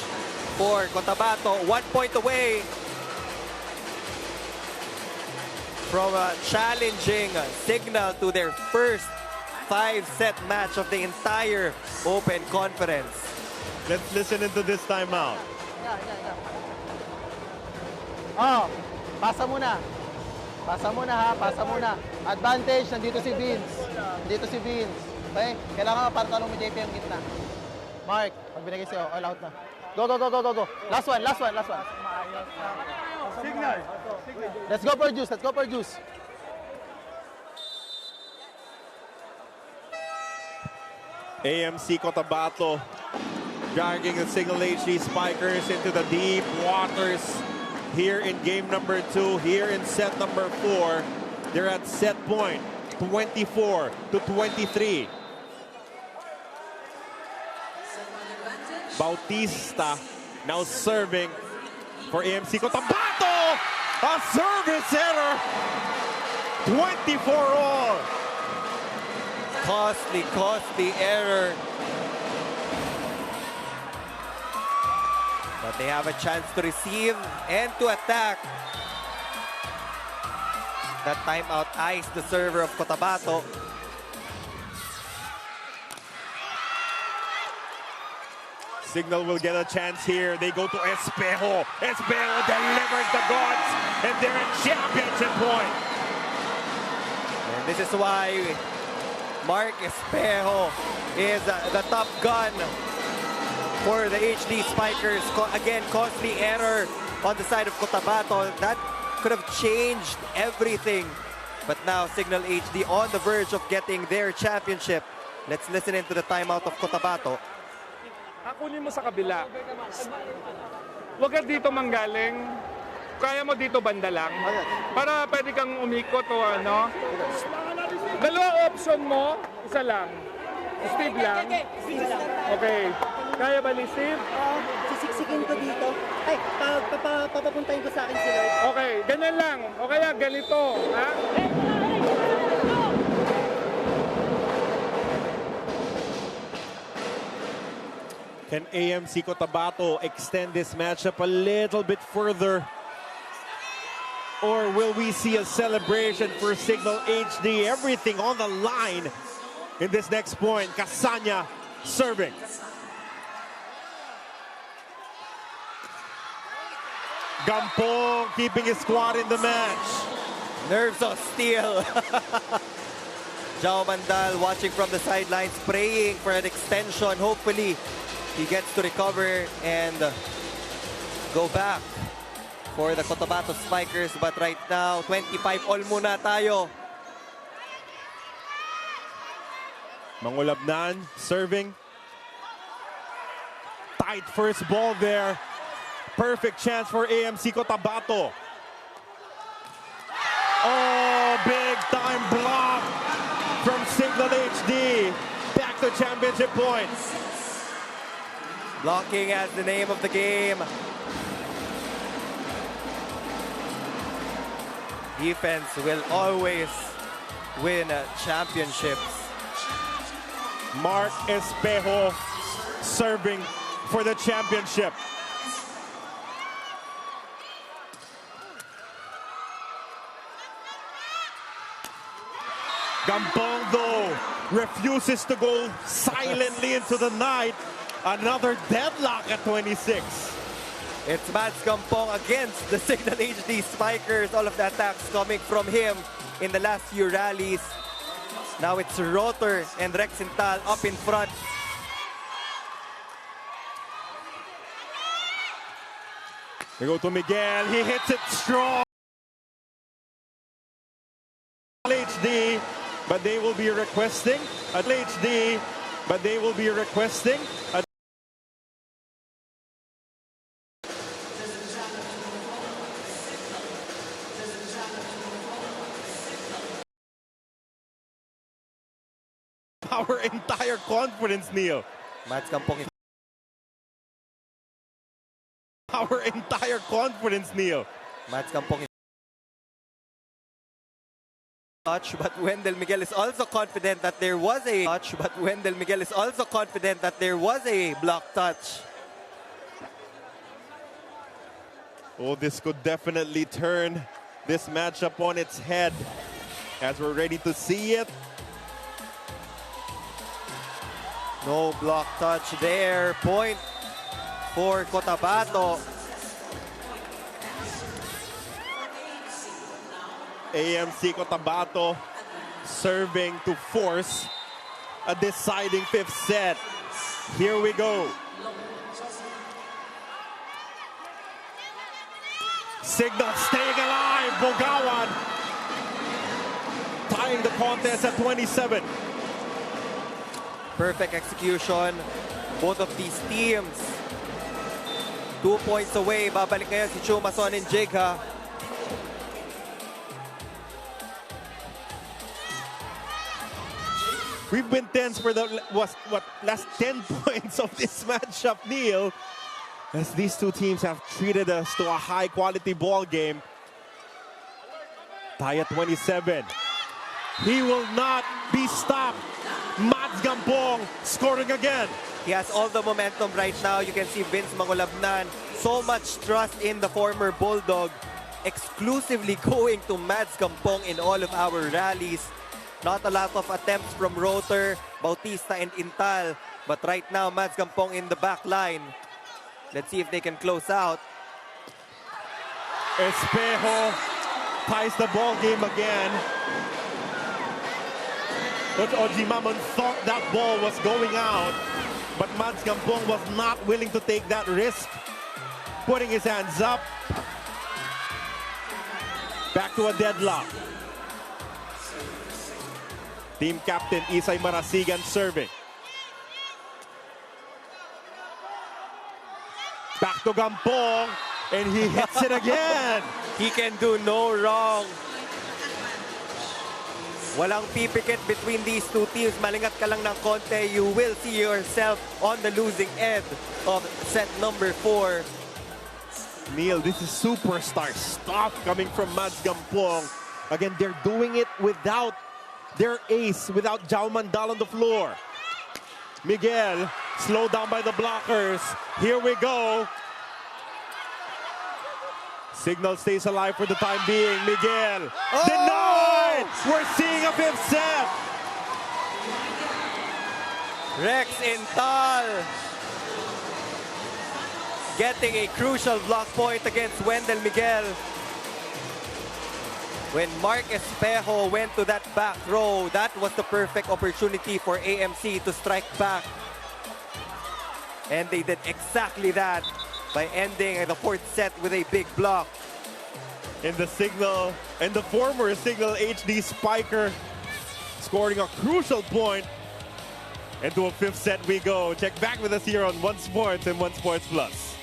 for Cotabato. 1 point away from a challenging Cignal to their first 5-set match of the entire Open Conference. Let's listen into this timeout. Oh, pasa muna. Pasa muna ha, pasa muna. Advantage, nandito si Vince. Nandito si Vince. Okay? Kailangan mapartalong mo JP ang gitna. Mark, pag binigay sa'yo, all out na. Go, go, go, go, go, go. Last one, last one, last one. Signal. Let's go for juice, let's go for juice. AMC Cotabato dragging the Cignal HD Spikers into the deep waters here in game number 2, here in set number 4. They're at set point, 24 to 23. Bautista now serving for AMC Cotabato. A service error. 24 all. Costly error. But they have a chance to receive and to attack. That timeout iced the server of Cotabato. Cignal will get a chance here. They go to Espejo. Espejo delivers the goods, and they're at championship point. And this is why Mark Espejo is the top gun for the HD Spikers. Again, costly error on the side of Cotabato. That could have changed everything. But now Cignal HD on the verge of getting their championship. Let's listen into the timeout of Cotabato. Kunin mo sa kabila. Huwag ka dito manggaling. Kaya mo dito banda lang. Para pwede kang umikot o ano. Dalawa option mo, isa lang. Steve lang. Okay. Kaya ba ni Steve? Sisiksikin ko dito. Ay, papapuntahin ko sa akin si Lord. Okay, ganyan lang. O kaya ganito. Ha? Can AMC Cotabato extend this matchup a little bit further? Or will we see a celebration for Cignal HD? Everything on the line in this next point. Casanya serving. Gampong keeping his squad in the match. Nerves of steel. Jao Mandal watching from the sidelines, praying for an extension. Hopefully, he gets to recover and go back for the Cotabato Spikers. But right now, 25 all muna tayo. Mangulabnan serving. Tight first ball there. Perfect chance for AMC Cotabato. Oh, big time block from Cignal HD. Back to championship points. Blocking as the name of the game. Defense will always win championships. Mark Espejo serving for the championship. Gampong, though, refuses to go silently into the night. Another deadlock at 26. It's Mads Gampong against the Cignal HD Spikers. All of the attacks coming from him in the last few rallies. Now it's Rotor and Rexental up in front. They go to Miguel. He hits it strong. HD, but they will be requesting at HD, but they will be requesting at our entire confidence, Neil. Mads Gampong. Our entire confidence, Neil. Mads Gampong. Touch, but Wendell Miguel is also confident that there was a touch, but Wendell Miguel is also confident that there was a block touch. Oh, this could definitely turn this matchup on its head as we're ready to see it. No block touch there. Point for Cotabato. AMC Cotabato serving to force a deciding fifth set. Here we go. Cignal staying alive. Bugawan tying the contest at 27. Perfect execution. Both of these teams 2 points away. Babalik ngayon si Chumason and Jigha. We've been tense for the last 10 points of this matchup, Neil, as these two teams have treated us to a high-quality ball game. Tie at 27. He will not be stopped. Mads Gampong scoring again. He has all the momentum right now. You can see Vince Mangulabnan, so much trust in the former Bulldog, exclusively going to Mads Gampong in all of our rallies. Not a lot of attempts from Rotor, Bautista, and Intal. But right now, Mads Gampong in the back line. Let's see if they can close out. Espejo ties the ball game again. But Ojimaman thought that ball was going out. But Mads Gampong was not willing to take that risk. Putting his hands up. Back to a deadlock. Team captain Isay Marasigan serving. Back to Gampong, and he hits it again. He can do no wrong. Walang pipikit between these two teams. Malingat ka lang ng konti, you will see yourself on the losing end of set number 4. Neil, this is superstar stuff coming from Mads Gampong. Again, they're doing it without their ace, without Jao Mandal on the floor. Miguel, slowed down by the blockers. Here we go. Cignal stays alive for the time being. Miguel, denied! We're seeing a fifth set. Rex Intal getting a crucial block point against Wendell Miguel. When Mark Espejo went to that back row, that was the perfect opportunity for AMC to strike back. And they did exactly that by ending the fourth set with a big block. In the Cignal, and the former Cignal HD Spiker scoring a crucial point. And to a fifth set we go. Check back with us here on One Sports and One Sports Plus.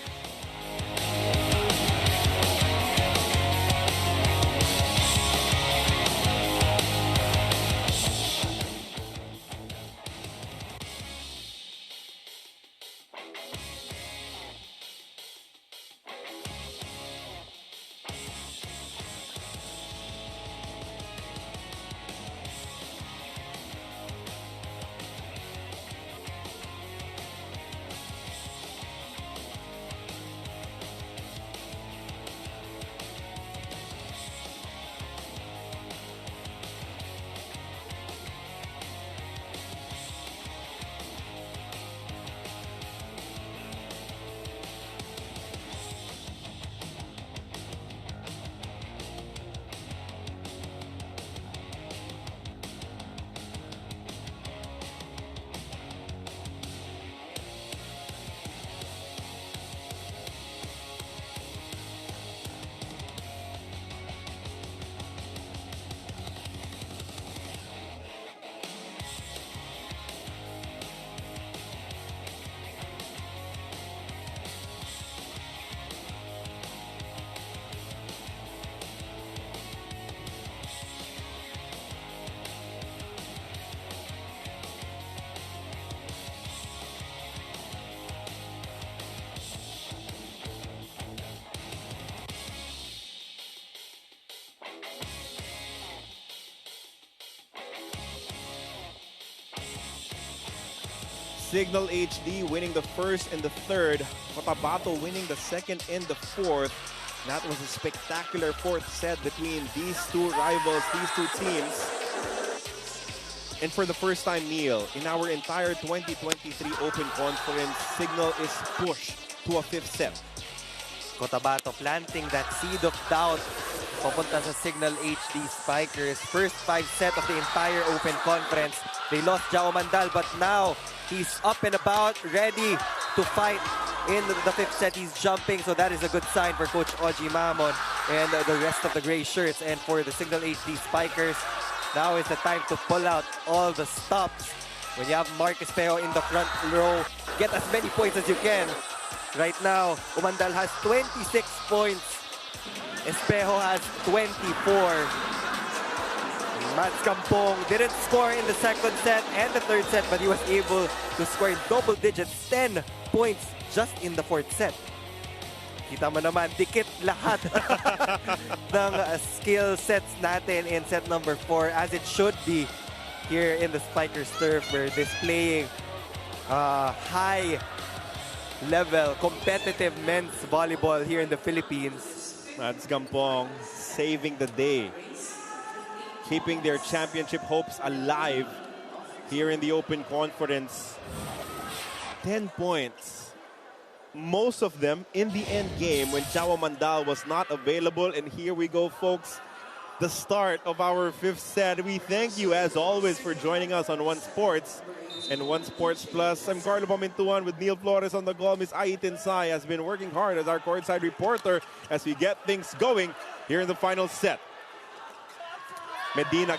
Cignal HD winning the first and the third. Cotabato winning the second and the fourth. That was a spectacular fourth set between these two rivals, these two teams. And for the first time, Neil, in our entire 2023 Open Conference, Cignal is pushed to a fifth set. Cotabato planting that seed of doubt papunta sa Cignal HD Spikers. First 5 set of the entire Open Conference. They lost Jao Mandal, but now he's up and about, ready to fight in the 5th set. He's jumping, so that is a good sign for Coach Oji Mamon and the rest of the gray shirts. And for the Cignal HD Spikers, now is the time to pull out all the stops. When you have Marcus Peo in the front row, get as many points as you can. Right now, Umandal has 26 points. Espejo has 24. Mads Campong didn't score in the 2nd set and the 3rd set, but he was able to score in double digits, 10 points just in the 4th set. Kita mo naman, dikit lahat ng skill sets natin in set number 4, as it should be here in the Spikers turf. We're displaying high-level competitive men's volleyball here in the Philippines. Mads Campong saving the day, keeping their championship hopes alive here in the Open Conference. 10 points. Most of them in the end game when Jao Mandal was not available. And here we go, folks. The start of our 5th set. We thank you, as always, for joining us on One Sports and One Sports Plus. I'm Carlo Pamintuan with Neil Flores on the goal. Miss Aitin Sai has been working hard as our courtside reporter as we get things going here in the final set. Medina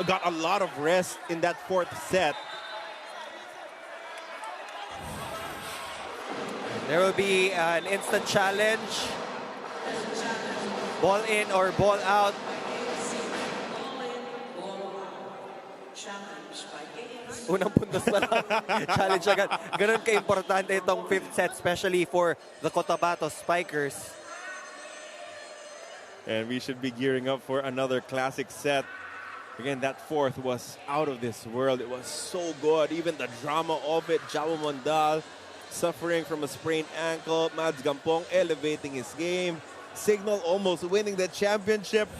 got a lot of rest in that 4th set. There will be an instant challenge. Ball in or ball out. Unang puntos pa lang. Challenge agad. Ganun ka-importante itong 5th set, especially for the Cotabato Spikers. And we should be gearing up for another classic set. Again, that 4th was out of this world. It was so good. Even the drama of it. Jao Mandal suffering from a sprained ankle. Mads Campong elevating his game. Cignal almost winning the championship.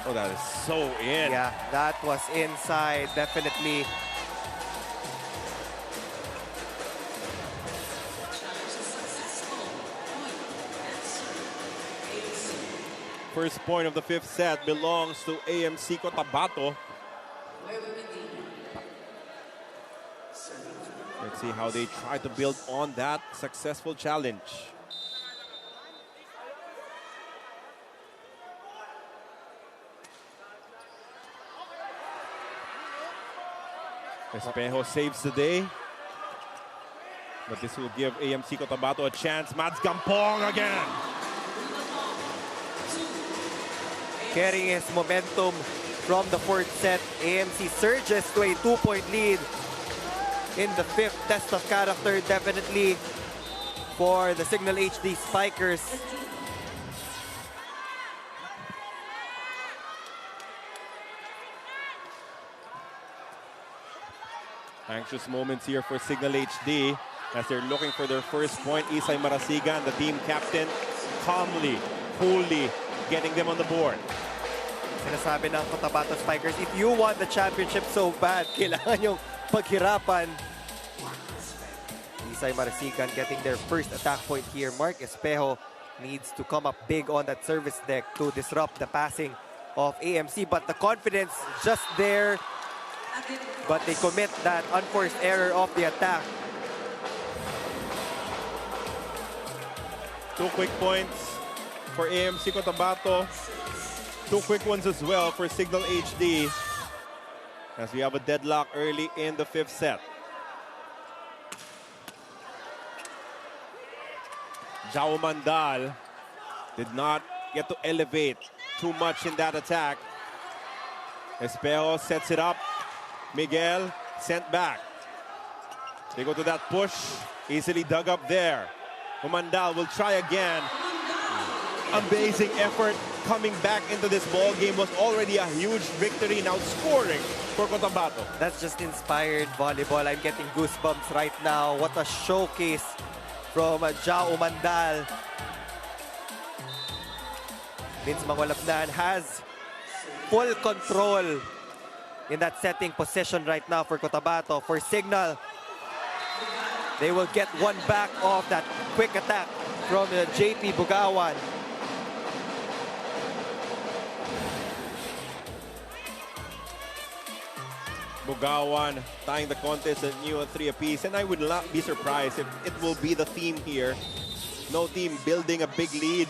Oh, that is so in. Yeah, that was inside, definitely. First point of the 5th set belongs to AMC Cotabato. Let's see how they try to build on that successful challenge. Espejo saves the day. But this will give AMC Cotabato a chance. Mads Campong again. Carrying his momentum from the 4th set, AMC surges to a 2-point lead in the 5th test of character, definitely for the Cignal HD Spikers. Anxious moments here for Cignal HD as they're looking for their first point. Isay Marasigan, the team captain, calmly, coolly getting them on the board. Sinasabi ng Cotabato Spikers, if you want the championship so bad, kailangan yung paghirapan. Isay Marasigan getting their first attack point here. Mark Espejo needs to come up big on that service deck to disrupt the passing of AMC, but the confidence just there. But they commit that unforced error of the attack. 2 quick points for AMC Cotabato. 2 quick ones as well for Cignal HD as we have a deadlock early in the 5th set. Jao Mandal did not get to elevate too much in that attack. Espejo sets it up. Miguel sent back. They go to that push. Easily dug up there. Umandal will try again. Amazing effort coming back into this ball game. Was already a huge victory. Now scoring for Cotabato. That's just inspired volleyball. I'm getting goosebumps right now. What a showcase from Jao Mandal. Vince Mangolapnan has full control in that setting position right now for Cotabato. For Cignal, they will get one back off that quick attack from JP Bugawan. Bugawan tying the contest at new 3 apiece, and I would not be surprised if it will be the theme here. No team building a big lead.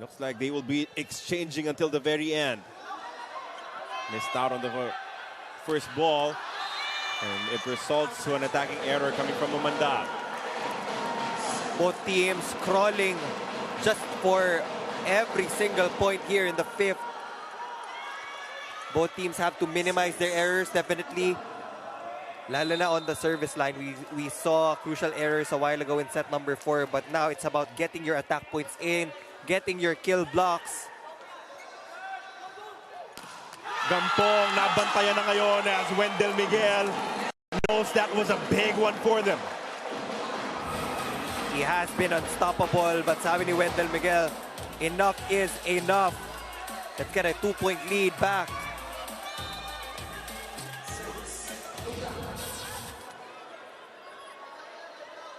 Looks like they will be exchanging until the very end. Missed out on the first ball, and it results to an attacking error coming from Umandal. Both teams crawling just for every single point here in the 5th. Both teams have to minimize their errors, definitely. Lalo na on the service line. We saw crucial errors a while ago in set number 4, but now it's about getting your attack points in, getting your kill blocks. Gampong nabantayan na ngayon as Wendell Miguel knows that was a big one for them. He has been unstoppable, but sabi ni Wendell Miguel, enough is enough. Let's get a 2-point lead back.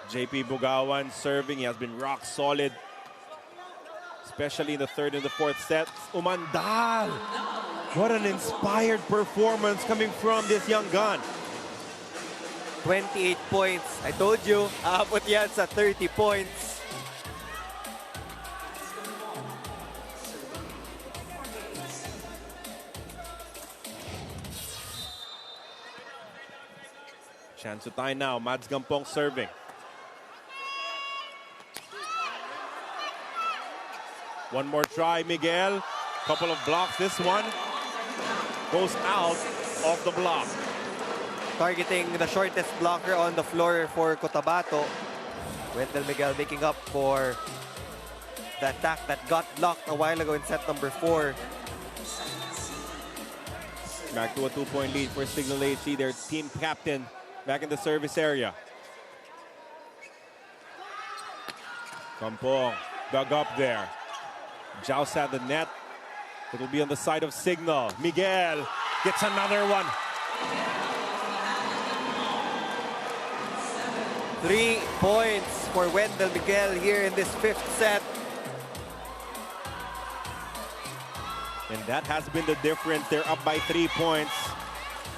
JP Bugawan serving. He has been rock solid, especially in the 3rd and the 4th sets. Umandal! What an inspired performance coming from this young gun. 28 points. I told you, aabot yan sa 30 points. Chance to tie now. Mads Gampong serving. One more try, Miguel. Couple of blocks. This one goes out of the block. Targeting the shortest blocker on the floor for Cotabato. Wendell Miguel making up for the attack that got blocked a while ago in set number 4. Back to a 2-point lead for Cignal HD, their team captain, back in the service area. Kampong dug up there. Joust at the net. It will be on the side of Cignal. Miguel gets another one. 3 points for Wendell Miguel here in this 5th set. And that has been the difference. They're up by 3 points.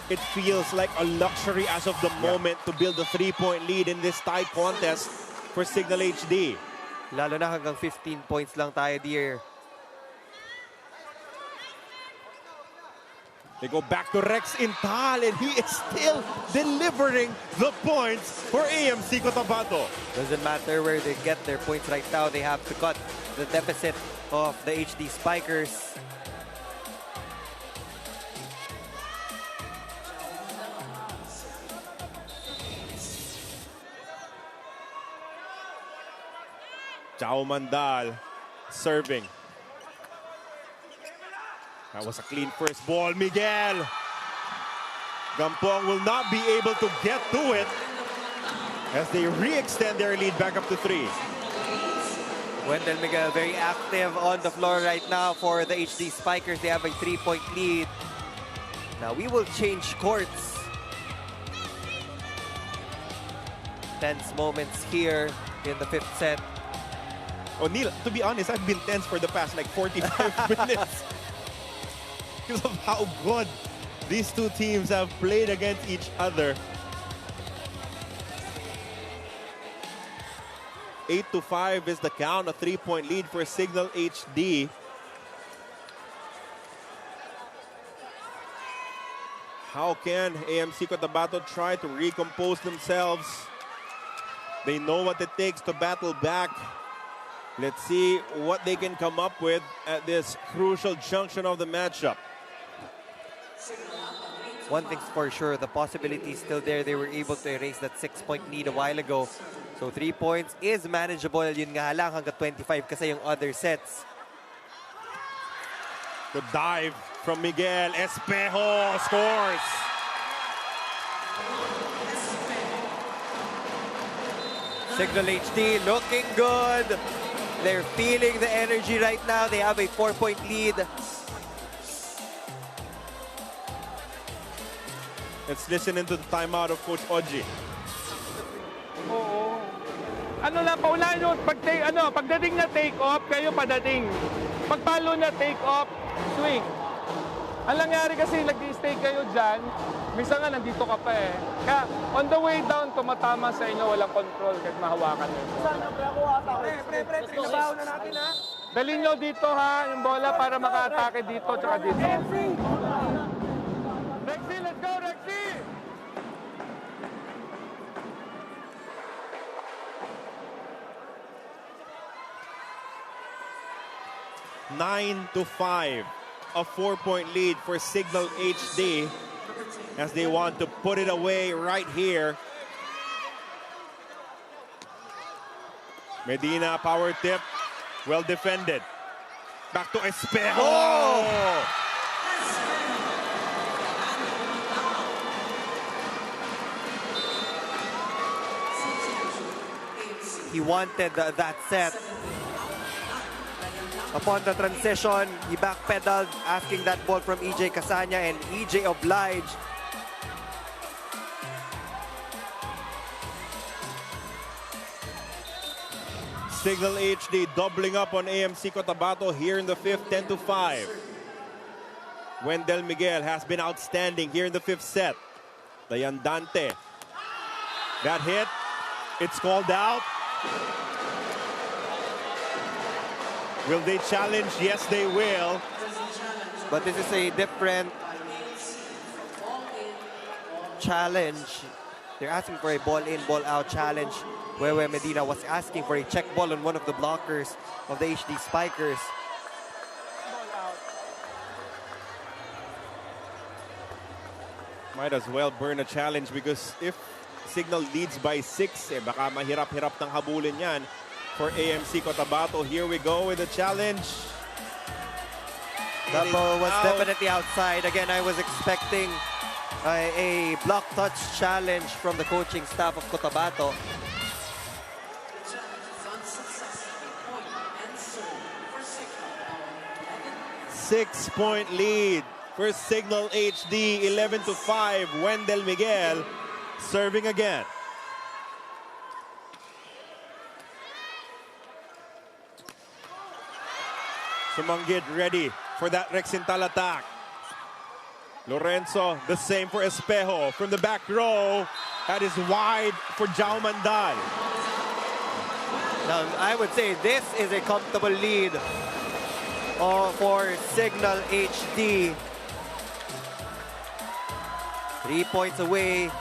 It feels like a luxury as of the moment to build a 3-point lead in this tie contest for Cignal HD. Lalo na hanggang 15 points lang tayo dear. They go back to Rex Intal, and he is still delivering the points for AMC Cotabato. Doesn't matter where they get their points right now. They have to cut the deficit of the HD Spikers. Chao Mandal serving. That was a clean first ball. Miguel. Gampong will not be able to get to it as they re-extend their lead back up to 3. Wendell Miguel very active on the floor right now for the HD Spikers. They have a 3-point lead. Now we will change courts. Tense moments here in the 5th set. O'Neal, to be honest, I've been tense for the past like 45 minutes. Because of how good these two teams have played against each other. 8-5 is the count, a 3-point lead for Cignal HD. How can AMC Cotabato try to recompose themselves? They know what it takes to battle back. Let's see what they can come up with at this crucial junction of the matchup. One thing's for sure, the possibility is still there. They were able to erase that 6-point lead a while ago. So 3 points is manageable. Yun nga lang hanggang 25 kasi yung other sets. Good dive from Miguel. Espejo scores. Cignal HD looking good. They're feeling the energy right now. They have a 4-point lead. Let's listen into the timeout of Coach Oji. Oo. Ano lang, paunahan nyo, pagdating na take off, kayo padating. Pagpalo na take off, swing. Ang nangyari kasi, nag-stay kayo dyan, minsan nga nandito ka pa eh. Kaya on the way down, tumatama sa inyo, walang control kahit mahawakan nyo. Saan yung pre? Ako ata. Pre, pinabaho na natin ha. Dalhin nyo dito ha, yung bola para maka-atake dito tsaka dito. Rexy, let's go, Rexy! Nine to 5. A 4-point lead for Cignal HD as they want to put it away right here. Medina, power tip. Well defended. Back to Espejo. Oh! He wanted that set. Upon the transition, he backpedaled, asking that ball from EJ Casanya, and EJ obliged. Cignal HD doubling up on AMC Cotabato here in the fifth, 10 to 5. Wendell Miguel has been outstanding here in the fifth set. The Yandante. That hit, it's called out. Will they challenge? Yes, they will. But this is a different challenge. They're asking for a ball-in, ball-out challenge, where Medina was asking for a check ball on one of the blockers of the HD Spikers. Might as well burn a challenge because if Cignal leads by 6, baka mahirap-hirap ng habulin yan for AMC Cotabato. Here we go with the challenge. That ball was definitely outside. Again, I was expecting a block touch challenge from the coaching staff of Cotabato. Six-point lead for Cignal HD, 11 to 5. Wendell Miguel serving again. Sumanggid ready for that Rexintal attack. Lorenzo, the same for Espejo. From the back row, that is wide for Jao Mandal. Now, I would say this is a comfortable lead for Cignal HD. 3 points away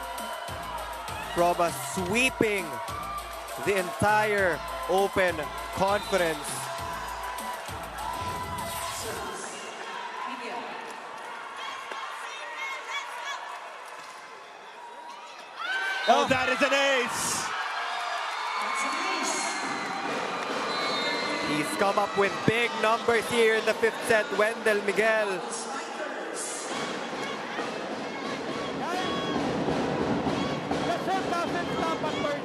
from sweeping the entire Open Conference. Oh, that is an ace. He's come up with big numbers here in the fifth set, Wendell Miguel. The set doesn't stop at 13.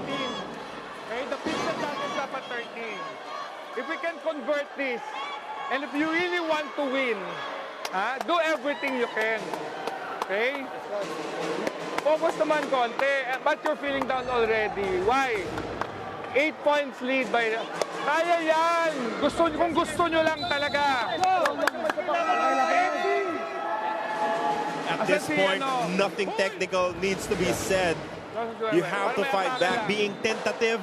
Okay, the fifth set doesn't stop at 13. If we can convert this, and if you really want to win, do everything you can. Okay? Focus naman konti, but you're feeling down already. Why? 8 points lead by... Kaya yan! Kung gusto nyo lang talaga. At this point, nothing technical needs to be said. You have to fight back. Being tentative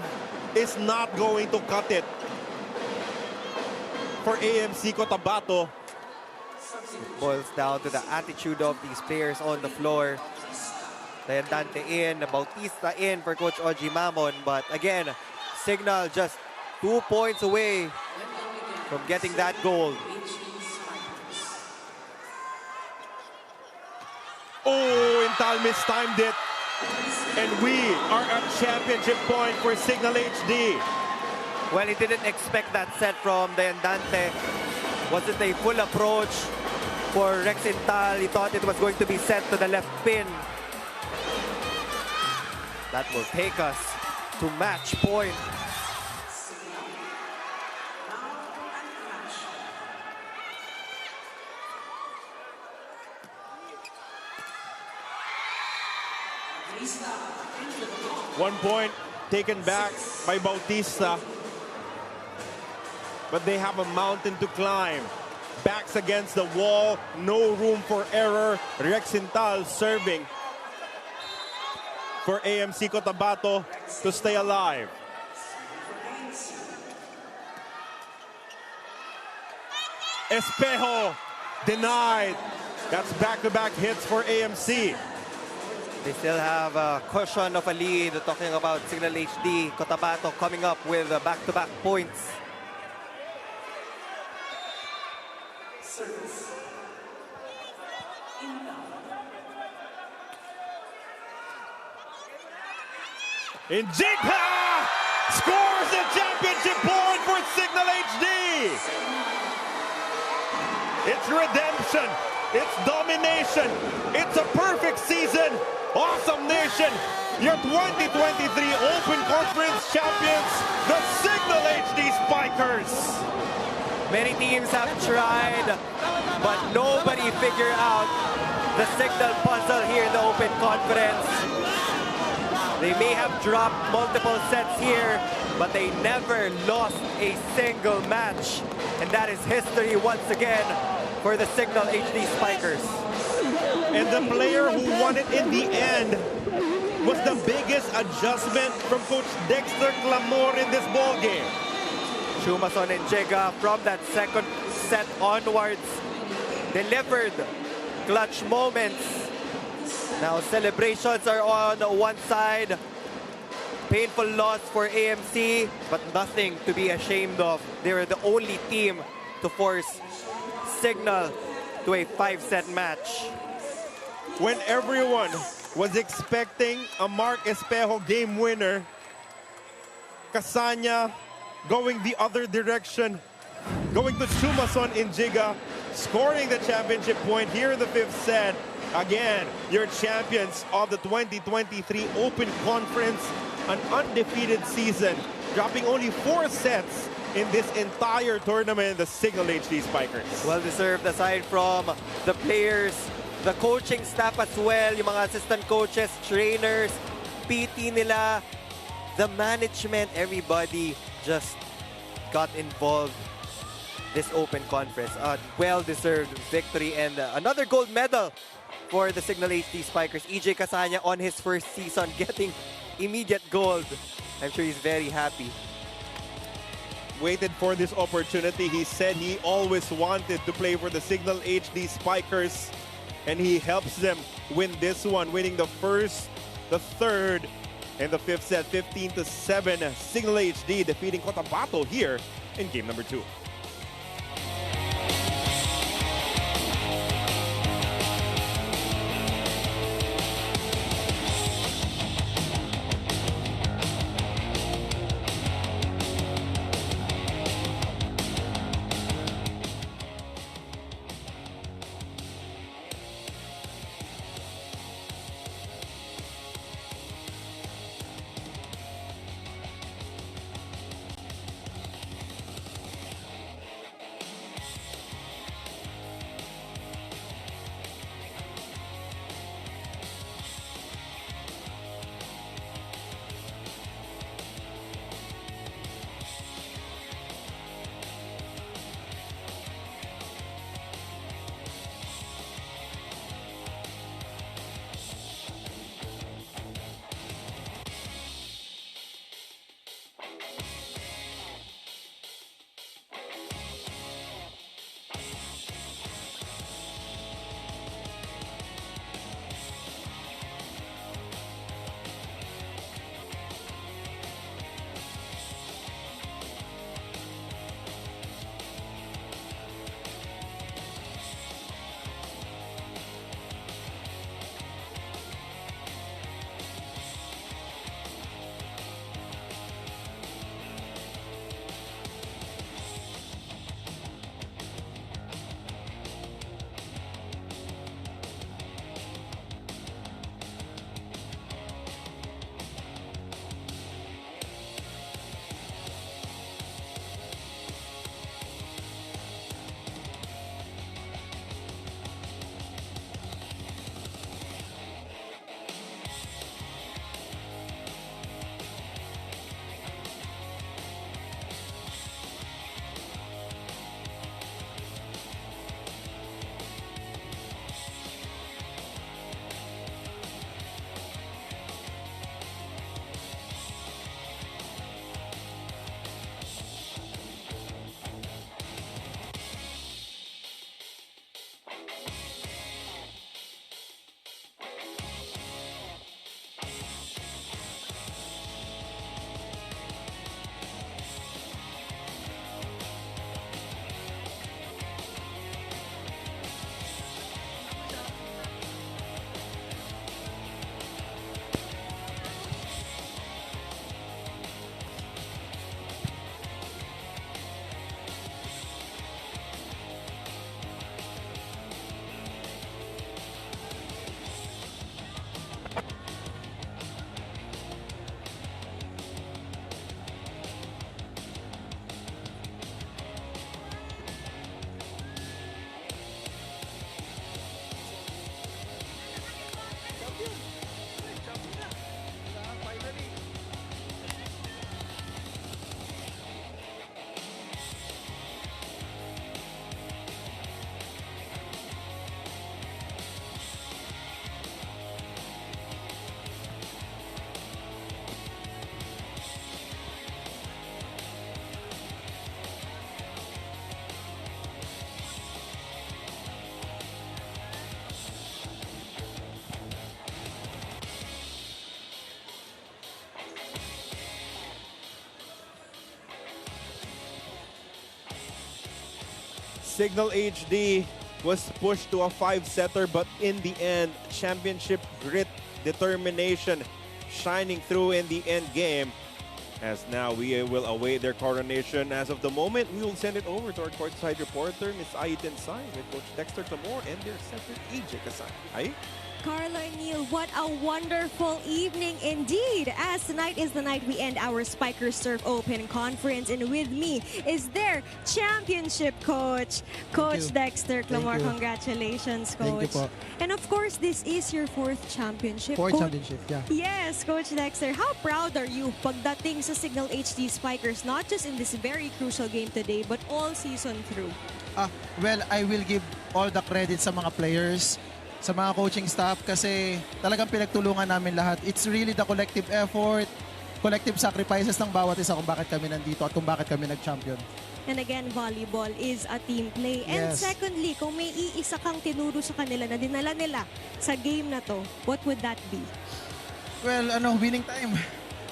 is not going to cut it for AMC Cotabato. It boils down to the attitude of these players on the floor. Dante in, Bautista in for Coach Oji Mamon. But again, Cignal just 2 points away from getting that goal. Oh, Intal mistimed it. And we are at championship point for Cignal HD. Well, he didn't expect that set from Dante. Wasn't a full approach for Rexintal. He thought it was going to be set to the left pin. That will take us to match point. One point taken back by Bautista. But they have a mountain to climb. Backs against the wall, no room for error. Rexintal serving for AMC Cotabato to stay alive. Espejo denied. That's back-to-back hits for AMC. They still have a cushion of a lead. Talking about Cignal HD, Cotabato coming up with back-to-back points. Injigha scores the championship point for Cignal HD. It's redemption. It's domination. It's a perfect season. Awesome nation. Your 2023 Open Conference champions, the Cignal HD Spikers. Many teams have tried, but nobody figured out the Cignal puzzle here in the Open Conference. They may have dropped multiple sets here, but they never lost a single match. And that is history once again for the Cignal HD Spikers. And the player who won it in the end was the biggest adjustment from Coach Dexter Clamor in this ballgame. Chumason and Jega from that second set onwards delivered clutch moments. Now celebrations are on one side. Painful loss for AMC, but nothing to be ashamed of. They were the only team to force Cignal to a 5-set match. When everyone was expecting a Mark Espejo game winner, Casanya going the other direction, going to Chumason in Jiga, scoring the championship point here in the 5th set. Again, your champions of the 2023 Open Conference, an undefeated season, dropping only 4 sets in this entire tournament, the Cignal HD Spikers. Well deserved aside from the players, the coaching staff as well, yung mga assistant coaches, trainers, PT nila, the management, everybody just got involved this Open Conference. A well-deserved victory and another gold medal for the Cignal HD Spikers. EJ Casanya on his first season getting immediate gold. I'm sure he's very happy. Waited for this opportunity. He said he always wanted to play for the Cignal HD Spikers, and he helps them win this one, winning the first, the third, and the 5th set, 15-7. Cignal HD defeating Cotabato here in game number 2. Cignal HD was pushed to a 5-setter, but in the end, championship grit, determination shining through in the end game. As now we will await their coronation. As of the moment, we will send it over to our courtside reporter, Miss Aiten Sai, with Coach Dexter Clamore and their setter, EJ Kasanya. Ay? Carla and Neil, what a wonderful evening indeed, as tonight is the night we end our Spikers Surf Open Conference, and with me is their championship coach, Coach Dexter Clamore. Congratulations, Coach. Thank you po. And of course, this is your 4th championship. Fourth championship, yeah. Yes, Coach Dexter, how proud are you pagdating sa Cignal HD Spikers, not just in this very crucial game today, but all season through? Well, I will give all the credit sa mga players, sa mga coaching staff, kasi talagang pinagtulungan namin lahat. It's really the collective effort, collective sacrifices ng bawat isa kung bakit kami nandito at kung bakit kami nag-champion. And again, volleyball is a team play. And Yes. secondly, kung may iisa kang tinuro sa kanila na dinala nila sa game na to, what would that be? Well, winning time.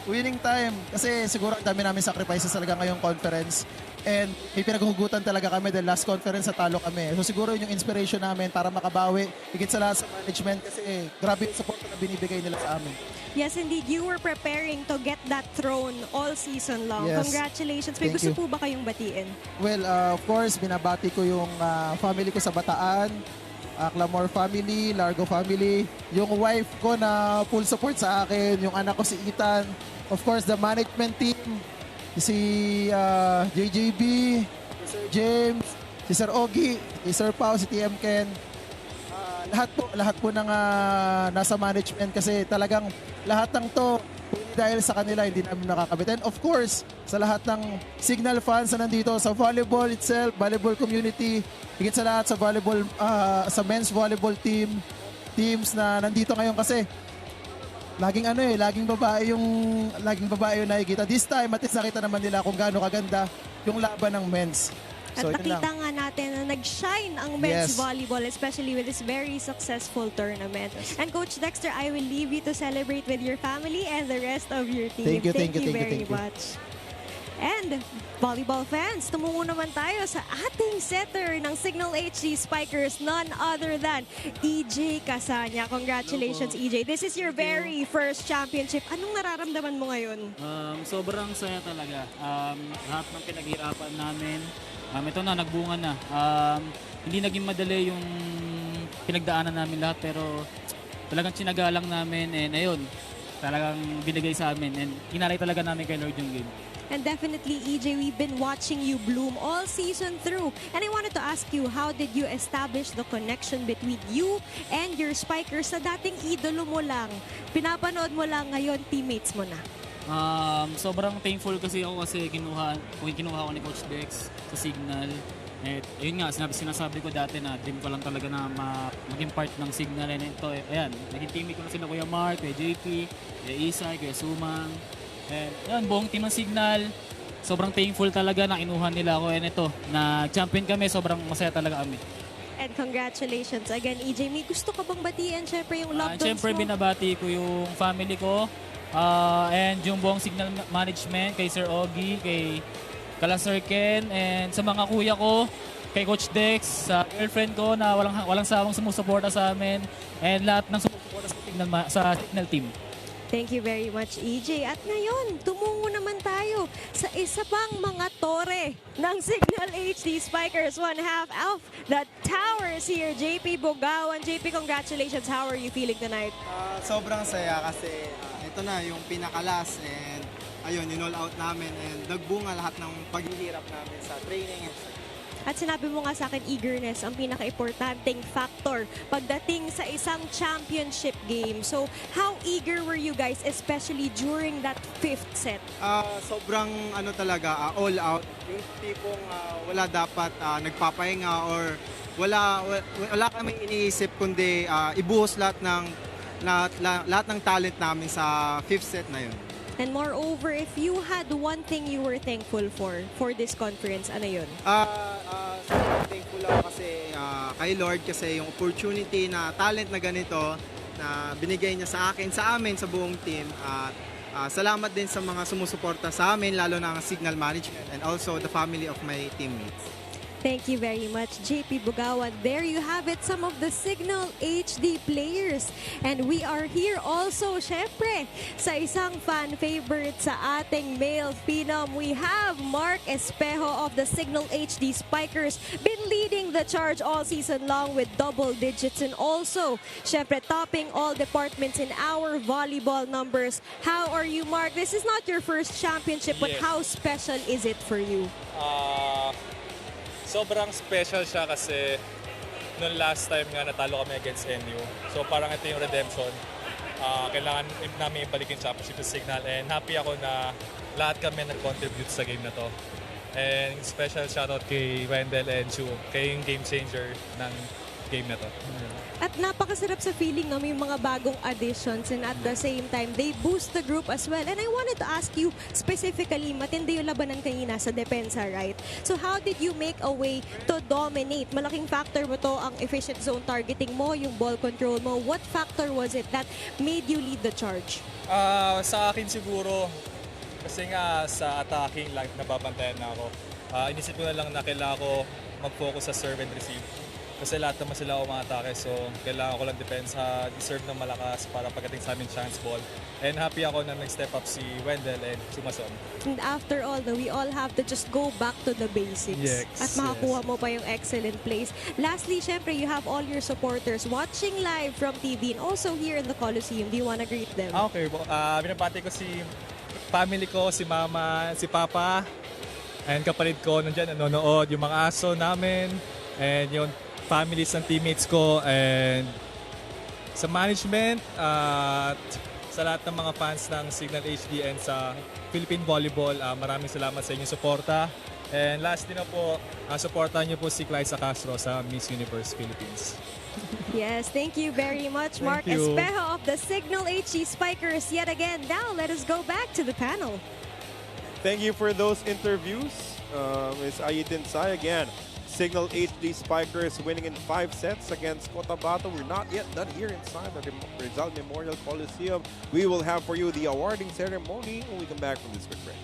Winning time. Kasi siguro ang dami namin sacrifices talaga ngayong conference. And may pinaghugutan talaga kami dahil last conference sa talo kami. So siguro yun yung inspiration namin para makabawi. Higit sa lahat sa management kasi grabe yung support na binibigay nila sa amin. Yes, indeed. You were preparing to get that throne all season long. Yes. Congratulations. May Thank gusto you. po ba kayong batiin? Well, of course, binabati ko yung family ko sa Bataan, Clamore family, Largo family, yung wife ko na full support sa akin, yung anak ko si Ethan, of course, the management team, si JJB, si Sir James, si Sir Ogie, si Sir Pao, si TM Ken, lahat po ng nasa management kasi talagang lahat ng to dahil sa kanila hindi namin nakakabit. And of course, sa lahat ng Cignal fans na nandito sa volleyball itself, volleyball community, higit sa lahat sa volleyball, sa men's volleyball teams na nandito ngayon kasi laging babae yung nakikita. This time, at least nakita naman nila kung gaano kaganda yung laban ng men's. At So, yun nakita lang. nga natin na nag-shine ang men's Yes. volleyball, especially with this very successful tournament. And Coach Dexter, I will leave you to celebrate with your family and the rest of your team. Thank you very much. And volleyball fans, tumungo naman tayo sa ating setter ng Cignal HD Spikers, none other than EJ Kasanya. Congratulations, EJ. This is your very first championship. Anong nararamdaman mo ngayon? Sobrang saya talaga. Lahat ng pinaghirapan namin, ito na, nagbunga na. Hindi naging madali yung pinagdaanan namin lahat, pero talagang tsinaga lang namin, and ayun, talagang binigay sa amin, and inalay talaga namin kay Lord yung game. And definitely, EJ, we've been watching you bloom all season through. And I wanted to ask you, how did you establish the connection between you and your Spikers na dating idolo mo lang, pinapanood mo lang, ngayon teammates mo na? Sobrang thankful kasi ako kasi kinuha ko ni Coach Dex sa Cignal. At yun nga, sinasabi ko dati na dream ko lang talaga na maging part ng Cignal. And ito, ayan, naging teammate ko na sila Kuya Mark, Kuya JP, Kuya Isay, Kuya Sumang. And yan, buong team ng Cignal. Sobrang thankful talaga na inuhan nila ako. And ito, na champion kami, sobrang masaya talaga kami. And congratulations again, EJ. May gusto ka bang batiin? Siyempre yung loved ones Siyempre, mo. binabati ko yung family ko. And yung buong Cignal management, kay Sir Ogie, kay Kala Sir Ken, and sa mga kuya ko, kay Coach Dex, sa girlfriend ko na walang sawang sumusuporta sa amin, and lahat ng sumusuporta sa Cignal team. Thank you very much, EJ. At ngayon, tumungo naman tayo sa isa pang mga tore ng Cignal HD Spikers. One half of the towers here. JP Bugawan. JP, congratulations. How are you feeling tonight? Sobrang saya kasi ito na yung pinakalas, and ayun, in-all out namin, and nagbunga lahat ng paghihirap namin sa training. At sinabi mo nga sa akin, eagerness ang pinaka-importanting factor pagdating sa isang championship game. So, how eager were you guys, especially during that 5th set? Sobrang talaga, all out. Yung tipong wala dapat nagpapahinga or wala kami iniisip kundi ibuhos lahat ng talent namin sa 5th set na yun. And moreover, if you had one thing you were thankful for this conference, ano yun? Sobrang thankful ako kasi kay Lord kasi yung opportunity na talent na ganito na binigay niya sa akin, sa amin, sa buong team. Salamat din sa mga sumusuporta sa amin, lalo na ang Cignal management and also the family of my teammates. Thank you very much, JP Bugawan. There you have it, some of the Cignal HD players. And we are here also, syempre, sa isang fan favorite sa ating male phenom. We have Mark Espejo of the Cignal HD Spikers, been leading the charge all season long with double digits, and also, syempre, topping all departments in our volleyball numbers. How are you, Mark? This is not your first championship, but Yes. how special is it for you? Sobrang special siya kasi noong last time nga natalo kami against NU. So parang ito yung redemption. Kailangan namin ibalik yung championship sa Cignal, and happy ako na lahat kami nag-contribute sa game na to. And special shoutout kay Wendell and Chu, kay yung game changer ng game na to. At napakasarap sa feeling na may mga bagong additions, and at the same time, they boost the group as well. And I wanted to ask you specifically, matindi yung labanan kanina sa depensa, right? So how did you make a way to dominate? Malaking factor mo to, ang efficient zone targeting mo, yung ball control mo. What factor was it that made you lead the charge? Sa akin siguro, kasi nga sa attacking lang nababantayan na ako. Inisip ko na lang na kailangan ko mag-focus sa serve and receive. Kasi lahat naman sila umatake, so kailangan ko lang depensa, deserve ng malakas para pagdating sa amin chance ball. And happy ako na nag-step up si Wendell and Sumason. And after all, we all have to just go back to the basics. Yes, At makakuha mo pa yung excellent plays. Lastly, syempre, you have all your supporters watching live from TV and also here in the Coliseum. Do you want to greet them? Okay, binabati ko si family ko, si mama, si papa, and kapatid ko nandyan nanonood, yung mga aso namin, and yung families ng teammates ko, and sa management at sa lahat ng mga fans ng Cignal HD and sa Philippine Volleyball, maraming salamat sa inyong suporta. And lastly na po, supportan niyo po si Clysa Castro sa Miss Universe Philippines. Yes, thank you very much, Mark Thank you. Espejo of the Cignal HD Spikers yet again. Now, let us go back to the panel. Thank you for those interviews. Ms. Ayitin Sai again. Cignal HD Spikers winning in 5 sets against Cotabato. We're not yet done here inside the Rizal Memorial Coliseum. We will have for you the awarding ceremony when we come back from this quick break.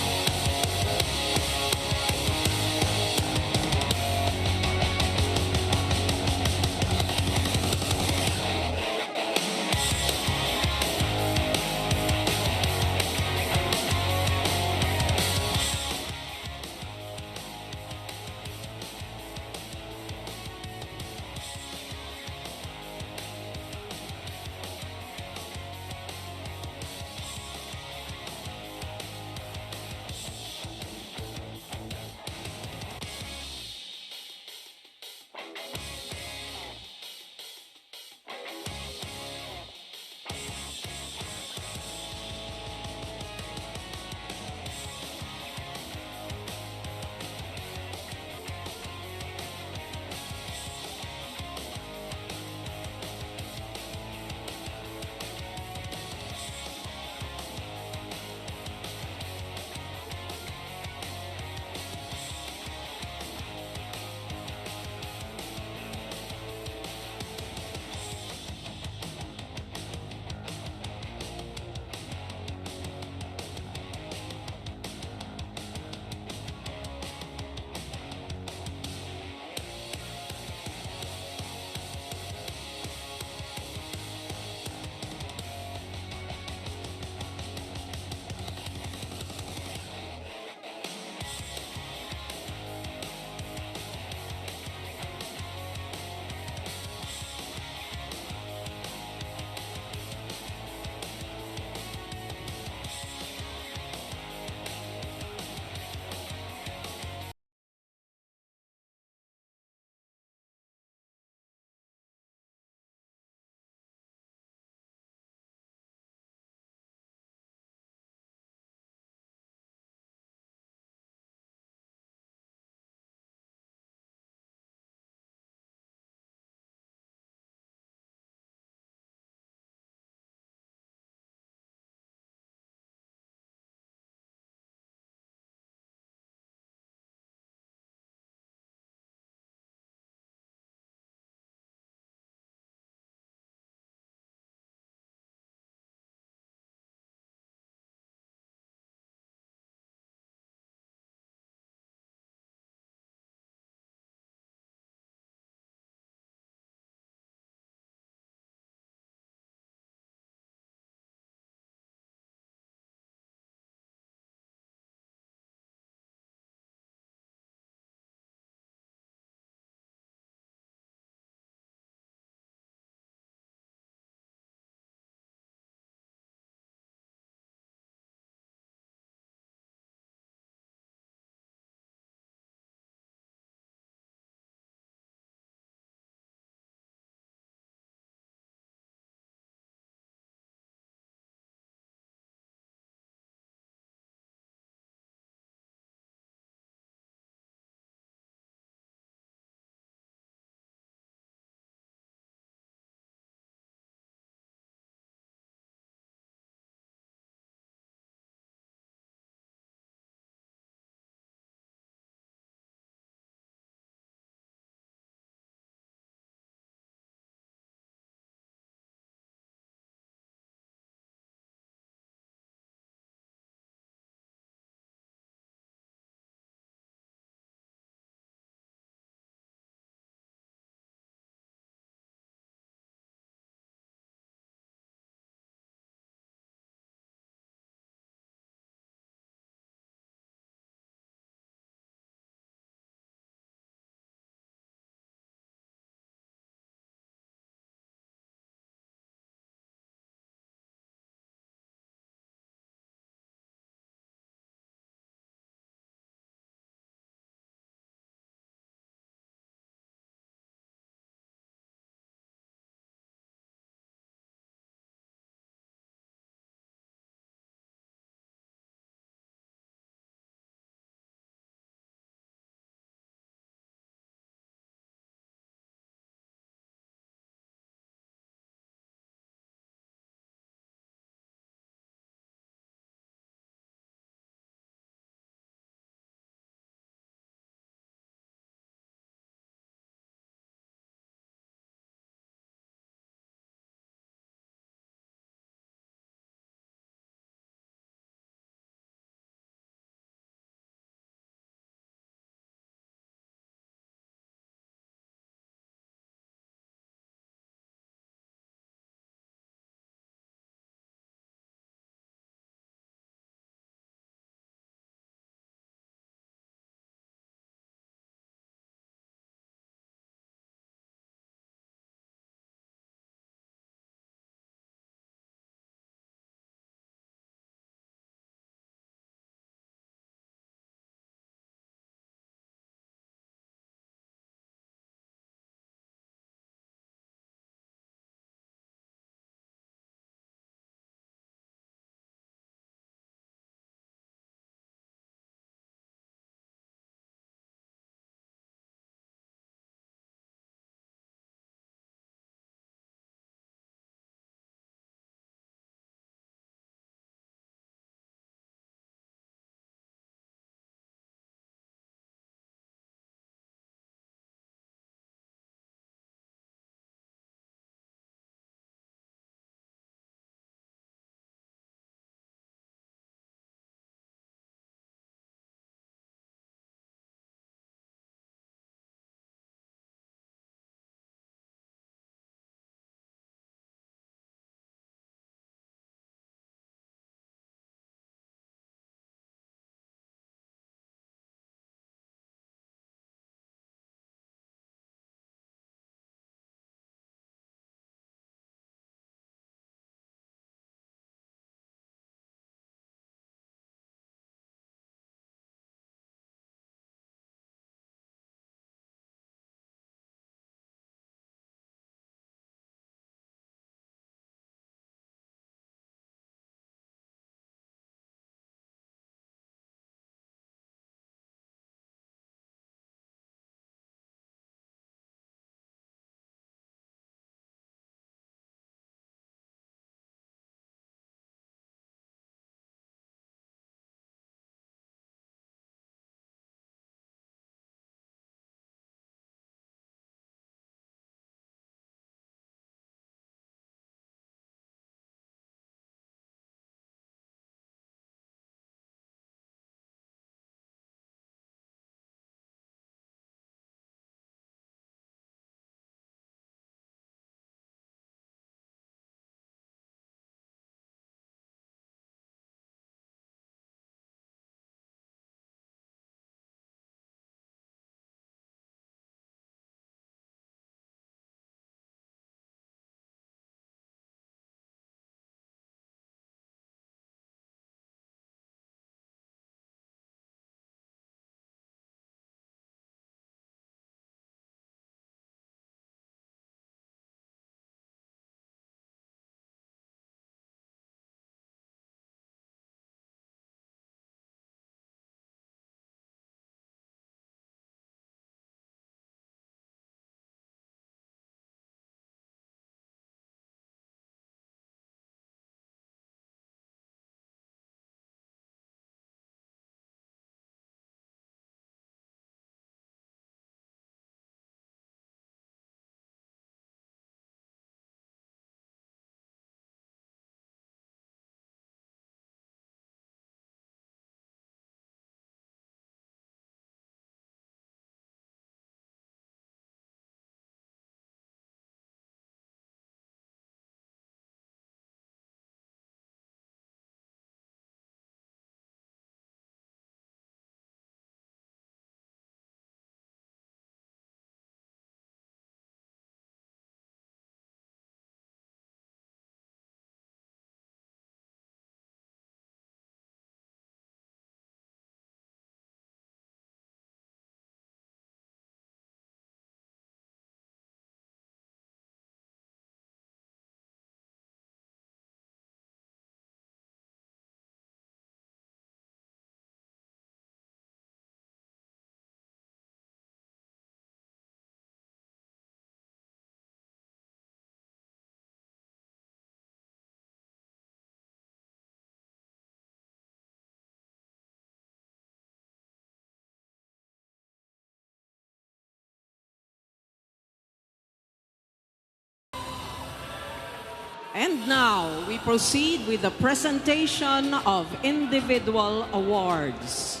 And now, we proceed with the presentation of individual awards.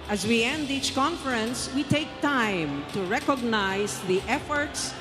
As we end each conference, we take time to recognize the efforts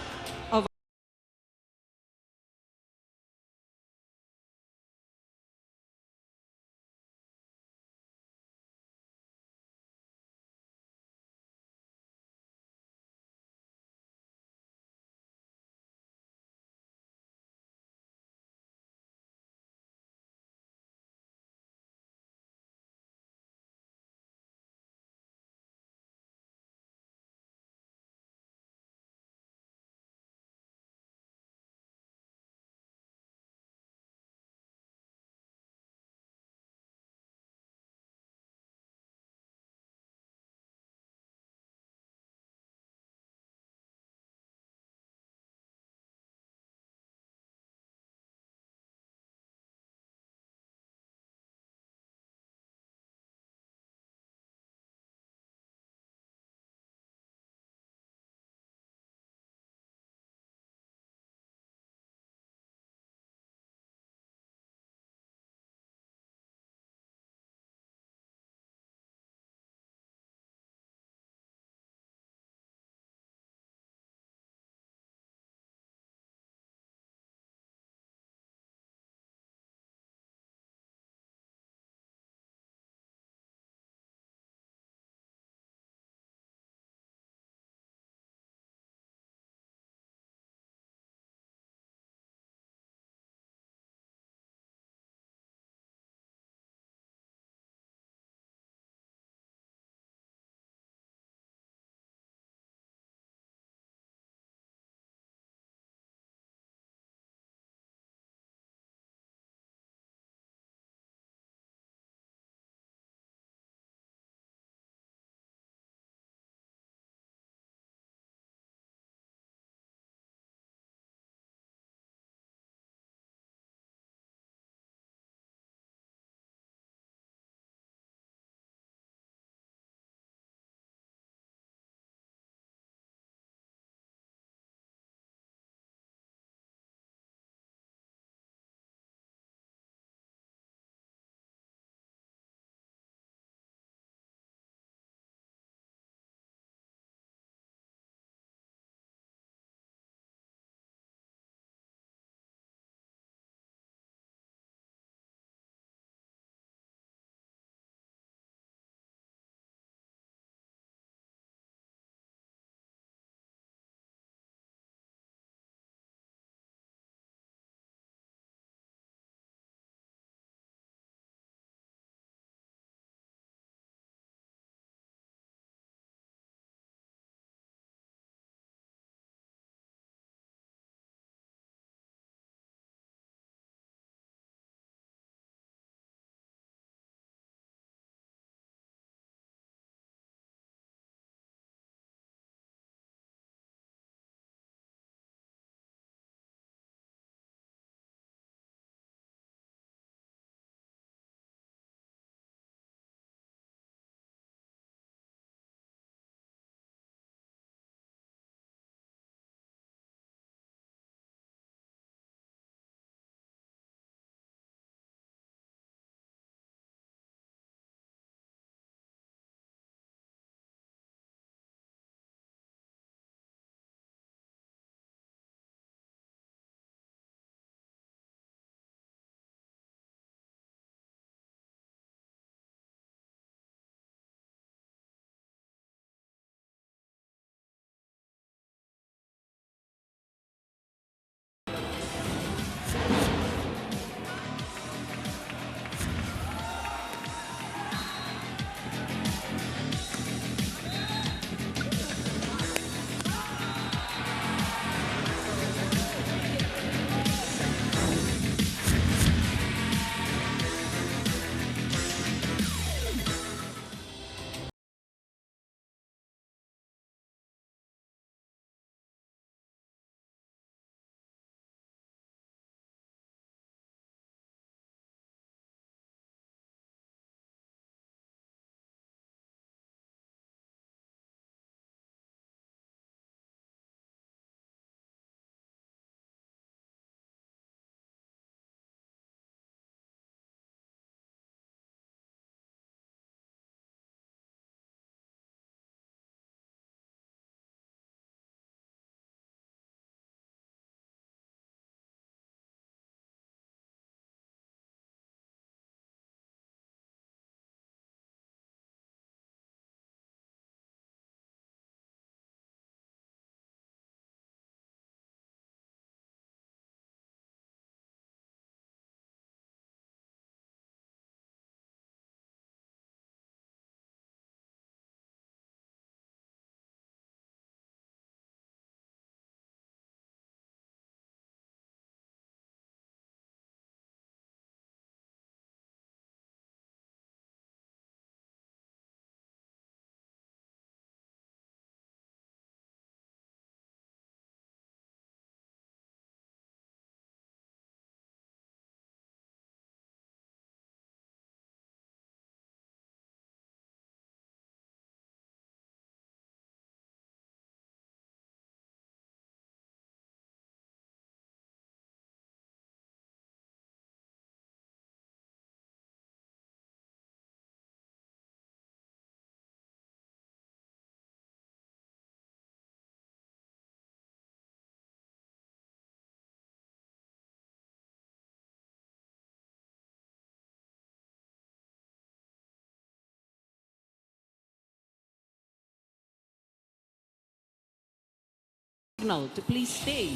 Cignal to please stay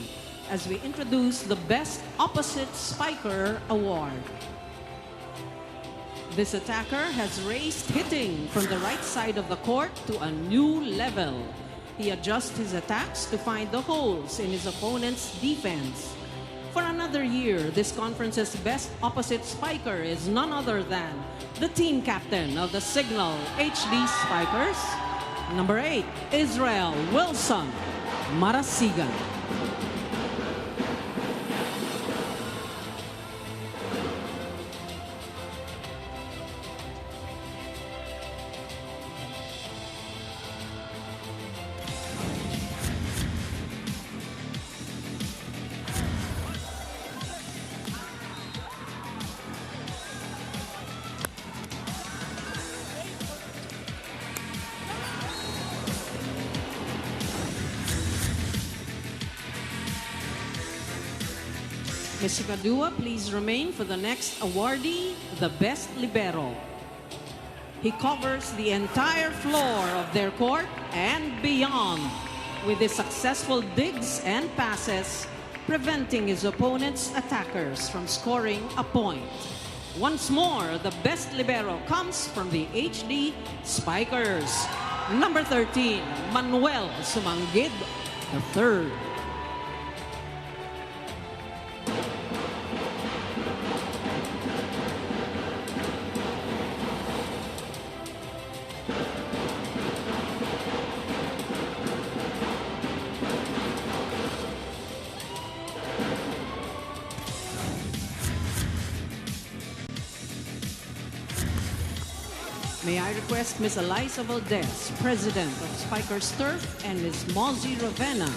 as we introduce the Best Opposite Spiker Award. This attacker has raised hitting from the right side of the court to a new level. He adjusts his attacks to find the holes in his opponent's defense. For another year, this conference's Best Opposite Spiker is none other than the team captain of the Cignal HD Spikers, number 8, Israel Wilson Marasigan. Mr. Padua, please remain for the next awardee, the Best Libero. He covers the entire floor of their court and beyond with his successful digs and passes, preventing his opponent's attackers from scoring a point. Once more, the Best Libero comes from the HD Spikers. Number 13, Manuel Sumanggid III. May I request Ms. Eliza Valdez, President of Spikers Turf, and Ms. Mozi Ravenna,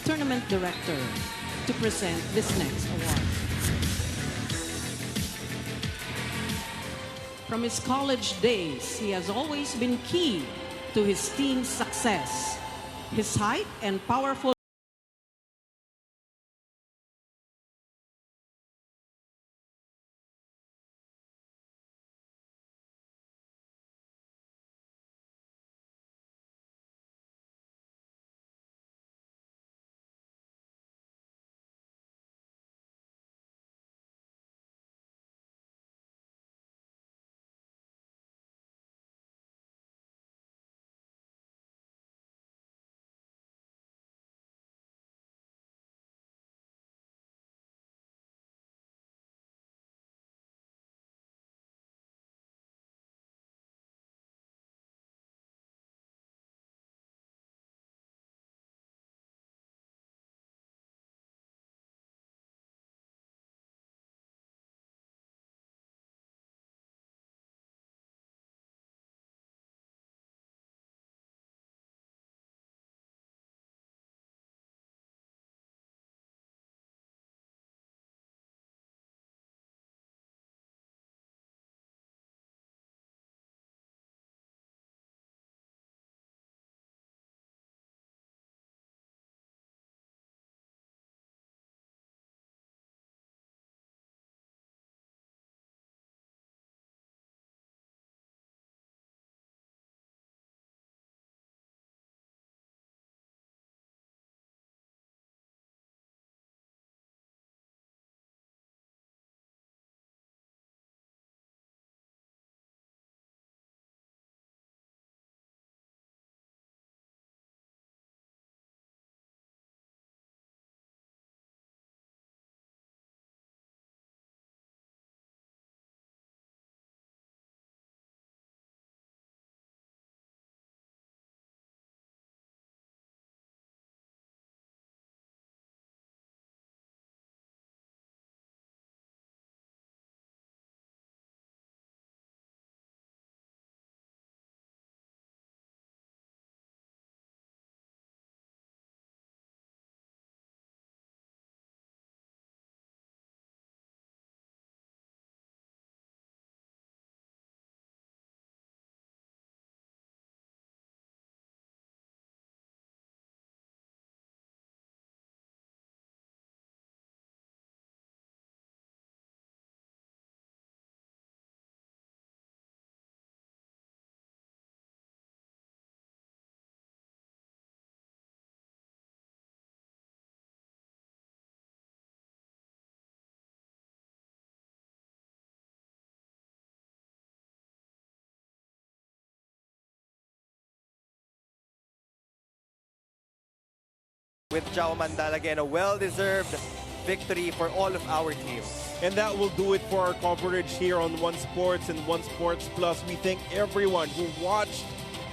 Tournament Director, to present this next award. From his college days, he has always been key to his team's success. His height and powerful with Jao Mandal. Again, a well-deserved victory for all of our teams. And that will do it for our coverage here on One Sports and One Sports Plus. We thank everyone who watched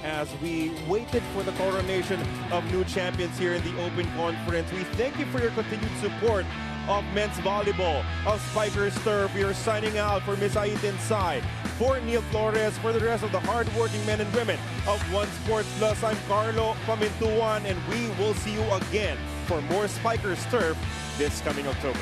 as we waited for the coronation of new champions here in the Open Conference. We thank you for your continued support of men's volleyball, of Spikers Turf. We are signing out for Miss Aitin Sai, for Neil Flores, for the rest of the hardworking men and women of One Sports Plus. I'm Carlo Pamintuan, and we will see you again for more Spikers Turf this coming October.